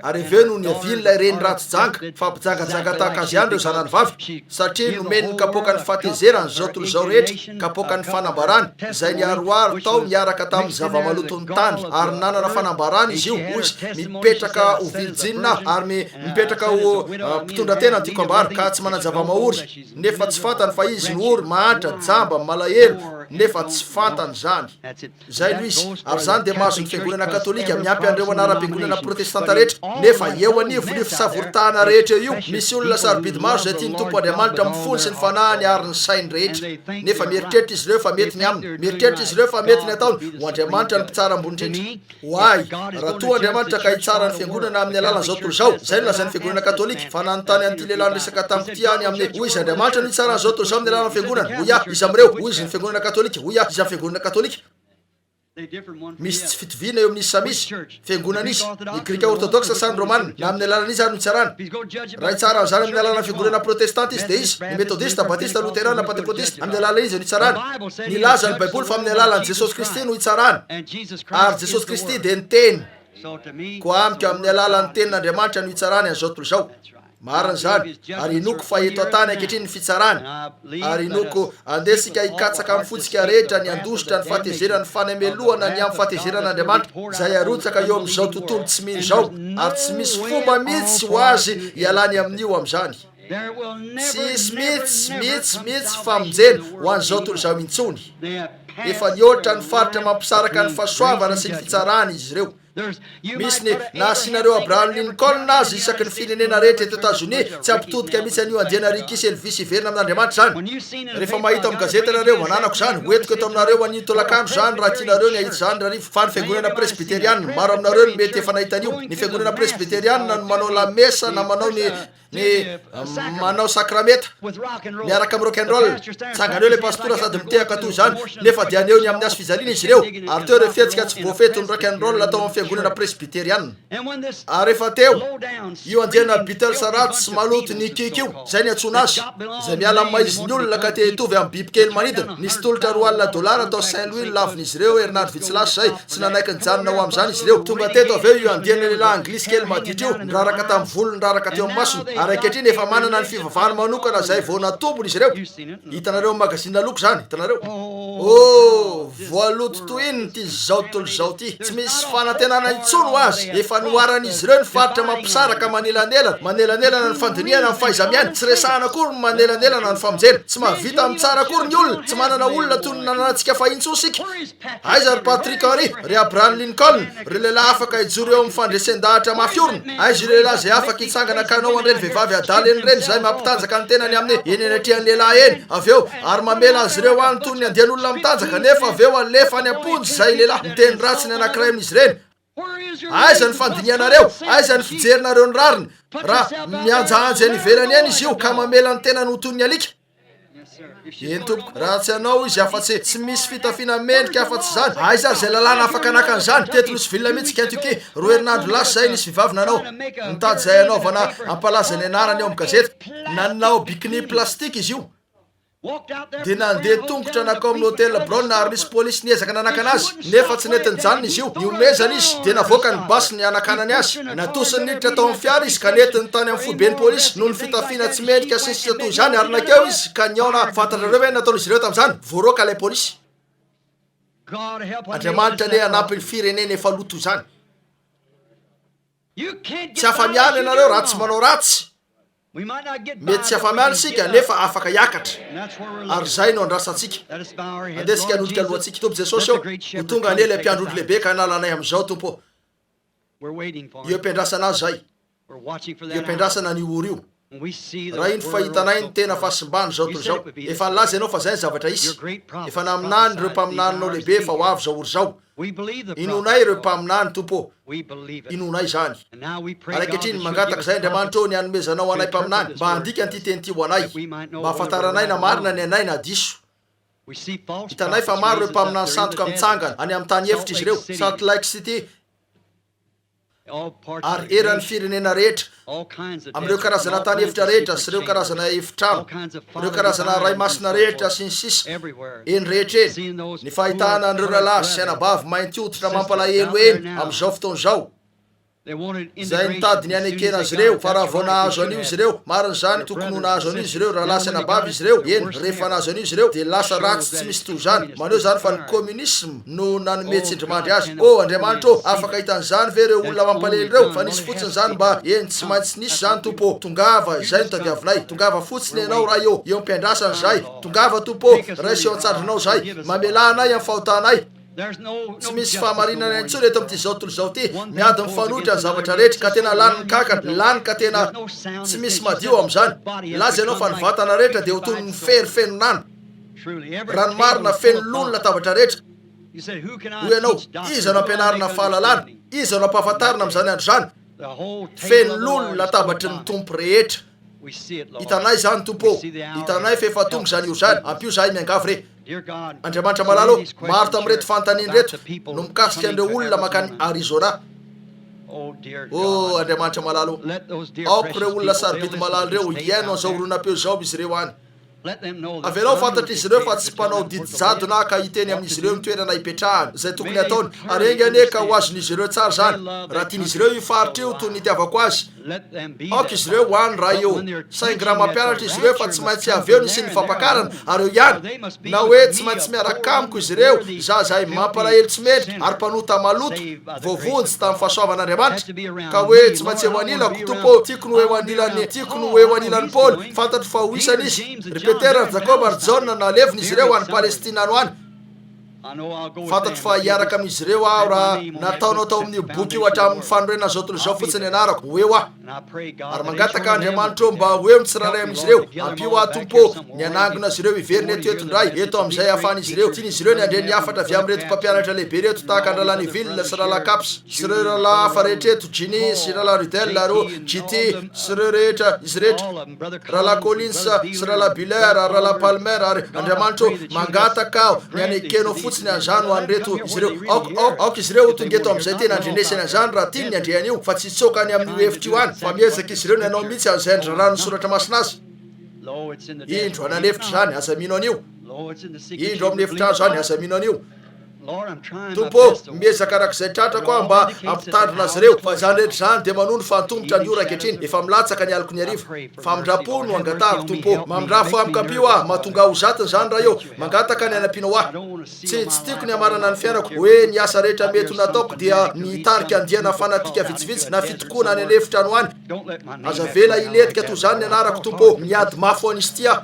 ary aveo no ny avily lay reny ratsy-janga fa mpijangajanga tahaka azy ihany reo zanany vavy satria nomeny ny kapoaka ny fahatezerany zao tontolo zao rehetra kapoaka ny fanambarany zay niaroaro tao miaraka tamin'ny zava-malotony tany ary nanana fanambarany izy io hoy izy mipetraka ho virjina ary mipetraka ho mpitondra-tena ny tiako ambary ka tsy manan-java-mahory nefa tsy fantany fa izy ny ory mahantra jamba malahelo nefa tsy fantany zany zay no izy ary zany de mahazo ny fiangonana katolika miampy an'ireo anara-piangonana protestanta rehetra nefa eo anivo ny fisavorotahana rehetra io misy olona sarobidy maro zay tia ny tompo Andriamanitra mifony sy ny fanahiny ary ny sainy rehetra nefa mieritreritra izy ireo fa mety ny aminy mieritreritra izy ireo fa mety ny ataony ho Andriamanitra ny mpitsara ambony indrindra hoay raha toa Andriamanitra ka hitsara ny fiangonana amin'ny alalany zao tontolo zao zay no lazan'ny fiangonana katolika fa nanontany an'ity lehilahy resaka tamiko ty any amin'ny hoy izy Andriamanitra no hitsara an'izao tontolo zao amin'ny alalany fiangonana ho ia izy amin'ireo hoy izy ny fiangonana katolika ho ia izy amin'ny fiangonana katolika misy tsy fitoviana eo amin'izy samisy fiangonana izy ny grika orthodoxe sa ny romane na amin'ny alalan'izy ary no tsarana raha hitsara zany amin'ny alalana fiangonana protestante izy de izy ny methodiste batiste luterana pentecôtiste amin'ny alala izy no hitsarana nilaza ny baiboly fa amin'ny alalan'i Jesosy Kristy no hitsarana ary Jesosy Kristy de ny teny koa amika amin'ny alalan'ny tenin'Andriamanitra no hitsarany an'izao tontolo zao marina zany ary inoko fa eto atany ankehitriny ny fitsarany ary inoko andesika hikatsaka amin'ny fotsika rehetra ny andositra ny fahatezerany fanemelohana ny amin'ny fahatezeran'Andriamanitra zay arotsaka eo amin'izao tontolo tsy mino zao ary tsy misy fomba mihitsy ho azy hialany amin'io amin'izany tsisy mihitsy famonjena ho an'izao tontolo zao intsony efa nioatra ny faritra mampisaraka ny fahasoavana sy ny fitsarany izy ireo misy ny nasinareo Abraham Lincoln azy isaky ny firenena rehetra eto États-Unis tsy ampitodika mihitsy an'io andiana rikisy Elvis iverina amin'Andriamanitra zany rehefa mahita amin'ny gazety nareo mananako zany hoentiko eto aminareo an'io tolakandro zany raha tianareo ny ahita zany raha fa ny fiangonana presbyteriana maro aminareo ny mety efa nahitan'io ny fiangonana presbyteriana no manao lamesa na manao ny manao sakrameta miaraka amin'ny rock and roll tsanganeo le pastora sady mitehaka toy zany nefa de aneo ny amin'ny azo fijaliana izy ireo ary teo re fihetsika tsy voafeto ny rock and roll atao amin'ny fiangonana presbyteriana. Ary rehefa teo io andiana bitel saratsy sy maloto ny kikio zay ny antsona azy zay miala amin'ny maizin'ny olona ka te hitovy amin'ny bibikely manidina. Nisy tolotra $2 atao Saint Louis laviny izy ireo herinandro vitsilasy zay tsy nanaiky nijanona ho amin'izany izy ireo. Tonga teto avy eo io andiana lehilahy anglisy kely maditra io niraraka tamin'ny volony niraraka teo amin'ny masony ary ankehitriny efa manana ny fivavahana manokana zay vao natombony izy ireo. Hitanareo magazina loko zany, hitanareo. Voaloto toiny ty zao tontolo zao ty tsy misy fanantenana intsony ho azy. Efa noaran'izy ireo ny faritra mampisaraka manelanelana ny fandiniana ny fahaizamiana. Tsy resahana akory ny manelanelana ny famonjena. Tsy mahavita amin'ny tsara akory ny olona. Tsy manana olona toy ny nanantsika fahintso sika. Aiza ry Patrick Henry, ry Abraham Lincoln, ry lehilahy afaka hijoro eo amin'ny fandresen-dahatra mafiorina. Aiza ry lehilahy zay afaka hitsangana kanao an'ireny vehivavy adala eny reny zay mampitanjaka ny tenany amin'ny eny anatrehan'ny lehilahy eny. Avy eo ary mamela azy ireo any toy ny andian'olona mitanjaka nefa avy eo alefa any amponjy zay lehilahy miteny ratsy ny anankiray amin'izy ireny. Aiza ny fandinianareo? Aiza ny fijerinareo ny rariny? Raha mianjaanja any ivelany eny izy io ka mamela ny tenany ho toy ny alika. Eny tompoko, raha tsy anao izy afa-tsy tsy misy fitafiana mendrika afa-tsy zany. Aiza zay lalàna afaka anakan'izany? Teto misy vilona mihitsy Kentucky, 2 herinandro lasa zay nisy vehivavy nanao mitady zay anaovana ampalaza ny anarany eo amin'ny gazety. Nanao bikini plastika izy io. Dia nandeha tongotra nakao amin'ny hôtel Brown ary nisy polisy niezaka nanakana azy nefa tsy netiny janona izy io. Niomezana izy dia navoaka ny basy ny anakanany azy. Natosiny niditra tao amin'ny fiara izy ka netiny tany amin'ny foiben'ny polisy noho ny fitafiana tsy mendrika sy ny sisa toy izany ary nakeo izy ka niaona fantatrareo hoe nataon'izy ireo tamin'izany. Voaroaka ilay polisy. Andriamanitra ne hanampy ny firenena efa loto izany. Tsy afamiana ianareo raha tsy manao ratsy. Mety tsy afamiana sika nefa afaka hiakatra. Ary zay no andrasantsika. Andesika hanodika alohantsika Tompo Jesosy ho tonga ane ilay mpiandrodro lehibe ka hanalanay amin'izao Tompo. Io ampiandrasana azy zay. Io ampiandrasana ny oro io. Raha iny fahitanay ny tena fahasimbany zao toy zao. Efa nalaza ianao fa zay ny zavatra isy. Efa naminany ireo mpaminanao lehibe fa ho avy zao oro zao. Inonay ireo mpaminany Tompo. Inonay zany. Ary ankehitriny mangataka zay Andriamanitra ny hanomezanao anay mpaminany mba handika an'ity teny ity ho anay. Mba ahafantaranay na marina ny anay na diso. Hitanay fa maro ireo mpaminany sandoka mitsangana any amin'ny tany efitra izy ireo. Salt Lake City ary eran'ny firenena rehetra amin'ireo karazana tany efitra rehetra sy ireo karazana efitrano, ireo karazana ray masina rehetra sy ny sisa eny rehetra eny. Ny fahitana an'ireo ralahy sy anabavy mainty hoditra mampalahelo eny amin'izao fotoana izao. Zay nitady ny anekena azy ireo fa raha vao nahazo an'io izy ireo marina zany tokony ho nahazo an'io izy ireo ralahy sy anabavy izy ireo. Eny rehefa nahazo an'io izy ireo dia lasa ratsy tsy misy toy zany. Maneo zany fa ny communisme no nanome tsindrimandry azy. Andriamanitra afaka hitan'izany ve ireo olona mampalahelo ireo fa nisy fotsiny zany mba eny tsy maintsy nisy zany Tompo. Tongava zay no tadiavinay. Tongava fotsiny ianao raha eo ampiandrasana zay. Tongava Tompo raha iseo an-tsandrinao zay. Mamelanay amin'ny fahotanay. Tsy misy fahamarinana intsony eto amin'ity zao tontolo zao ty. Miady mifanohitra ny zavatra rehetra ka tena lany ny kakana, lany ka tena tsy misy madio amin'izany. Laza ianao fa ny vatana rehetra dia ho toy ny fery fenonana. Raha ny marina feno lony latabatra rehetra. Hoy ianao, iza no ampianarina fahalalana? Iza no ampahafantarina amin'izany andro zany? Feno lony latabatry ny tompo rehetra. Hitanay zany Tompo. Hitanay fa efa tonga zany io zany. Ampio zahay miangavy re. Andriamanitra malalo, maro tamin'ireto fanontaniana reto no mikasika an'ireo olona makany Arizona. Andriamanitra malalo, aoko ireo olona sarobidy malalo ireo hiaino an'izao oronam-peo zao izy ireo any. Avelao fantatra izy ireo fa tsy mpanao didijado na ka hiteny amin'izy ireo ny toerana hipetrahany zay tokony ataony. Ary enge ka ho azon'izy ireo tsara zany. Raha tian'izy ireo io faritra io toy ny itiavako azy. Aoka izy ireo hoany raha eo. Saingy raha mampianatra izy ireo fa tsy maintsy aveo nisy ny fampakarana ary eo ihany. Na hoe tsy maintsy miaraka amiko izy ireo zahay mampalahelo tsy mendrika ary mpanota maloto voavonjy tamin'ny fahasoavan'Andriamanitra. Ka hoe tsy maintsy eo anilako Tompo, tiako no eo anilan'ny Paoly fantatro fa ho isany izy. Petera ary Jakoba ary Jona nalevina izy ireo any Palestina ano any. Fantatro fa hiaraka amin'izy ireo aho raha nataonao tao amin'ny boky io hatramin'ny fanorenana zao tontolo zao fotsiny ianarako. Hoeo aho. Ary mangataka Andriamanitra mba hoeo mitsiraray amin'izy ireo. Ampio aho Tompo ny anangona azy ireo iverina eto ndray eto amin'izay ahafahan'izy ireo. Tian'izy ireo ny andre ny afatra avy amin'ireto mpampianatra lehibe reto tahaka andralany Ville sy rala Caps sy ireo rala hafa rehetra eto Jini sy rala Rudel aro GT sy ireo rehetra izy rehetra rala Collins sy rala Buller rala Palmer ary Andriamanitra mangataka aho ny anekenao fotsiny anzano anreto izy ireo aoka izy ireo tonga eto am'izay tena andrenesany anzany raha tiany andreany io fa tsy tsokany amin'ny hevitra io any fa miezaka izy ireo ny anao mihitsy an'izay andrarano soratra masina azy indro ananevitra zany aza mino an'io indro amin'ny hevitra zany aza mino an'io tompo miezaka arak'izay tratrako a mba ampitandrina azy ireo fa zany rehetra zany de manondro fantombotra ny ora ankehitriny efa milatsaka ny aloko ny ariva fa mindrapo no angatahako tompo mamindra fo amikampio a mahatonga ho zatiny zany raha eo mangataka ny anampianao ah tsy tiako ny amarana ny fiainako hoe ny asa rehetra mety nataoko dia nitarika andiana fanatika vitsivitsy na fitokoana any anefitra any hoany aza vela iletika toy zany ny anarako tompo miady mafo an'izy ty ah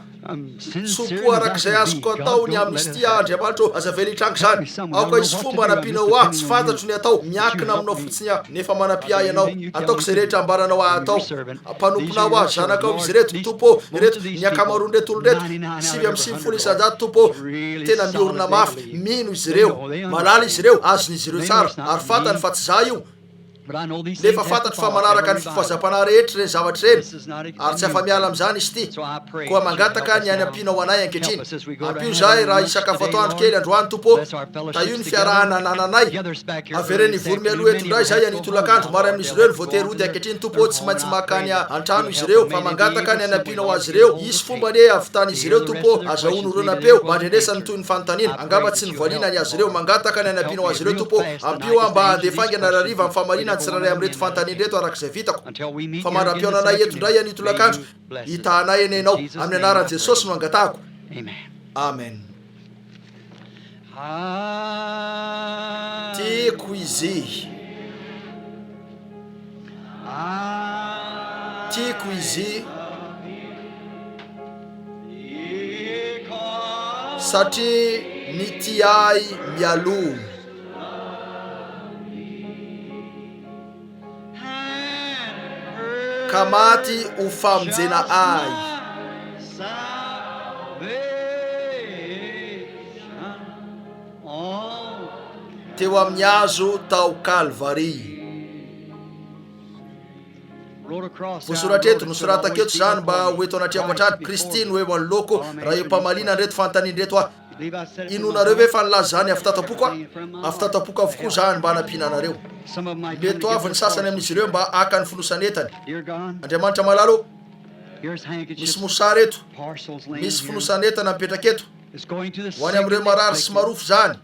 sopo arak'izay azoko atao ny amnistia andriamanitro aza vela hitrango zany aoka izy fomba anampianao ah tsy fantatro ny atao miakina aminao fotsiny ah nefa manampiah ianao ataoko izay rehetra ambaranao ah atao mpanomponao ah zanakao izy reto tompo reto ny akamaroany reto olo reto 5 tompo tena miorona mafy mino izy ireo malala izy ireo azony izy ireo tsara ary fatany fa tsy za io nefa fantatro fa manaraka ny fifazam-pana rehetra reny zavatra reny ary tsy afa-miala am'izany izy ty koa mangataka ny any ampianao anay ankehitriny ampio zahay raha isakafo atoandro kely androany tompo ta io ny fiarahana nananay avereny vory mialoha eto ndray zay anitolakandro mary amin'izy ireo ny voatery ody ankehitriny tompo tsy maintsy makany antrano izy ireo fa mangataka ny any ampianao azy ireo isy fomba ne avitany izy ireo tompo azahono ronapeo mandrendresany toy ny fanontaniana angamba tsy nyvoalina ny azy ireo mangataka ny any ampianao azy ireo tompo ampio a mba andefangana rariva amin'ny famarina tsiraray amreto fantanin reto arak'izay vitako fa mandram-piaonanay eto ndray anitolakandro hitanay eny anao amin'ny anaran'i jesosy no angatahako amen tiako izy tiako izy satria mity ay mialomo kamaty ho famonjena ay teo amin'ny hazo tao Kalvari vosoratra eto nosoratako eto zany mba hoeto anatriako atrany Kristiny hoe manoloko raha eo mpamalina andreto fanontaniana reto ah inonareo ve fa nilaza zany avy tatapoko a avy tatapoko avokoa zany mba hanampiana anareo mety avy ny sasany amin'izy ireo mba aka ny finosany andriamanitra malalo misy mosary eto misy finosany entana mipetraka eto ho any am'ireo marary sy marofo zany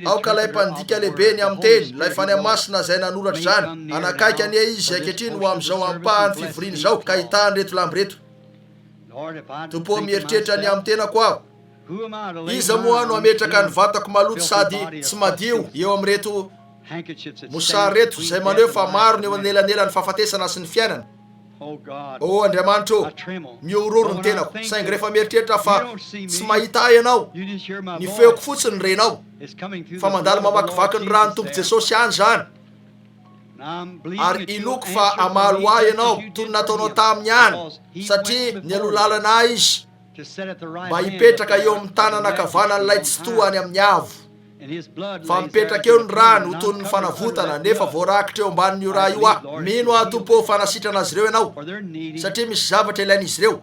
aoka lay mpandika lehibe ny amin'ny teny lay fany amasina zay nanoratra zany anakaiky ane izy ankehitriny ho am'izao ampahany fivoriny zao ka hitany reto lamby reto tompo mieritreritra ny amin'ny tenako aho iza moa no ametraka ny vatako maloto sady tsy madio eo am'reto mosary reto zay maneho fa maro ny eo anelanelany fahafatesana sy ny fiainana o andriamanitro miororo ny tenako saingy rehefa mieritreritra fa tsy mahita ay ianao ny feoko fotsiny renao fa mandalo mamakivaky ny raha ny tompo jesosy any zany ary inoko fa amalo ahy ianao toy ny nataonao taminy any satria ny alolalana izy mba hipetraka eo amin'ny tanana kavanan'ilay tsy to any amin'ny avo fa mipetraka eo ny rano ho tony ny fanavotana nefa voarakitra eo ambanin'io raha io ah mino ah tompo fanasitrana azy ireo ianao satria misy zavatra ilain'izy ireo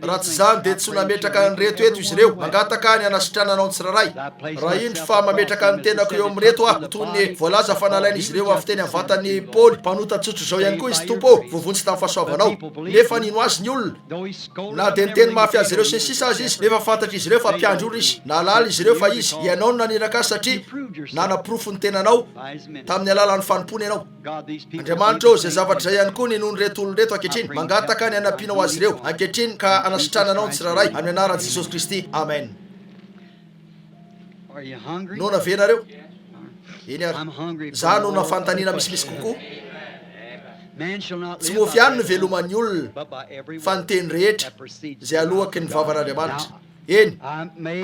raha tsy zany de tsy ho nametraka ny reto eto izy ireo mangataka ny anasitrananao ny tsiraray raha indro fa mametraka ny tenako eo am'reto ah toy ny voalaza fa nalain'izy ireo avy teny avatany Paoly mpanotatsotro zao ihany koa izy tompo voavontsy tamin'ny fahasoavanao nefa nino azy ny olona na de ny teny mafy azy ireo sy ny sisa azy izy nefa fantatra izy ireo fa mpiandry olo izy nalala izy ireo fa izy ianao no naniraka azy satria nanaprofo ny tenanao tamin'ny alalan'ny fanompony ianao andriamanitro zay zavatra zay ihany koa ny noho ny reto olo reto ankehitriny mangataka ny anampianao azy ireo ankehitriny ka anasitrananao ny tsiraray amin'ny anaran'i Jesosy Kristy amen no navenareo eny ary za no nafanontaniana misimisy kokoa tsy mofy any no veloman'ny olona fa ny teny rehetra zay alohaky ny vavan'andriamanitra eny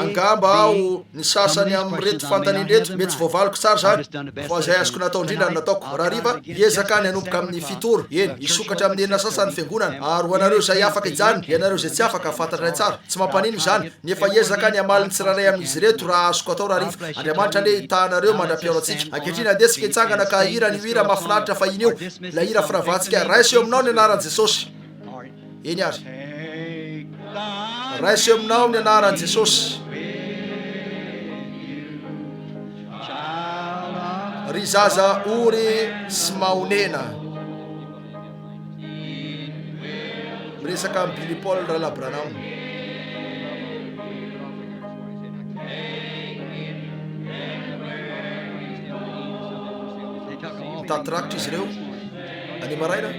angamba aho ny sasany am'reto fantanin reto mety tsy voavaloko tsara zany fa zay azoko natao indrindra ny nataoko raha riva iezaka ny anomboka amin'ny fitoro eny isokatra amin'ny enina sasany fiangonana ary ho anareo zay afaka ijany ianareo zay tsy afaka fantatray tsara tsy mampanino zany nefa iezaka ny amaliny tsiraray amin'izy reto raha azoko atao raha riva andriamanitra ane hitanareo mandra-piaino atsika ankehitriny andesika hitsangana ka hira ny hira mahafinaritra fa iny eo la hira firavatsika raisy eo aminao ny anaran'i Jesosy eny ary raisy eo aminao amin'ny anaran'i Jesosy ry zaza ory sy maonena. Miresaka amin'ny Billy Paul la Branham. Mitatirakitra izy ireo any maraina.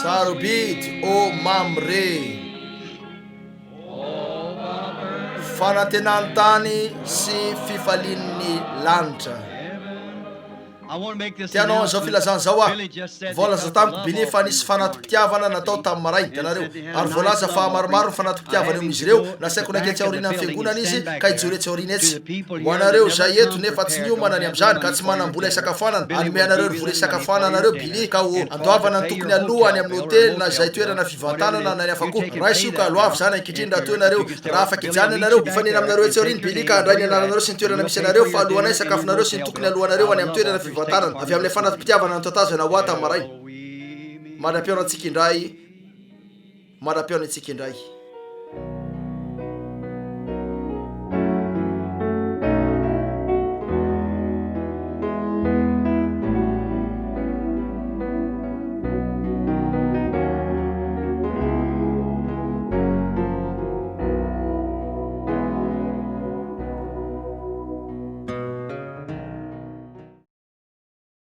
Sarobidy o mamre, fanantenantany sy fifalin'ny lanitra. Tianao zao filazana zao voalaza tamiko Billy fa nisy fanatom-pitiavana natao tamin'ny maraina ianareo, ary voalaza fa maromaro ny fanatom-pitiavana eo izy ireo, nasaiko naiketsy aoriana amin'ny fiangonana izy ka ijoretsy aoriana etsy. Ho anareo zay eto nefa tsy niomana ny am'izany ka tsy manam-bola isakafoanana, anome anareo ny vola isakafoanana anareo Billy ka ho andoavana ny tokony aloha any amin'ny hôtely na zay toerana fivantanana na ny hafa koa. Raha isio ka aloavo zany ankehitriny raha toy anareo raha afaka ijany anareo ifanena aminareo etsy aoriana Billy ka andray ny anaranareo sy ny toerana misy anareo fa alohanay sakafonareo sy ny tokony alohanareo any amin'ny toerana fivantanana avy amin'ny fanatom-pitiavana ny tatazana ho ata maraina. Madam-piaona antsika indray, madam-piaona antsika indray.